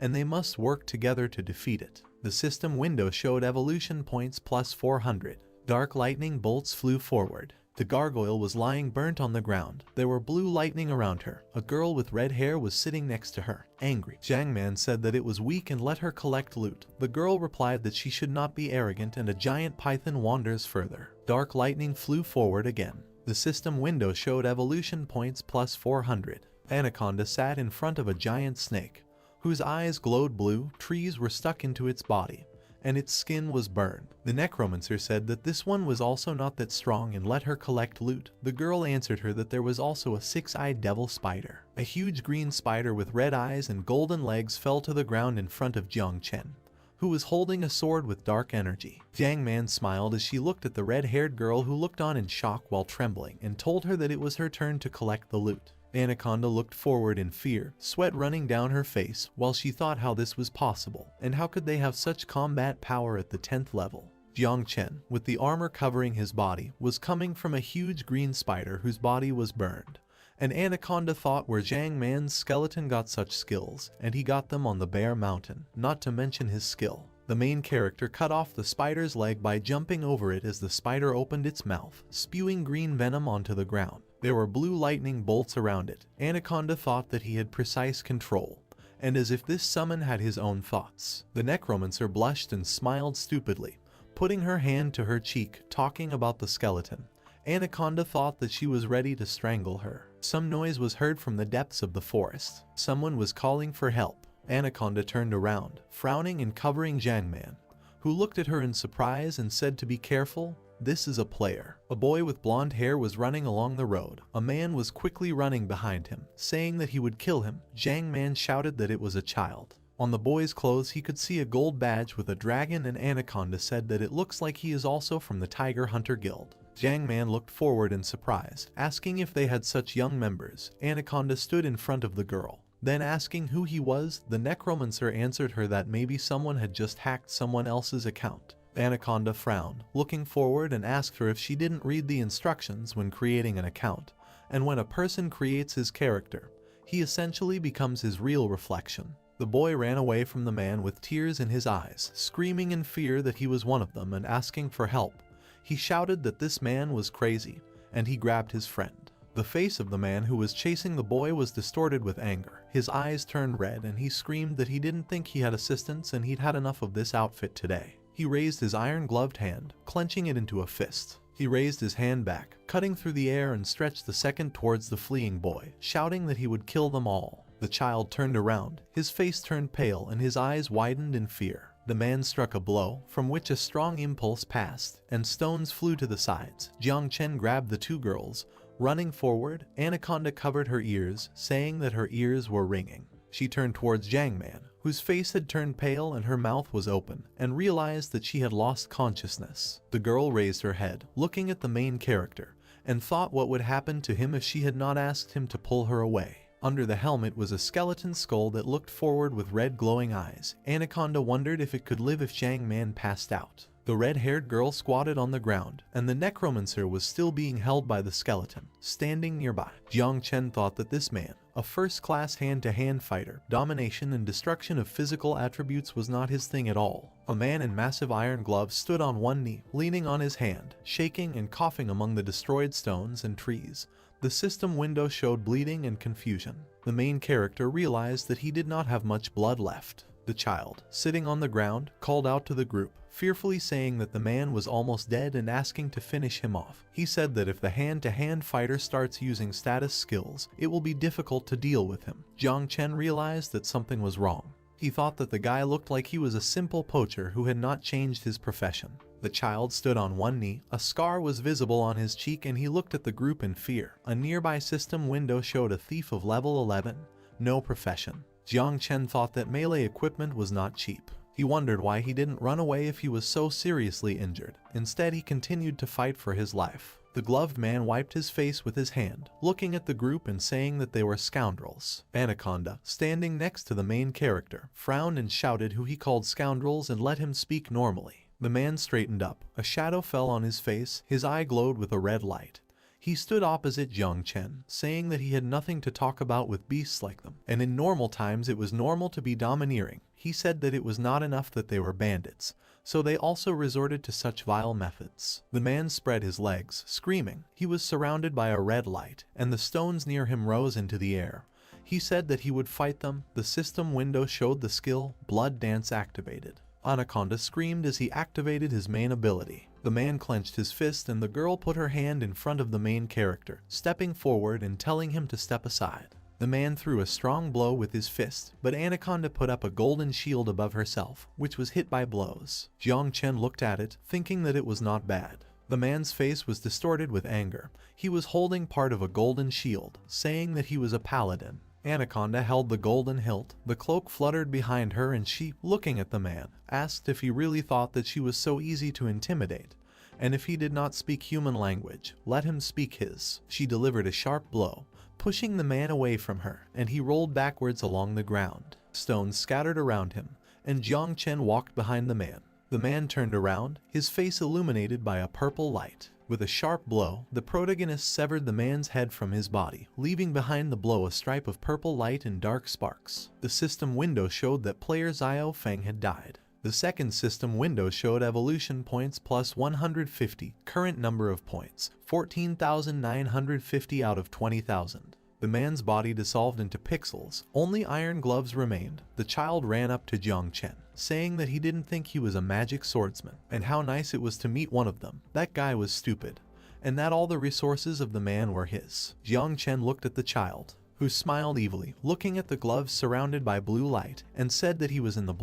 and they must work together to defeat it. The system window showed evolution points plus 400. Dark lightning bolts flew forward. The gargoyle was lying burnt on the ground. There were blue lightning around her. A girl with red hair was sitting next to her, angry. Jiang Man said that it was weak and let her collect loot. The girl replied that she should not be arrogant, and a giant python wanders further. Dark lightning flew forward again. The system window showed evolution points plus 400. Anaconda sat in front of a giant snake, whose eyes glowed blue. Trees were stuck into its body, and its skin was burned. The necromancer said that this one was also not that strong and let her collect loot. The girl answered her that there was also a 6-eyed devil spider. A huge green spider with red eyes and golden legs fell to the ground in front of Jiang Chen, who was holding a sword with dark energy. Jiang Man smiled as she looked at the red-haired girl, who looked on in shock while trembling, and told her that it was her turn to collect the loot. Anaconda looked forward in fear, sweat running down her face, while she thought how this was possible, and how could they have such combat power at the 10th level. Jiang Chen, with the armor covering his body, was coming from a huge green spider whose body was burned, and Anaconda thought where Jiang Man's skeleton got such skills, and he got them on the Bear Mountain, not to mention his skill. The main character cut off the spider's leg by jumping over it as the spider opened its mouth, spewing green venom onto the ground. There were blue lightning bolts around it. Anaconda thought that he had precise control, and as if this summon had his own thoughts. The necromancer blushed and smiled stupidly, putting her hand to her cheek, talking about the skeleton. Anaconda thought that she was ready to strangle her. Some noise was heard from the depths of the forest. Someone was calling for help. Anaconda turned around, frowning and covering Jiang Man, who looked at her in surprise and said to be careful. This is a player. A boy with blonde hair was running along the road. A man was quickly running behind him, saying that he would kill him. Jiang Man shouted that it was a child. On the boy's clothes he could see a gold badge with a dragon, and Anaconda said that it looks like he is also from the Tiger Hunter Guild. Jiang Man looked forward in surprise, asking if they had such young members. Anaconda stood in front of the girl. Then asking who he was, the necromancer answered her that maybe someone had just hacked someone else's account. Anaconda frowned, looking forward, and asked her if she didn't read the instructions when creating an account, and when a person creates his character, he essentially becomes his real reflection. The boy ran away from the man with tears in his eyes, screaming in fear that he was one of them and asking for help. He shouted that this man was crazy, and he grabbed his friend. The face of the man who was chasing the boy was distorted with anger. His eyes turned red, and he screamed that he didn't think he had assistance and he'd had enough of this outfit today. He raised his iron-gloved hand, clenching it into a fist. He raised his hand back, cutting through the air, and stretched the second towards the fleeing boy, shouting that he would kill them all. The child turned around, his face turned pale and his eyes widened in fear. The man struck a blow, from which a strong impulse passed, and stones flew to the sides. Jiang Chen grabbed the two girls. Running forward, Anaconda covered her ears, saying that her ears were ringing. She turned towards Jiang Man, whose face had turned pale and her mouth was open, and realized that she had lost consciousness. The girl raised her head, looking at the main character, and thought what would happen to him if she had not asked him to pull her away. Under the helmet was a skeleton skull that looked forward with red glowing eyes. Anaconda wondered if it could live if Jiang Man passed out. The red-haired girl squatted on the ground, and the necromancer was still being held by the skeleton, standing nearby. Jiang Chen thought that this man, a first-class hand-to-hand fighter, domination and destruction of physical attributes was not his thing at all. A man in massive iron gloves stood on one knee, leaning on his hand, shaking and coughing among the destroyed stones and trees. The system window showed bleeding and confusion. The main character realized that he did not have much blood left. The child, sitting on the ground, called out to the group, fearfully saying that the man was almost dead and asking to finish him off. He said that if the hand-to-hand fighter starts using status skills, it will be difficult to deal with him. Jiang Chen realized that something was wrong. He thought that the guy looked like he was a simple poacher who had not changed his profession. The child stood on one knee, a scar was visible on his cheek, and he looked at the group in fear. A nearby system window showed a thief of level 11, no profession. Jiang Chen thought that melee equipment was not cheap. He wondered why he didn't run away if he was so seriously injured. Instead, he continued to fight for his life. The gloved man wiped his face with his hand, looking at the group and saying that they were scoundrels. Anaconda, standing next to the main character, frowned and shouted who he called scoundrels and let him speak normally. The man straightened up. A shadow fell on his face, his eye glowed with a red light. He stood opposite Jiang Chen, saying that he had nothing to talk about with beasts like them, and in normal times it was normal to be domineering. He said that it was not enough that they were bandits, so they also resorted to such vile methods. The man spread his legs, screaming. He was surrounded by a red light, and the stones near him rose into the air. He said that he would fight them. The system window showed the skill, Blood Dance activated. Anaconda screamed as he activated his main ability. The man clenched his fist and the girl put her hand in front of the main character, stepping forward and telling him to step aside. The man threw a strong blow with his fist, but Anaconda put up a golden shield above herself, which was hit by blows. Jiang Chen looked at it, thinking that it was not bad. The man's face was distorted with anger. He was holding part of a golden shield, saying that he was a paladin. Anaconda held the golden hilt. The cloak fluttered behind her and she, looking at the man, asked if he really thought that she was so easy to intimidate, and if he did not speak human language, let him speak his. She delivered a sharp blow, pushing the man away from her, and he rolled backwards along the ground. Stones scattered around him, and Jiang Chen walked behind the man. The man turned around, his face illuminated by a purple light. With a sharp blow, the protagonist severed the man's head from his body, leaving behind the blow a stripe of purple light and dark sparks. The system window showed that player Xiao Feng had died. The second system window showed evolution points plus 150, current number of points, 14,950 out of 20,000. The man's body dissolved into pixels, only iron gloves remained. The child ran up to Jiang Chen, saying that he didn't think he was a magic swordsman, and how nice it was to meet one of them. That guy was stupid, and that all the resources of the man were his. Jiang Chen looked at the child, who smiled evilly, looking at the gloves surrounded by blue light, and said that he was in the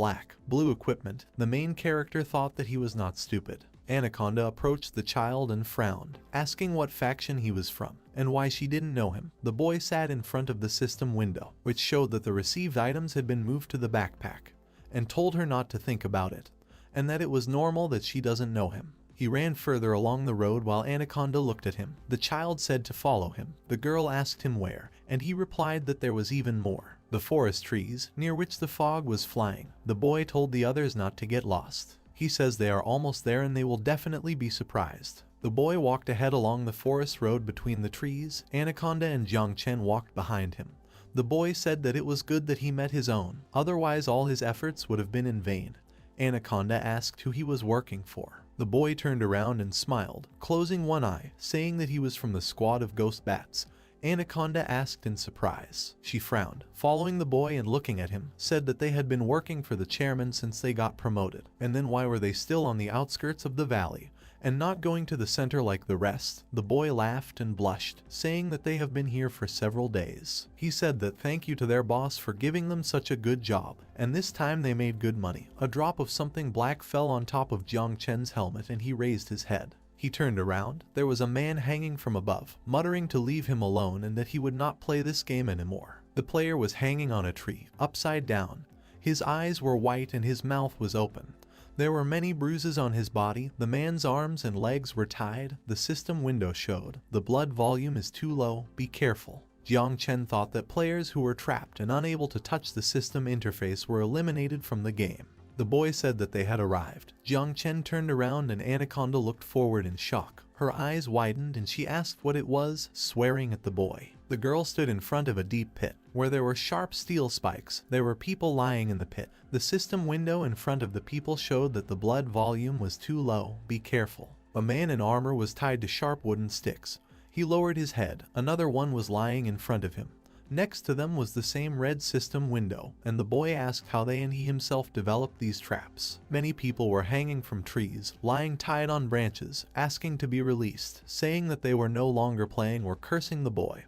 blue equipment. The main character thought that he was not stupid. Anaconda approached the child and frowned, asking what faction he was from, and why she didn't know him. The boy sat in front of the system window, which showed that the received items had been moved to the backpack, and told her not to think about it, and that it was normal that she doesn't know him. He ran further along the road while Anaconda looked at him. The child said to follow him. The girl asked him where, and he replied that there was even more. The forest trees, near which the fog was flying. The boy told the others not to get lost. He says they are almost there and they will definitely be surprised. The boy walked ahead along the forest road between the trees. Anaconda and Jiang Chen walked behind him. The boy said that it was good that he met his own, otherwise all his efforts would have been in vain. Anaconda asked who he was working for. The boy turned around and smiled, closing one eye, saying that he was from the squad of ghost bats. Anaconda asked in surprise. She frowned, following the boy and looking at him, said that they had been working for the chairman since they got promoted, and then why were they still on the outskirts of the valley, and not going to the center like the rest? The boy laughed and blushed, saying that they have been here for several days. He said that thank you to their boss for giving them such a good job, and this time they made good money. A drop of something black fell on top of Jiang Chen's helmet and he raised his head. He turned around. There was a man hanging from above, muttering to leave him alone and that he would not play this game anymore. The player was hanging on a tree, upside down. His eyes were white and his mouth was open. There were many bruises on his body. The man's arms and legs were tied. The system window showed. The blood volume is too low. Be careful. Jiang Chen thought that players who were trapped and unable to touch the system interface were eliminated from the game. The boy said that they had arrived. Jiang Chen turned around and Anaconda looked forward in shock. Her eyes widened and she asked what it was, swearing at the boy. The girl stood in front of a deep pit, where there were sharp steel spikes. There were people lying in the pit. The system window in front of the people showed that the blood volume was too low. Be careful. A man in armor was tied to sharp wooden sticks. He lowered his head. Another one was lying in front of him. Next to them was the same red system window, and the boy asked how they and he himself developed these traps. Many people were hanging from trees, lying tied on branches, asking to be released, saying that they were no longer playing or cursing the boy,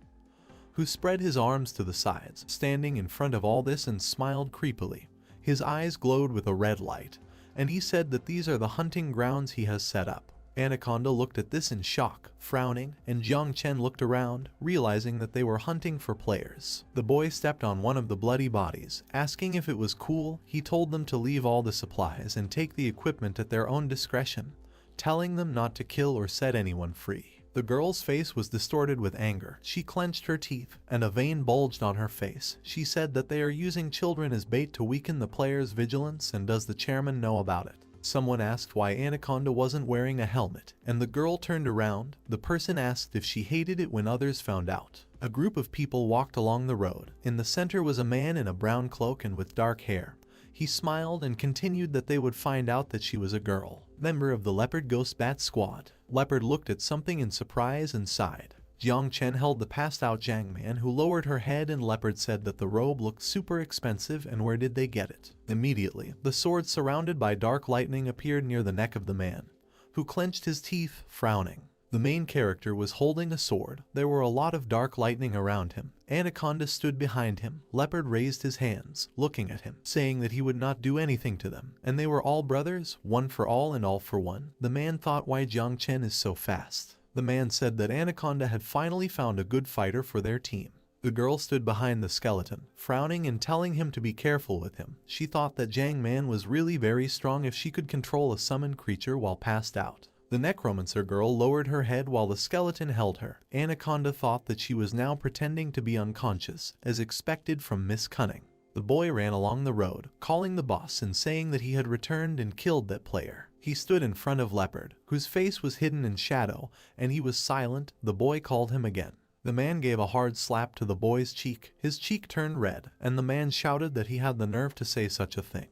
who spread his arms to the sides, standing in front of all this and smiled creepily. His eyes glowed with a red light, and he said that these are the hunting grounds he has set up. Anaconda looked at this in shock, frowning, and Jiang Chen looked around, realizing that they were hunting for players. The boy stepped on one of the bloody bodies, asking if it was cool. He told them to leave all the supplies and take the equipment at their own discretion, telling them not to kill or set anyone free. The girl's face was distorted with anger. She clenched her teeth, and a vein bulged on her face. She said that they are using children as bait to weaken the players' vigilance, and does the chairman know about it? Someone asked why Anaconda wasn't wearing a helmet, and the girl turned around. The person asked if she hated it when others found out. A group of people walked along the road. In the center was a man in a brown cloak and with dark hair. He smiled and continued that they would find out that she was a girl, member of the Leopard Ghost Bat Squad. Leopard looked at something in surprise and sighed. Jiang Chen held the passed-out Jiang man, who lowered her head, and Leopard said that the robe looked super expensive, and where did they get it? Immediately, the sword surrounded by dark lightning appeared near the neck of the man, who clenched his teeth, frowning. The main character was holding a sword. There were a lot of dark lightning around him. Anaconda stood behind him. Leopard raised his hands, looking at him, saying that he would not do anything to them. And they were all brothers, one for all and all for one. The man thought, why Jiang Chen is so fast. The man said that Anaconda had finally found a good fighter for their team. The girl stood behind the skeleton, frowning and telling him to be careful with him. She thought that Jiang Man was really very strong if she could control a summoned creature while passed out. The necromancer girl lowered her head while the skeleton held her. Anaconda thought that she was now pretending to be unconscious, as expected from Miss Cunning. The boy ran along the road, calling the boss and saying that he had returned and killed that player. He stood in front of Leopard, whose face was hidden in shadow, and he was silent. The boy called him again. The man gave a hard slap to the boy's cheek. His cheek turned red, and the man shouted that he had the nerve to say such a thing.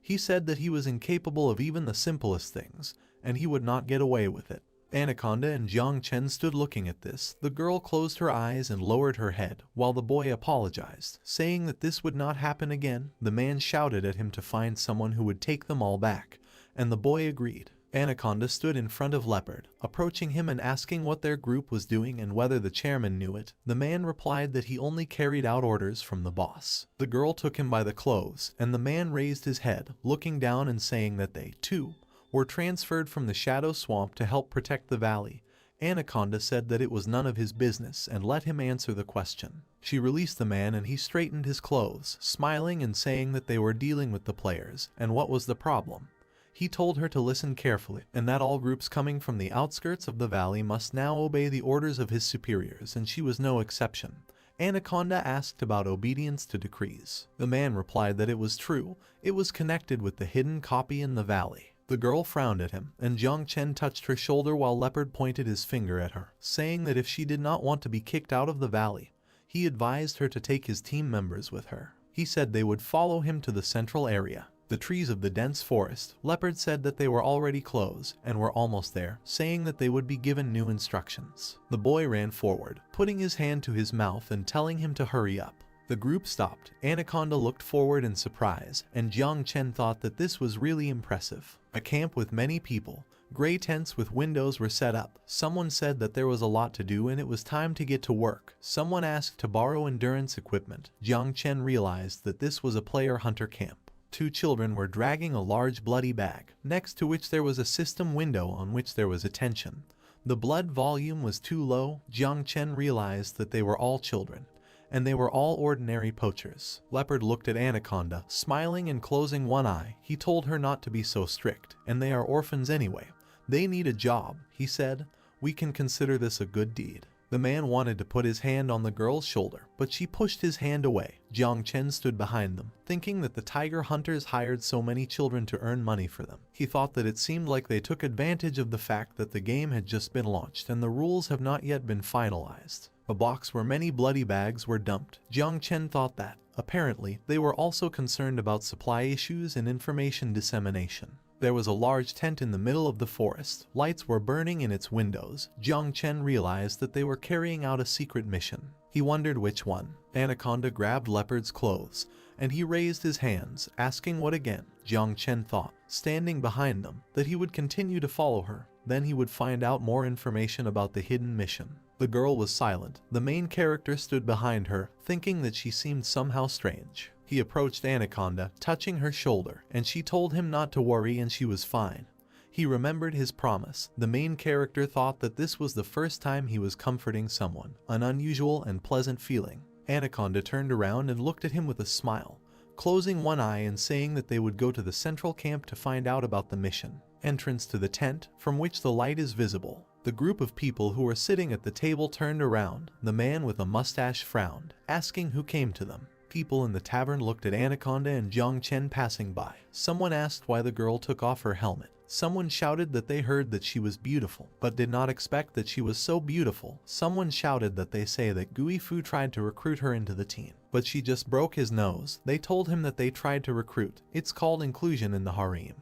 He said that he was incapable of even the simplest things, and he would not get away with it. Anaconda and Jiang Chen stood looking at this. The girl closed her eyes and lowered her head, while the boy apologized, saying that this would not happen again. The man shouted at him to find someone who would take them all back, and the boy agreed. Anaconda stood in front of Leopard, approaching him and asking what their group was doing and whether the chairman knew it. The man replied that he only carried out orders from the boss. The girl took him by the clothes, and the man raised his head, looking down and saying that they, too, were transferred from the Shadow Swamp to help protect the valley. Anaconda said that it was none of his business and let him answer the question. She released the man and he straightened his clothes, smiling and saying that they were dealing with the players, and what was the problem. He told her to listen carefully, and that all groups coming from the outskirts of the valley must now obey the orders of his superiors, and she was no exception. Anaconda asked about obedience to decrees. The man replied that it was true. It was connected with the hidden copy in the valley. The girl frowned at him, and Jiang Chen touched her shoulder while Leopard pointed his finger at her, saying that if she did not want to be kicked out of the valley, he advised her to take his team members with her. He said they would follow him to the central area, the trees of the dense forest. Leopard said that they were already close and were almost there, saying that they would be given new instructions. The boy ran forward, putting his hand to his mouth and telling him to hurry up. The group stopped. Anaconda looked forward in surprise, and Jiang Chen thought that this was really impressive. A camp with many people. Gray tents with windows were set up. Someone said that there was a lot to do and it was time to get to work. Someone asked to borrow endurance equipment. Jiang Chen realized that this was a player-hunter camp. Two children were dragging a large bloody bag, next to which there was a system window on which there was attention. The blood volume was too low. Jiang Chen realized that they were all children, and they were all ordinary poachers. Leopard looked at Anaconda, smiling and closing one eye. He told her not to be so strict, and they are orphans anyway. They need a job, he said. We can consider this a good deed. The man wanted to put his hand on the girl's shoulder, but she pushed his hand away. Jiang Chen stood behind them, thinking that the tiger hunters hired so many children to earn money for them. He thought that it seemed like they took advantage of the fact that the game had just been launched and the rules have not yet been finalized. A box where many bloody bags were dumped. Jiang Chen thought that, apparently, they were also concerned about supply issues and information dissemination. There was a large tent in the middle of the forest. Lights were burning in its windows. Jiang Chen realized that they were carrying out a secret mission. He wondered which one. Anaconda grabbed Leopard's clothes, and he raised his hands, asking what again. Jiang Chen thought, standing behind them, that he would continue to follow her. Then he would find out more information about the hidden mission. The girl was silent. The main character stood behind her, thinking that she seemed somehow strange. He approached Anaconda, touching her shoulder, and she told him not to worry and she was fine. He remembered his promise. The main character thought that this was the first time he was comforting someone, an unusual and pleasant feeling. Anaconda turned around and looked at him with a smile, closing one eye and saying that they would go to the central camp to find out about the mission. Entrance to the tent, from which the light is visible. The group of people who were sitting at the table turned around. The man with a mustache frowned, asking who came to them. People in the tavern looked at Anaconda and Jiang Chen passing by. Someone asked why the girl took off her helmet. Someone shouted that they heard that she was beautiful, but did not expect that she was so beautiful. Someone shouted that they say that Gui Fu tried to recruit her into the team, but she just broke his nose. They told him that they tried to recruit. It's called inclusion in the harem.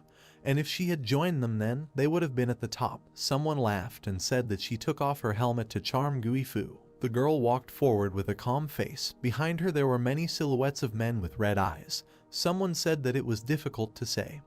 And if she had joined them then, they would have been at the top. Someone laughed and said that she took off her helmet to charm Gui Fu. The girl walked forward with a calm face. Behind her there were many silhouettes of men with red eyes. Someone said that it was difficult to say.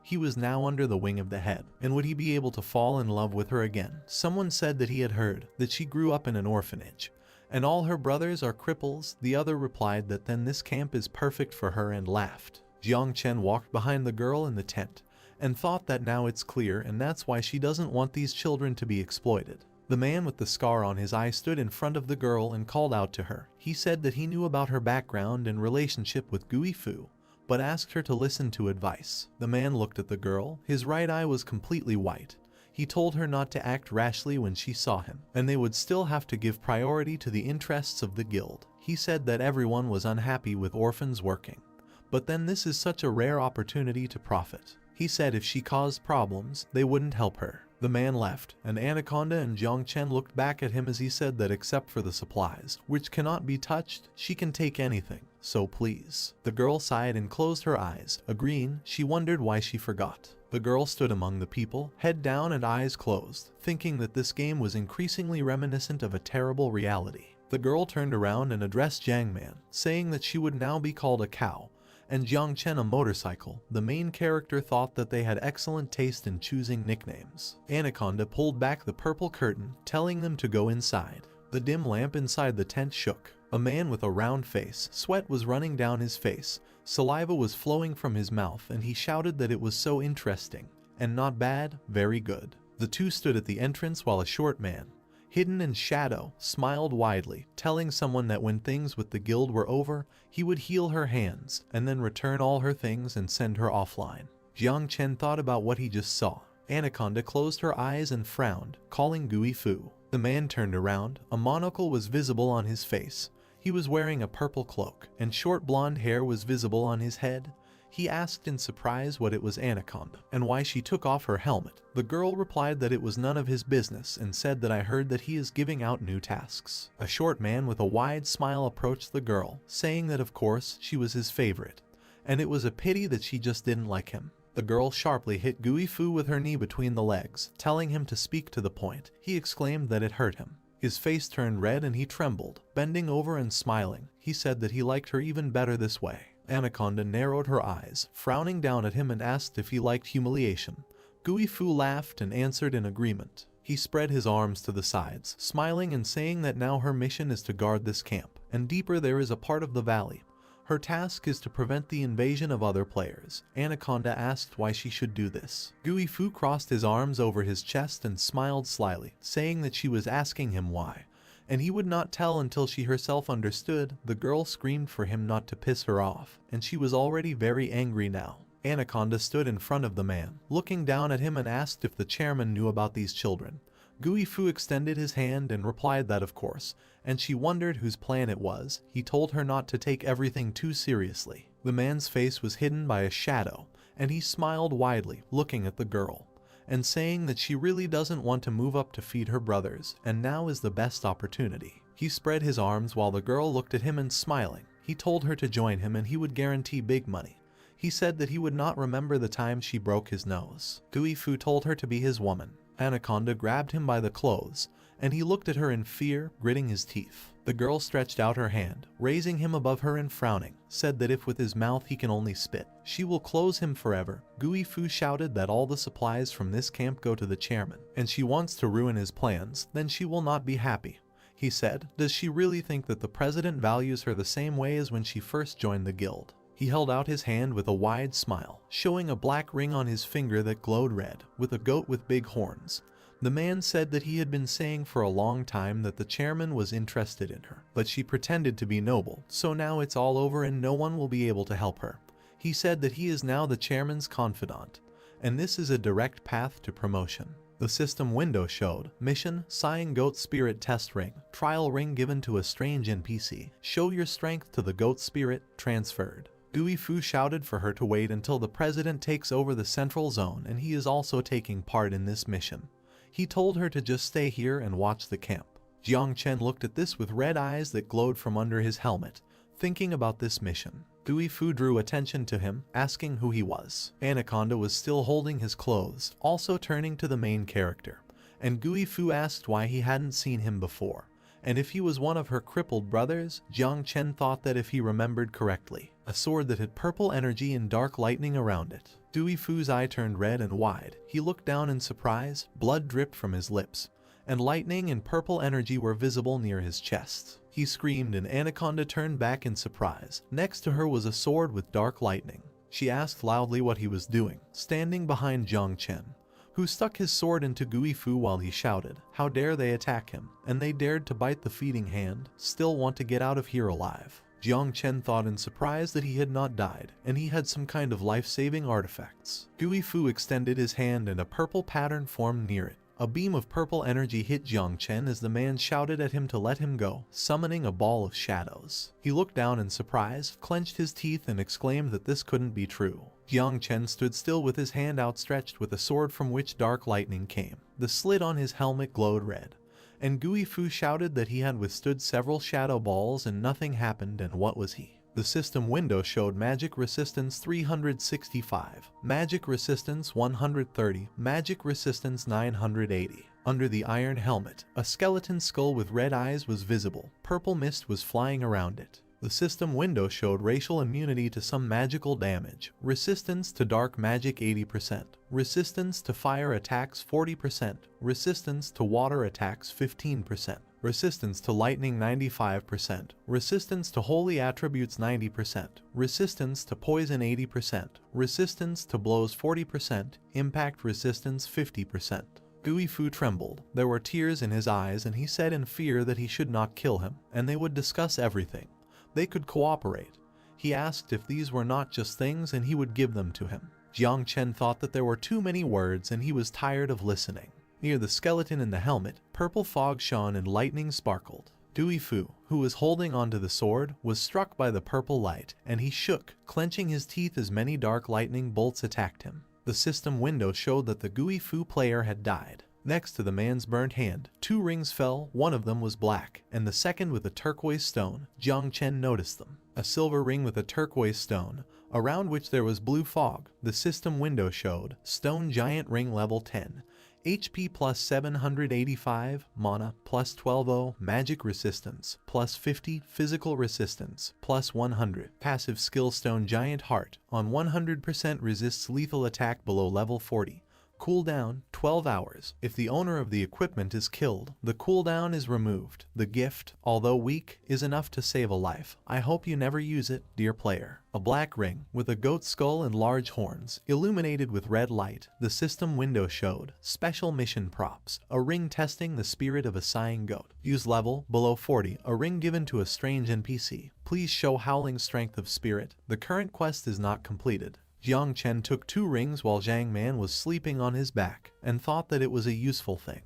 He was now under the wing of the head, and would he be able to fall in love with her again? Someone said that he had heard that she grew up in an orphanage, and all her brothers are cripples. The other replied that then this camp is perfect for her and laughed. Jiang Chen walked behind the girl in the tent, and thought that now it's clear and that's why she doesn't want these children to be exploited. The man with the scar on his eye stood in front of the girl and called out to her. He said that he knew about her background and relationship with Gui Fu, but asked her to listen to advice. The man looked at the girl. His right eye was completely white. He told her not to act rashly when she saw him, and they would still have to give priority to the interests of the guild. He said that everyone was unhappy with orphans working, but then this is such a rare opportunity to profit. He said if she caused problems, they wouldn't help her. The man left, and Anaconda and Jiang Chen looked back at him as he said that except for the supplies, which cannot be touched, she can take anything, so please. The girl sighed and closed her eyes, agreeing. She wondered why she forgot. The girl stood among the people, head down and eyes closed, thinking that this game was increasingly reminiscent of a terrible reality. The girl turned around and addressed Jiang Man, saying that she would now be called a cow, and Jiang Chen a motorcycle. The main character thought that they had excellent taste in choosing nicknames. Anaconda pulled back the purple curtain, telling them to go inside. The dim lamp inside the tent shook. A man with a round face, sweat was running down his face, saliva was flowing from his mouth, and he shouted that it was so interesting, and not bad, very good. The two stood at the entrance while a short man, hidden in shadow, smiled widely, telling someone that when things with the guild were over, he would heal her hands, and then return all her things and send her offline. Jiang Chen thought about what he just saw. Anaconda closed her eyes and frowned, calling Gui Fu. The man turned around. A monocle was visible on his face. He was wearing a purple cloak, and short blonde hair was visible on his head. He asked in surprise what it was Anaconda, and why she took off her helmet. The girl replied that it was none of his business and said that I heard that he is giving out new tasks. A short man with a wide smile approached the girl, saying that of course she was his favorite, and it was a pity that she just didn't like him. The girl sharply hit Gui Fu with her knee between the legs, telling him to speak to the point. He exclaimed that it hurt him. His face turned red and he trembled, bending over and smiling. He said that he liked her even better this way. Anaconda narrowed her eyes, frowning down at him, and asked if he liked humiliation. Gui Fu laughed and answered in agreement. He spread his arms to the sides, smiling and saying that now her mission is to guard this camp, and deeper there is a part of the valley. Her task is to prevent the invasion of other players. Anaconda asked why she should do this. Gui Fu crossed his arms over his chest and smiled slyly, saying that she was asking him why, and he would not tell until she herself understood. The girl screamed for him not to piss her off, and she was already very angry now. Anaconda stood in front of the man, looking down at him, and asked if the chairman knew about these children. Gui Fu extended his hand and replied that of course, and she wondered whose plan it was. He told her not to take everything too seriously. The man's face was hidden by a shadow, and he smiled widely, looking at the girl, and saying that she really doesn't want to move up to feed her brothers, and now is the best opportunity. He spread his arms while the girl looked at him and smiling. He told her to join him and he would guarantee big money. He said that he would not remember the time she broke his nose. Gui Fu told her to be his woman. Anaconda grabbed him by the clothes, and he looked at her in fear, gritting his teeth. The girl stretched out her hand, raising him above her and frowning, said that if with his mouth he can only spit, she will close him forever. Gui Fu shouted that all the supplies from this camp go to the chairman, and she wants to ruin his plans, then she will not be happy. He said, does she really think that the president values her the same way as when she first joined the guild? He held out his hand with a wide smile, showing a black ring on his finger that glowed red, with a goat with big horns. The man said that he had been saying for a long time that the chairman was interested in her, but she pretended to be noble, so now it's all over and no one will be able to help her. He said that he is now the chairman's confidant, and this is a direct path to promotion. The system window showed, mission, Sighing Goat Spirit Test Ring, trial ring given to a strange NPC, show your strength to the goat spirit, transferred. Gui Fu shouted for her to wait until the president takes over the central zone and he is also taking part in this mission. He told her to just stay here and watch the camp. Jiang Chen looked at this with red eyes that glowed from under his helmet, thinking about this mission. Gui Fu drew attention to him, asking who he was. Anaconda was still holding his clothes, also turning to the main character, and Gui Fu asked why he hadn't seen him before, and if he was one of her crippled brothers. Jiang Chen thought that if he remembered correctly, a sword that had purple energy and dark lightning around it. Gui Fu's eye turned red and wide. He looked down in surprise, blood dripped from his lips, and lightning and purple energy were visible near his chest. He screamed and Anaconda turned back in surprise. Next to her was a sword with dark lightning. She asked loudly what he was doing, standing behind Jiang Chen, who stuck his sword into Gui Fu while he shouted, how dare they attack him, and they dared to bite the feeding hand, still want to get out of here alive. Jiang Chen thought in surprise that he had not died, and he had some kind of life-saving artifacts. Gui Fu extended his hand and a purple pattern formed near it. A beam of purple energy hit Jiang Chen as the man shouted at him to let him go, summoning a ball of shadows. He looked down in surprise, clenched his teeth and exclaimed that this couldn't be true. Jiang Chen stood still with his hand outstretched with a sword from which dark lightning came. The slit on his helmet glowed red, and Gui Fu shouted that he had withstood several shadow balls and nothing happened, and what was he? The system window showed magic resistance 365, magic resistance 130, magic resistance 980. Under the iron helmet, a skeleton skull with red eyes was visible. Purple mist was flying around it. The system window showed racial immunity to some magical damage, resistance to dark magic 80%, resistance to fire attacks 40%, resistance to water attacks 15%. Resistance to lightning 95%, resistance to holy attributes 90%, resistance to poison 80%, resistance to blows 40%, impact resistance 50%. Gui Fu trembled. There were tears in his eyes and he said in fear that he should not kill him, and they would discuss everything. They could cooperate. He asked if these were not just things and he would give them to him. Jiang Chen thought that there were too many words and he was tired of listening. Near the skeleton in the helmet, purple fog shone and lightning sparkled. Gui Fu, who was holding onto the sword, was struck by the purple light, and he shook, clenching his teeth as many dark lightning bolts attacked him. The system window showed that the Gui Fu player had died. Next to the man's burnt hand, 2 rings fell. One of them was black, and the second with a turquoise stone. Jiang Chen noticed them. A silver ring with a turquoise stone, around which there was blue fog. The system window showed, stone giant ring level 10. HP plus 785, mana plus 12, magic resistance plus 50, physical resistance plus 100. Passive skill stone giant heart, on 100% resists lethal attack below level 40. Cooldown 12 hours. If the owner of the equipment is killed, the cooldown is removed. The gift, although weak, is enough to save a life. I hope you never use it, dear player. A black ring, with a goat skull and large horns, illuminated with red light. The system window showed, special mission props. A ring testing the spirit of a sighing goat. Use level, below 40. A ring given to a strange NPC. Please show howling strength of spirit. The current quest is not completed. Jiang Chen took 2 rings while Zhang Man was sleeping on his back, and thought that it was a useful thing.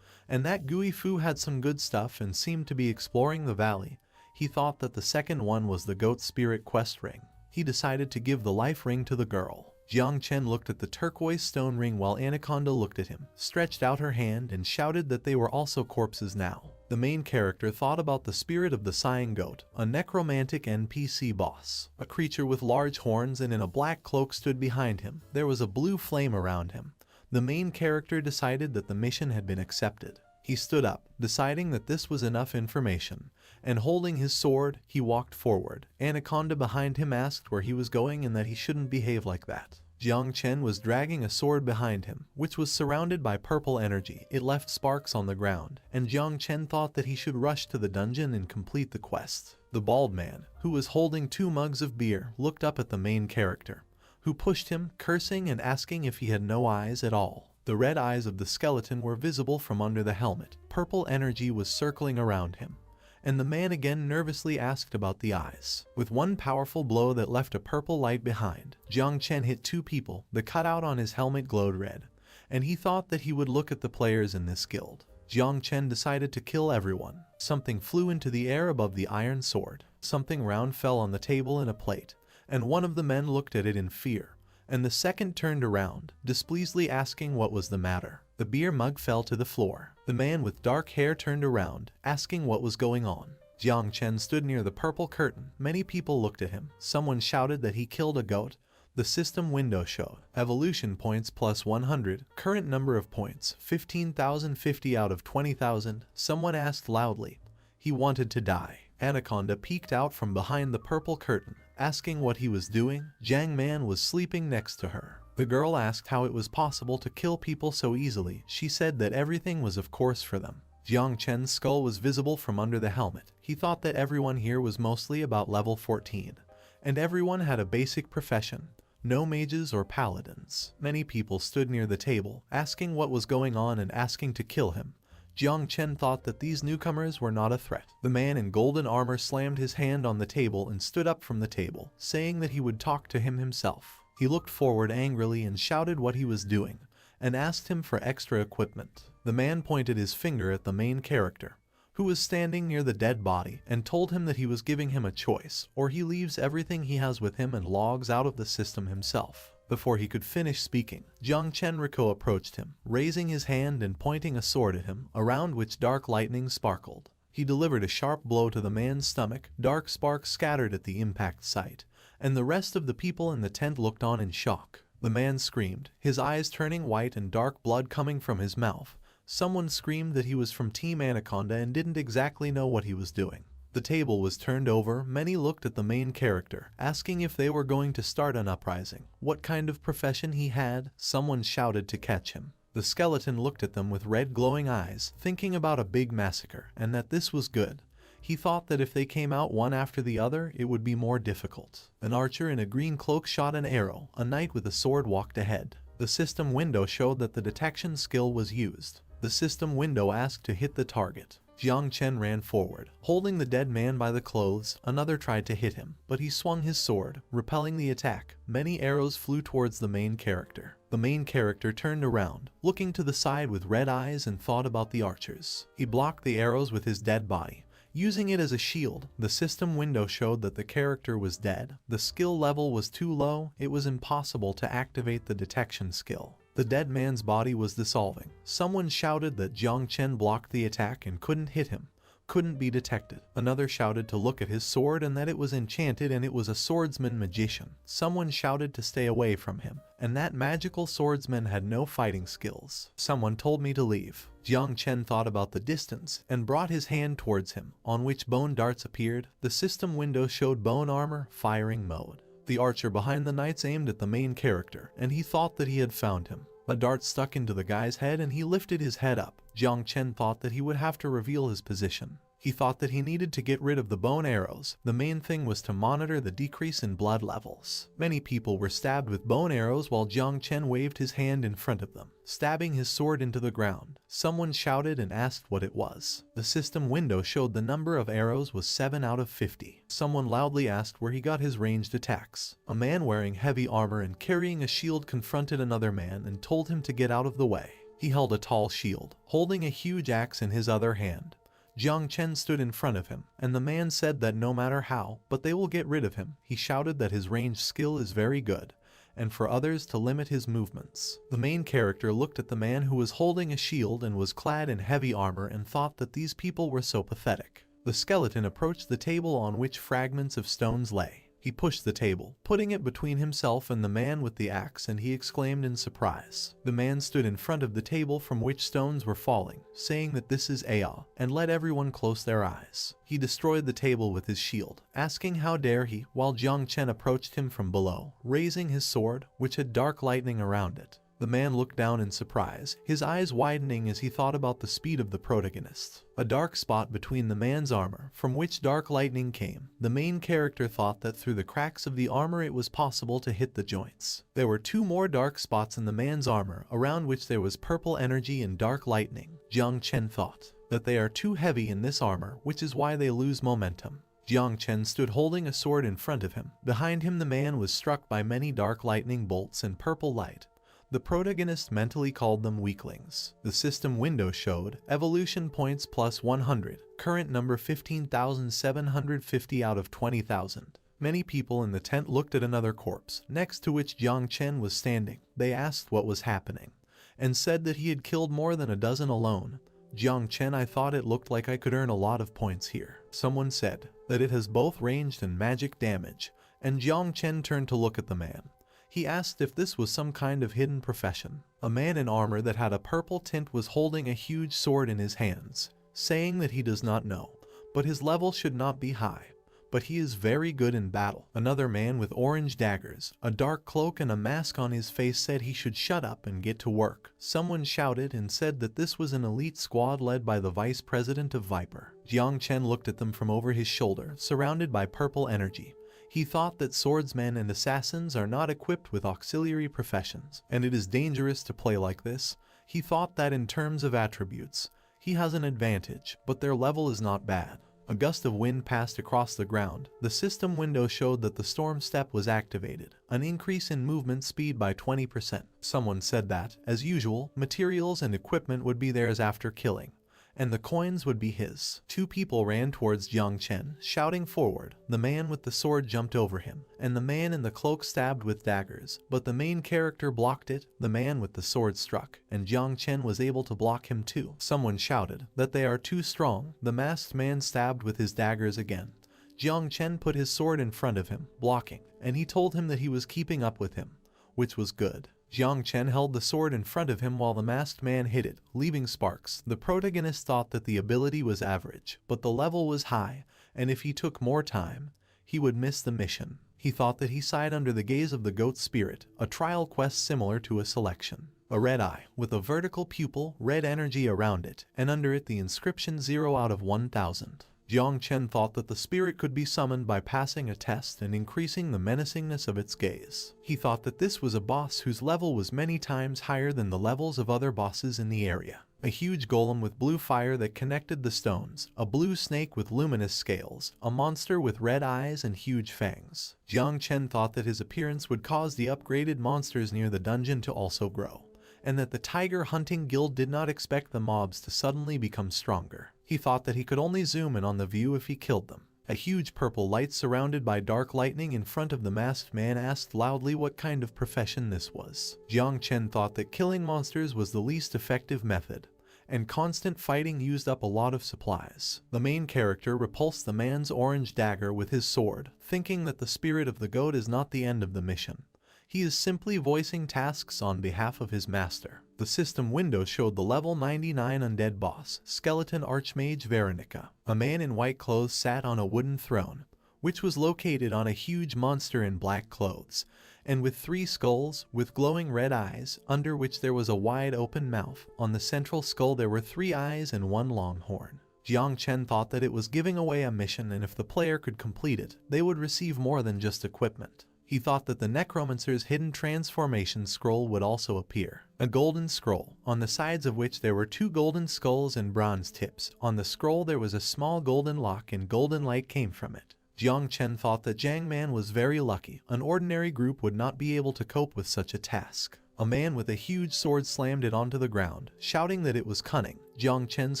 and that Gui Fu had some good stuff and seemed to be exploring the valley. He thought that the second one was the goat spirit quest ring. He decided to give the life ring to the girl. Jiang Chen looked at the turquoise stone ring while Anaconda looked at him, stretched out her hand and shouted that they were also corpses now. The main character thought about the spirit of the sighing goat, a necromantic NPC boss. A creature with large horns and in a black cloak stood behind him. There was a blue flame around him. The main character decided that the mission had been accepted. He stood up, deciding that this was enough information, and holding his sword, he walked forward. Anaconda behind him asked where he was going and that he shouldn't behave like that. Jiang Chen was dragging a sword behind him, which was surrounded by purple energy. It left sparks on the ground, and Jiang Chen thought that he should rush to the dungeon and complete the quest. The bald man, who was holding 2 mugs of beer, looked up at the main character, who pushed him, cursing and asking if he had no eyes at all. The red eyes of the skeleton were visible from under the helmet. Purple energy was circling around him, and the man again nervously asked about the eyes. With one powerful blow that left a purple light behind, Jiang Chen hit 2 people. The cutout on his helmet glowed red, and he thought that he would look at the players in this guild. Jiang Chen decided to kill everyone. Something flew into the air above the iron sword. Something round fell on the table in a plate, and one of the men looked at it in fear, and the second turned around, displeasedly asking what was the matter. The beer mug fell to the floor. The man with dark hair turned around, asking what was going on. Jiang Chen stood near the purple curtain. Many people looked at him. Someone shouted that he killed a goat. The system window showed evolution points plus 100, current number of points 15,050 out of 20,000. Someone asked loudly. He wanted to die. Anaconda peeked out from behind the purple curtain, asking what he was doing. Jiang Man was sleeping next to her. The girl asked how it was possible to kill people so easily. She said that everything was of course for them. Jiang Chen's skull was visible from under the helmet. He thought that everyone here was mostly about level 14, and everyone had a basic profession. No mages or paladins. Many people stood near the table, asking what was going on and asking to kill him. Jiang Chen thought that these newcomers were not a threat. The man in golden armor slammed his hand on the table and stood up from the table, saying that he would talk to him himself. He looked forward angrily and shouted what he was doing, and asked him for extra equipment. The man pointed his finger at the main character, who was standing near the dead body, and told him that he was giving him a choice, or he leaves everything he has with him and logs out of the system himself. Before he could finish speaking, Jiang Chenrico approached him, raising his hand and pointing a sword at him, around which dark lightning sparkled. He delivered a sharp blow to the man's stomach. Dark sparks scattered at the impact site, and the rest of the people in the tent looked on in shock. The man screamed, his eyes turning white and dark blood coming from his mouth. Someone screamed that he was from Team Anaconda and didn't exactly know what he was doing. The table was turned over. Many looked at the main character, asking if they were going to start an uprising, what kind of profession he had. Someone shouted to catch him. The skeleton looked at them with red glowing eyes, thinking about a big massacre, and that this was good. He thought that if they came out one after the other, it would be more difficult. An archer in a green cloak shot an arrow. A knight with a sword walked ahead. The system window showed that the detection skill was used. The system window asked to hit the target. Jiang Chen ran forward, holding the dead man by the clothes. Another tried to hit him, but he swung his sword, repelling the attack. Many arrows flew towards the main character. The main character turned around, looking to the side with red eyes, and thought about the archers. He blocked the arrows with his dead body, using it as a shield. The system window showed that the character was dead. The skill level was too low. It was impossible to activate the detection skill. The dead man's body was dissolving. Someone shouted that Jiang Chen blocked the attack and couldn't hit him, couldn't be detected. Another shouted to look at his sword and that it was enchanted and it was a swordsman magician. Someone shouted to stay away from him, and that magical swordsman had no fighting skills. Someone told me to leave. Jiang Chen thought about the distance and brought his hand towards him, on which bone darts appeared. The system window showed bone armor, firing mode. The archer behind the knights aimed at the main character, and he thought that he had found him. A dart stuck into the guy's head and he lifted his head up. Jiang Chen thought that he would have to reveal his position. He thought that he needed to get rid of the bone arrows. The main thing was to monitor the decrease in blood levels. Many people were stabbed with bone arrows while Jiang Chen waved his hand in front of them, stabbing his sword into the ground. Someone shouted and asked what it was. The system window showed the number of arrows was 7 out of 50. Someone loudly asked where he got his ranged attacks. A man wearing heavy armor and carrying a shield confronted another man and told him to get out of the way. He held a tall shield, holding a huge axe in his other hand. Jiang Chen stood in front of him, and the man said that no matter how, but they will get rid of him. He shouted that his range skill is very good, and for others to limit his movements. The main character looked at the man who was holding a shield and was clad in heavy armor and thought that these people were so pathetic. The skeleton approached the table on which fragments of stones lay. He pushed the table, putting it between himself and the man with the axe, and he exclaimed in surprise. The man stood in front of the table from which stones were falling, saying that this is Aya, and let everyone close their eyes. He destroyed the table with his shield, asking how dare he, while Jiang Chen approached him from below, raising his sword, which had dark lightning around it. The man looked down in surprise, his eyes widening as he thought about the speed of the protagonist. A dark spot between the man's armor, from which dark lightning came. The main character thought that through the cracks of the armor it was possible to hit the joints. There were 2 more dark spots in the man's armor, around which there was purple energy and dark lightning. Jiang Chen thought that they are too heavy in this armor, which is why they lose momentum. Jiang Chen stood holding a sword in front of him. Behind him the man was struck by many dark lightning bolts and purple light. The protagonist mentally called them weaklings. The system window showed evolution points plus 100, current number 15,750 out of 20,000. Many people in the tent looked at another corpse, next to which Jiang Chen was standing. They asked what was happening, and said that he had killed more than a dozen alone. Jiang Chen, I thought it looked like I could earn a lot of points here. Someone said that it has both ranged and magic damage, and Jiang Chen turned to look at the man. He asked if this was some kind of hidden profession. A man in armor that had a purple tint was holding a huge sword in his hands, saying that he does not know, but his level should not be high, but he is very good in battle. Another man with orange daggers, a dark cloak and a mask on his face said he should shut up and get to work. Someone shouted and said that this was an elite squad led by the vice president of Viper. Jiang Chen looked at them from over his shoulder, surrounded by purple energy. He thought that swordsmen and assassins are not equipped with auxiliary professions, and it is dangerous to play like this. He thought that in terms of attributes, he has an advantage, but their level is not bad. A gust of wind passed across the ground. The system window showed that the storm step was activated, an increase in movement speed by 20%. Someone said that, as usual, materials and equipment would be theirs after killing, and the coins would be his. 2 people ran towards Jiang Chen, shouting forward. The man with the sword jumped over him, and the man in the cloak stabbed with daggers, but the main character blocked it. The man with the sword struck, and Jiang Chen was able to block him too. Someone shouted that they are too strong. The masked man stabbed with his daggers again. Jiang Chen put his sword in front of him, blocking, and he told him that he was keeping up with him, which was good. Jiang Chen held the sword in front of him while the masked man hit it, leaving sparks. The protagonist thought that the ability was average, but the level was high, and if he took more time, he would miss the mission. He thought that he sighed under the gaze of the goat spirit, a trial quest similar to a selection. A red eye, with a vertical pupil, red energy around it, and under it the inscription 0 out of 1,000. Jiang Chen thought that the spirit could be summoned by passing a test and increasing the menacingness of its gaze. He thought that this was a boss whose level was many times higher than the levels of other bosses in the area. A huge golem with blue fire that connected the stones, a blue snake with luminous scales, a monster with red eyes and huge fangs. Jiang Chen thought that his appearance would cause the upgraded monsters near the dungeon to also grow, and that the tiger hunting guild did not expect the mobs to suddenly become stronger. He thought that he could only zoom in on the view if he killed them. A huge purple light surrounded by dark lightning in front of the masked man asked loudly what kind of profession this was. Jiang Chen thought that killing monsters was the least effective method, and constant fighting used up a lot of supplies. The main character repulsed the man's orange dagger with his sword, thinking that the spirit of the goat is not the end of the mission. He is simply voicing tasks on behalf of his master. The system window showed the level 99 undead boss, skeleton archmage Veronica. A man in white clothes sat on a wooden throne, which was located on a huge monster in black clothes, and with 3 skulls, with glowing red eyes, under which there was a wide open mouth. On the central skull there were 3 eyes and 1 long horn. Jiang Chen thought that it was giving away a mission, and if the player could complete it, they would receive more than just equipment. He thought that the necromancer's hidden transformation scroll would also appear. A golden scroll, on the sides of which there were 2 golden skulls and bronze tips. On the scroll there was a small golden lock and golden light came from it. Jiang Chen thought that Jiang Man was very lucky. An ordinary group would not be able to cope with such a task. A man with a huge sword slammed it onto the ground, shouting that it was cunning, Jiang Chen's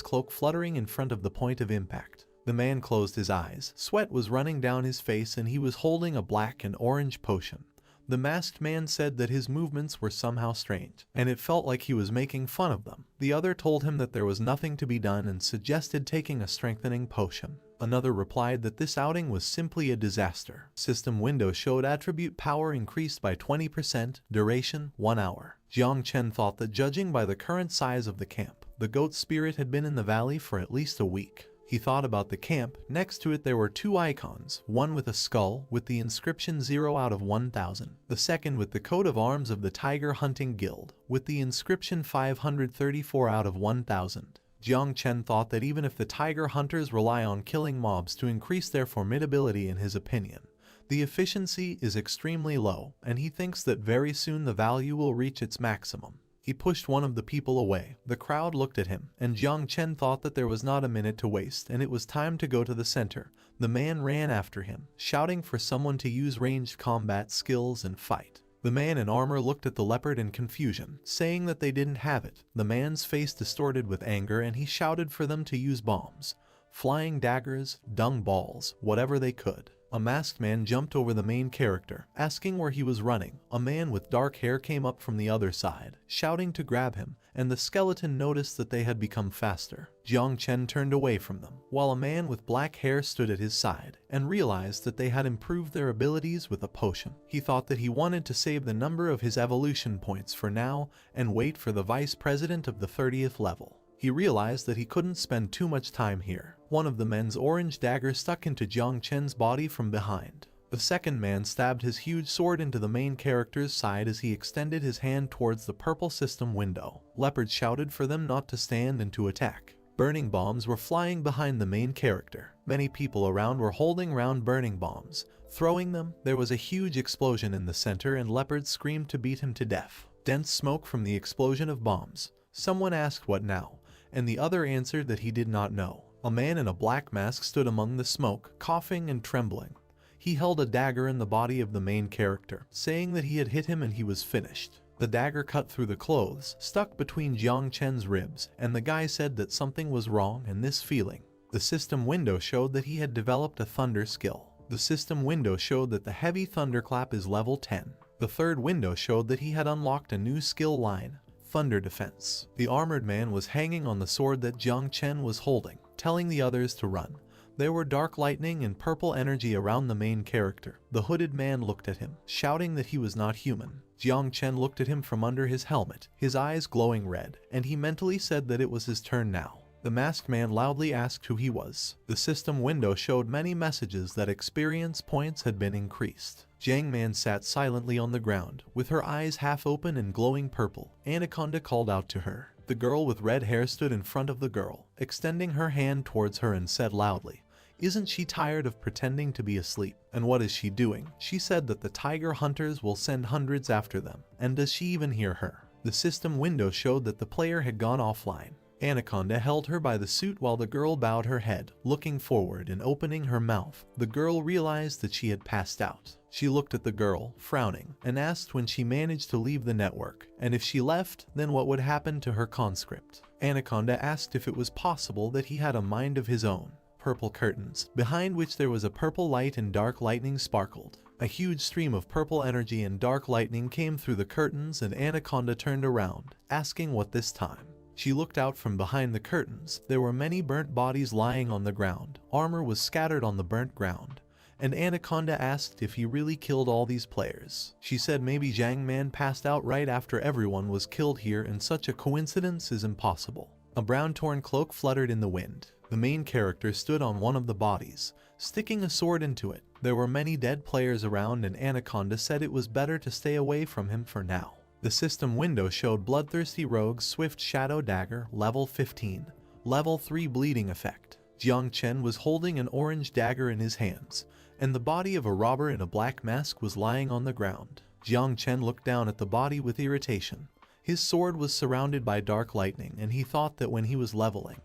cloak fluttering in front of the point of impact. The man closed his eyes, sweat was running down his face, and he was holding a black and orange potion. The masked man said that his movements were somehow strange, and it felt like he was making fun of them. The other told him that there was nothing to be done and suggested taking a strengthening potion. Another replied that this outing was simply a disaster. System window showed attribute power increased by 20%, duration 1 hour. Jiang Chen thought that judging by the current size of the camp, the goat spirit had been in the valley for at least a week. He thought about the camp. Next to it there were 2 icons, one with a skull with the inscription 0 out of 1000, the second with the coat of arms of the Tiger Hunting Guild with the inscription 534 out of 1000. Jiang Chen thought that even if the tiger hunters rely on killing mobs to increase their formidability, in his opinion, the efficiency is extremely low, and he thinks that very soon the value will reach its maximum. He pushed one of the people away. The crowd looked at him, and Jiang Chen thought that there was not a minute to waste and it was time to go to the center. The man ran after him, shouting for someone to use ranged combat skills and fight. The man in armor looked at the leopard in confusion, saying that they didn't have it. The man's face distorted with anger and he shouted for them to use bombs, flying daggers, dung balls, whatever they could. A masked man jumped over the main character, asking where he was running. A man with dark hair came up from the other side, shouting to grab him, and the skeleton noticed that they had become faster. Jiang Chen turned away from them, while a man with black hair stood at his side, and realized that they had improved their abilities with a potion. He thought that he wanted to save the number of his evolution points for now, and wait for the vice president of the 30th level. He realized that he couldn't spend too much time here. One of the men's orange dagger stuck into Jiang Chen's body from behind. The second man stabbed his huge sword into the main character's side as he extended his hand towards the purple system window. Leopard shouted for them not to stand and to attack. Burning bombs were flying behind the main character. Many people around were holding round burning bombs, throwing them. There was a huge explosion in the center and Leopard screamed to beat him to death. Dense smoke from the explosion of bombs. Someone asked what now, and the other answered that he did not know. A man in a black mask stood among the smoke, coughing and trembling. He held a dagger in the body of the main character, saying that he had hit him and he was finished. The dagger cut through the clothes, stuck between Jiang Chen's ribs, and the guy said that something was wrong in this feeling. The system window showed that he had developed a thunder skill. The system window showed that the heavy thunderclap is level 10. The third window showed that he had unlocked a new skill line, Thunder Defense. The armored man was hanging on the sword that Jiang Chen was holding, telling the others to run. There were dark lightning and purple energy around the main character. The hooded man looked at him, shouting that he was not human. Jiang Chen looked at him from under his helmet, his eyes glowing red, and he mentally said that it was his turn now. The masked man loudly asked who he was. The system window showed many messages that experience points had been increased. Jiang Man sat silently on the ground, with her eyes half open and glowing purple. Anaconda called out to her. The girl with red hair stood in front of the girl, extending her hand towards her and said loudly, "Isn't she tired of pretending to be asleep? And what is she doing? She said that the tiger hunters will send hundreds after them. And does she even hear her?" The system window showed that the player had gone offline. Anaconda held her by the suit while the girl bowed her head, looking forward and opening her mouth. The girl realized that she had passed out. She looked at the girl, frowning, and asked when she managed to leave the network, and if she left, then what would happen to her conscript. Anaconda asked if it was possible that he had a mind of his own. Purple curtains, behind which there was a purple light and dark lightning sparkled. A huge stream of purple energy and dark lightning came through the curtains and Anaconda turned around, asking what this time. She looked out from behind the curtains. There were many burnt bodies lying on the ground. Armor was scattered on the burnt ground. And Anaconda asked if he really killed all these players. She said maybe Jiang Man passed out right after everyone was killed here and such a coincidence is impossible. A brown torn cloak fluttered in the wind. The main character stood on one of the bodies, sticking a sword into it. There were many dead players around and Anaconda said it was better to stay away from him for now. The system window showed Bloodthirsty Rogue's Swift Shadow Dagger, level 15, level 3 bleeding effect. Jiang Chen was holding an orange dagger in his hands, and the body of a robber in a black mask was lying on the ground. Jiang Chen looked down at the body with irritation. His sword was surrounded by dark lightning, and he thought that when he was leveling,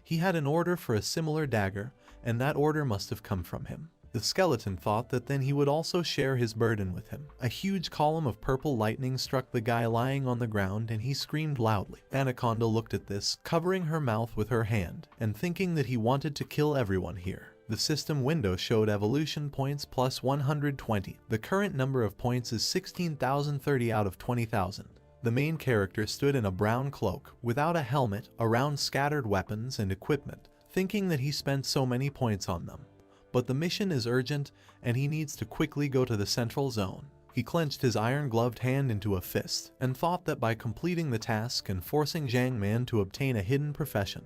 he had an order for a similar dagger, and that order must have come from him. The skeleton thought that then he would also share his burden with him. A huge column of purple lightning struck the guy lying on the ground and he screamed loudly. Anaconda looked at this, covering her mouth with her hand, and thinking that he wanted to kill everyone here. The system window showed evolution points plus 120. The current number of points is 16,030 out of 20,000. The main character stood in a brown cloak, without a helmet, around scattered weapons and equipment, thinking that he spent so many points on them. But the mission is urgent and he needs to quickly go to the central zone. He clenched his iron-gloved hand into a fist and thought that by completing the task and forcing Jiang Man to obtain a hidden profession,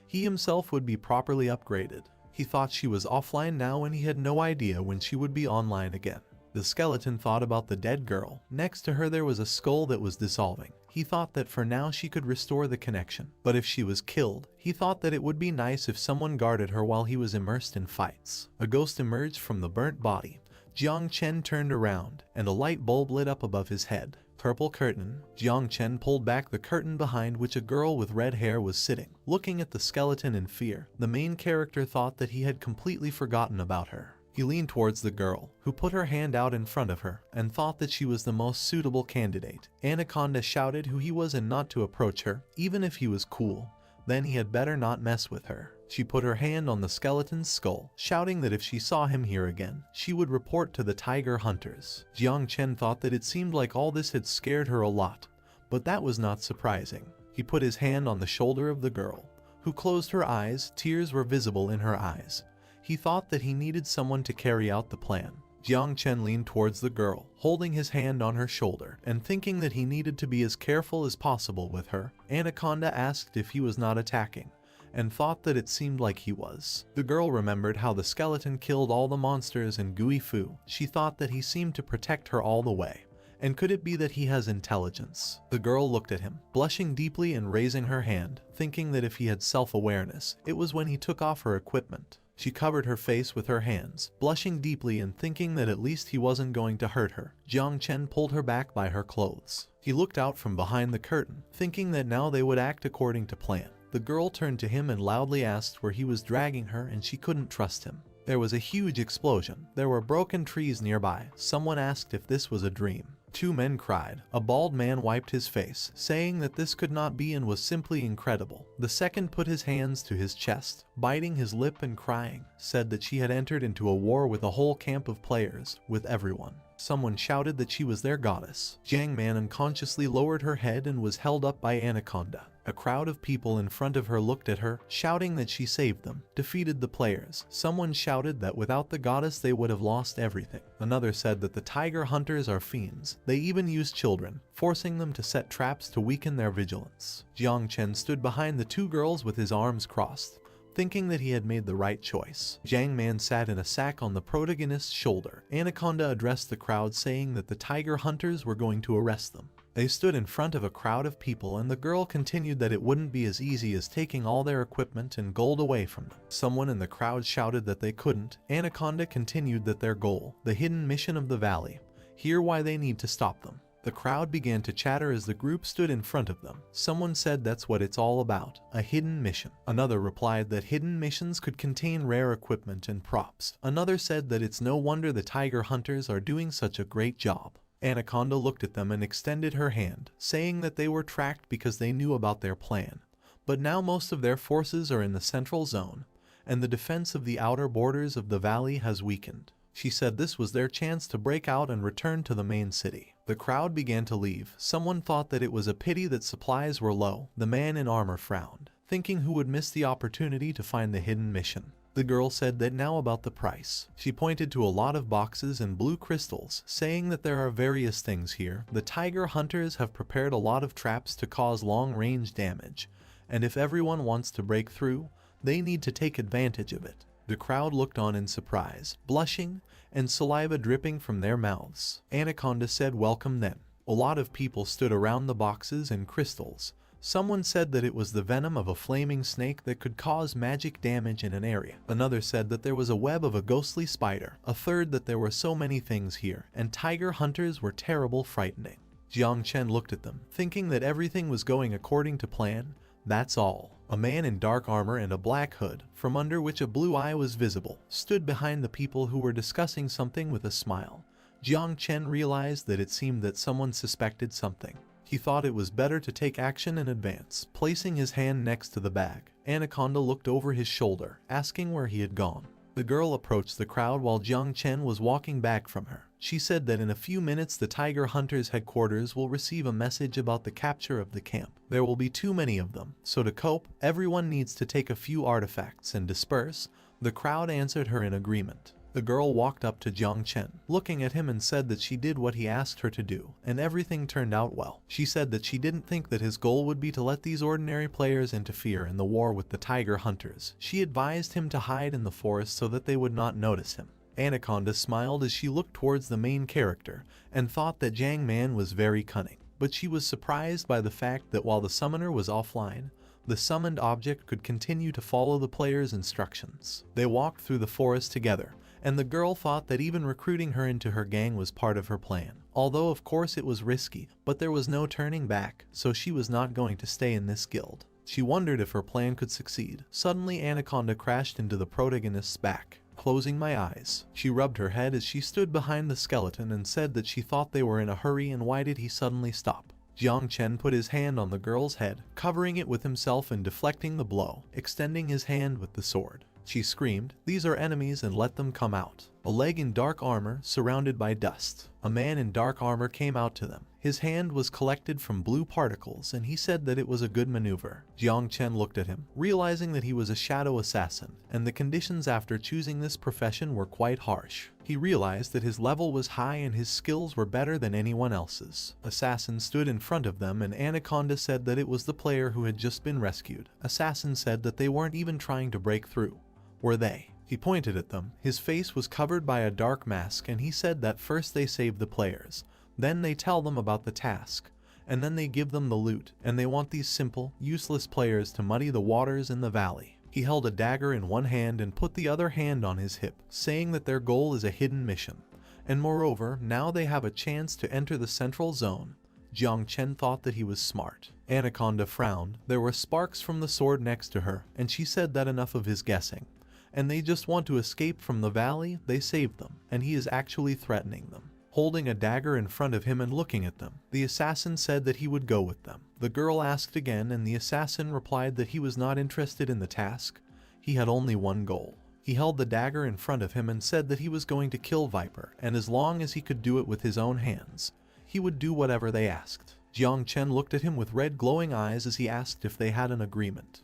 he himself would be properly upgraded. He thought she was offline now and he had no idea when she would be online again. The skeleton thought about the dead girl. Next to her there was a skull that was dissolving. He thought that for now she could restore the connection. But if she was killed, he thought that it would be nice if someone guarded her while he was immersed in fights. A ghost emerged from the burnt body. Jiang Chen turned around, and a light bulb lit up above his head. Purple curtain. Jiang Chen pulled back the curtain behind which a girl with red hair was sitting, looking at the skeleton in fear. The main character thought that he had completely forgotten about her. He leaned towards the girl, who put her hand out in front of her, and thought that she was the most suitable candidate. Anaconda shouted who he was and not to approach her, even if he was cool. Then he had better not mess with her. She put her hand on the skeleton's skull, shouting that if she saw him here again, she would report to the tiger hunters. Jiang Chen thought that it seemed like all this had scared her a lot, but that was not surprising. He put his hand on the shoulder of the girl, who closed her eyes. Tears were visible in her eyes. He thought that he needed someone to carry out the plan. Jiang Chen leaned towards the girl, holding his hand on her shoulder, and thinking that he needed to be as careful as possible with her. Anaconda asked if he was not attacking, and thought that it seemed like he was. The girl remembered how the skeleton killed all the monsters in Gui Fu. She thought that he seemed to protect her all the way. And could it be that he has intelligence? The girl looked at him, blushing deeply and raising her hand, thinking that if he had self-awareness, it was when he took off her equipment. She covered her face with her hands, blushing deeply and thinking that at least he wasn't going to hurt her. Jiang Chen pulled her back by her clothes. He looked out from behind the curtain, thinking that now they would act according to plan. The girl turned to him and loudly asked where he was dragging her, and she couldn't trust him. There was a huge explosion. There were broken trees nearby. Someone asked if this was a dream. Two men cried. A bald man wiped his face, saying that this could not be and was simply incredible. The second put his hands to his chest, biting his lip and crying, said that she had entered into a war with a whole camp of players, with everyone. Someone shouted that she was their goddess. Jiang Man unconsciously lowered her head and was held up by Anaconda. A crowd of people in front of her looked at her, shouting that she saved them, defeated the players. Someone shouted that without the goddess they would have lost everything. Another said that the tiger hunters are fiends. They even use children, forcing them to set traps to weaken their vigilance. Jiang Chen stood behind the two girls with his arms crossed, thinking that he had made the right choice. Jiang Man sat in a sack on the protagonist's shoulder. Anaconda addressed the crowd saying that the tiger hunters were going to arrest them. They stood in front of a crowd of people and the girl continued that it wouldn't be as easy as taking all their equipment and gold away from them. Someone in the crowd shouted that they couldn't. Anaconda continued that their goal, the hidden mission of the valley, hear why they need to stop them. The crowd began to chatter as the group stood in front of them. Someone said that's what it's all about, a hidden mission. Another replied that hidden missions could contain rare equipment and props. Another said that it's no wonder the tiger hunters are doing such a great job. Anaconda looked at them and extended her hand, saying that they were tracked because they knew about their plan. But now most of their forces are in the central zone, and the defense of the outer borders of the valley has weakened. She said this was their chance to break out and return to the main city. The crowd began to leave. Someone thought that it was a pity that supplies were low. The man in armor frowned, thinking who would miss the opportunity to find the hidden mission. The girl said that now about the price. She pointed to a lot of boxes and blue crystals, saying that there are various things here. The tiger hunters have prepared a lot of traps to cause long-range damage, and if everyone wants to break through, they need to take advantage of it. The crowd looked on in surprise, blushing, and saliva dripping from their mouths. Anaconda said welcome then. A lot of people stood around the boxes and crystals. Someone said that it was the venom of a flaming snake that could cause magic damage in an area. Another said that there was a web of a ghostly spider. A third that there were so many things here, and tiger hunters were terrible frightening. Jiang Chen looked at them, thinking that everything was going according to plan. That's all. A man in dark armor and a black hood, from under which a blue eye was visible, stood behind the people who were discussing something with a smile. Jiang Chen realized that it seemed that someone suspected something. He thought it was better to take action in advance. Placing his hand next to the bag, Anaconda looked over his shoulder, asking where he had gone. The girl approached the crowd while Jiang Chen was walking back from her. She said that in a few minutes the Tiger Hunters' headquarters will receive a message about the capture of the camp. There will be too many of them, so to cope, everyone needs to take a few artifacts and disperse. The crowd answered her in agreement. The girl walked up to Jiang Chen, looking at him, and said that she did what he asked her to do, and everything turned out well. She said that she didn't think that his goal would be to let these ordinary players interfere in the war with the Tiger Hunters. She advised him to hide in the forest so that they would not notice him. Anaconda smiled as she looked towards the main character, and thought that Jiang Man was very cunning. But she was surprised by the fact that while the summoner was offline, the summoned object could continue to follow the player's instructions. They walked through the forest together, and the girl thought that even recruiting her into her gang was part of her plan. Although of course it was risky, but there was no turning back, so she was not going to stay in this guild. She wondered if her plan could succeed. Suddenly Anaconda crashed into the protagonist's back. Closing my eyes, she rubbed her head as she stood behind the skeleton and said that she thought they were in a hurry, and why did he suddenly stop? Jiang Chen put his hand on the girl's head, covering it with himself and deflecting the blow, extending his hand with the sword. She screamed, "These are enemies and let them come out." A leg in dark armor, surrounded by dust. A man in dark armor came out to them. His hand was collected from blue particles, and he said that it was a good maneuver. Jiang Chen looked at him, realizing that he was a shadow assassin, and the conditions after choosing this profession were quite harsh. He realized that his level was high and his skills were better than anyone else's. Assassin stood in front of them, and Anaconda said that it was the player who had just been rescued. Assassin said that they weren't even trying to break through. Were they? He pointed at them. His face was covered by a dark mask, and he said that first they save the players, then they tell them about the task, and then they give them the loot, and they want these simple, useless players to muddy the waters in the valley. He held a dagger in one hand and put the other hand on his hip, saying that their goal is a hidden mission, and moreover, now they have a chance to enter the central zone. Jiang Chen thought that he was smart. Anaconda frowned. There were sparks from the sword next to her, and she said that enough of his guessing. And they just want to escape from the valley. They saved them, and he is actually threatening them. Holding a dagger in front of him and looking at them, the assassin said that he would go with them. The girl asked again, and the assassin replied that he was not interested in the task. He had only one goal. He held the dagger in front of him and said that he was going to kill Viper, and as long as he could do it with his own hands, he would do whatever they asked. Jiang Chen looked at him with red glowing eyes as he asked if they had an agreement.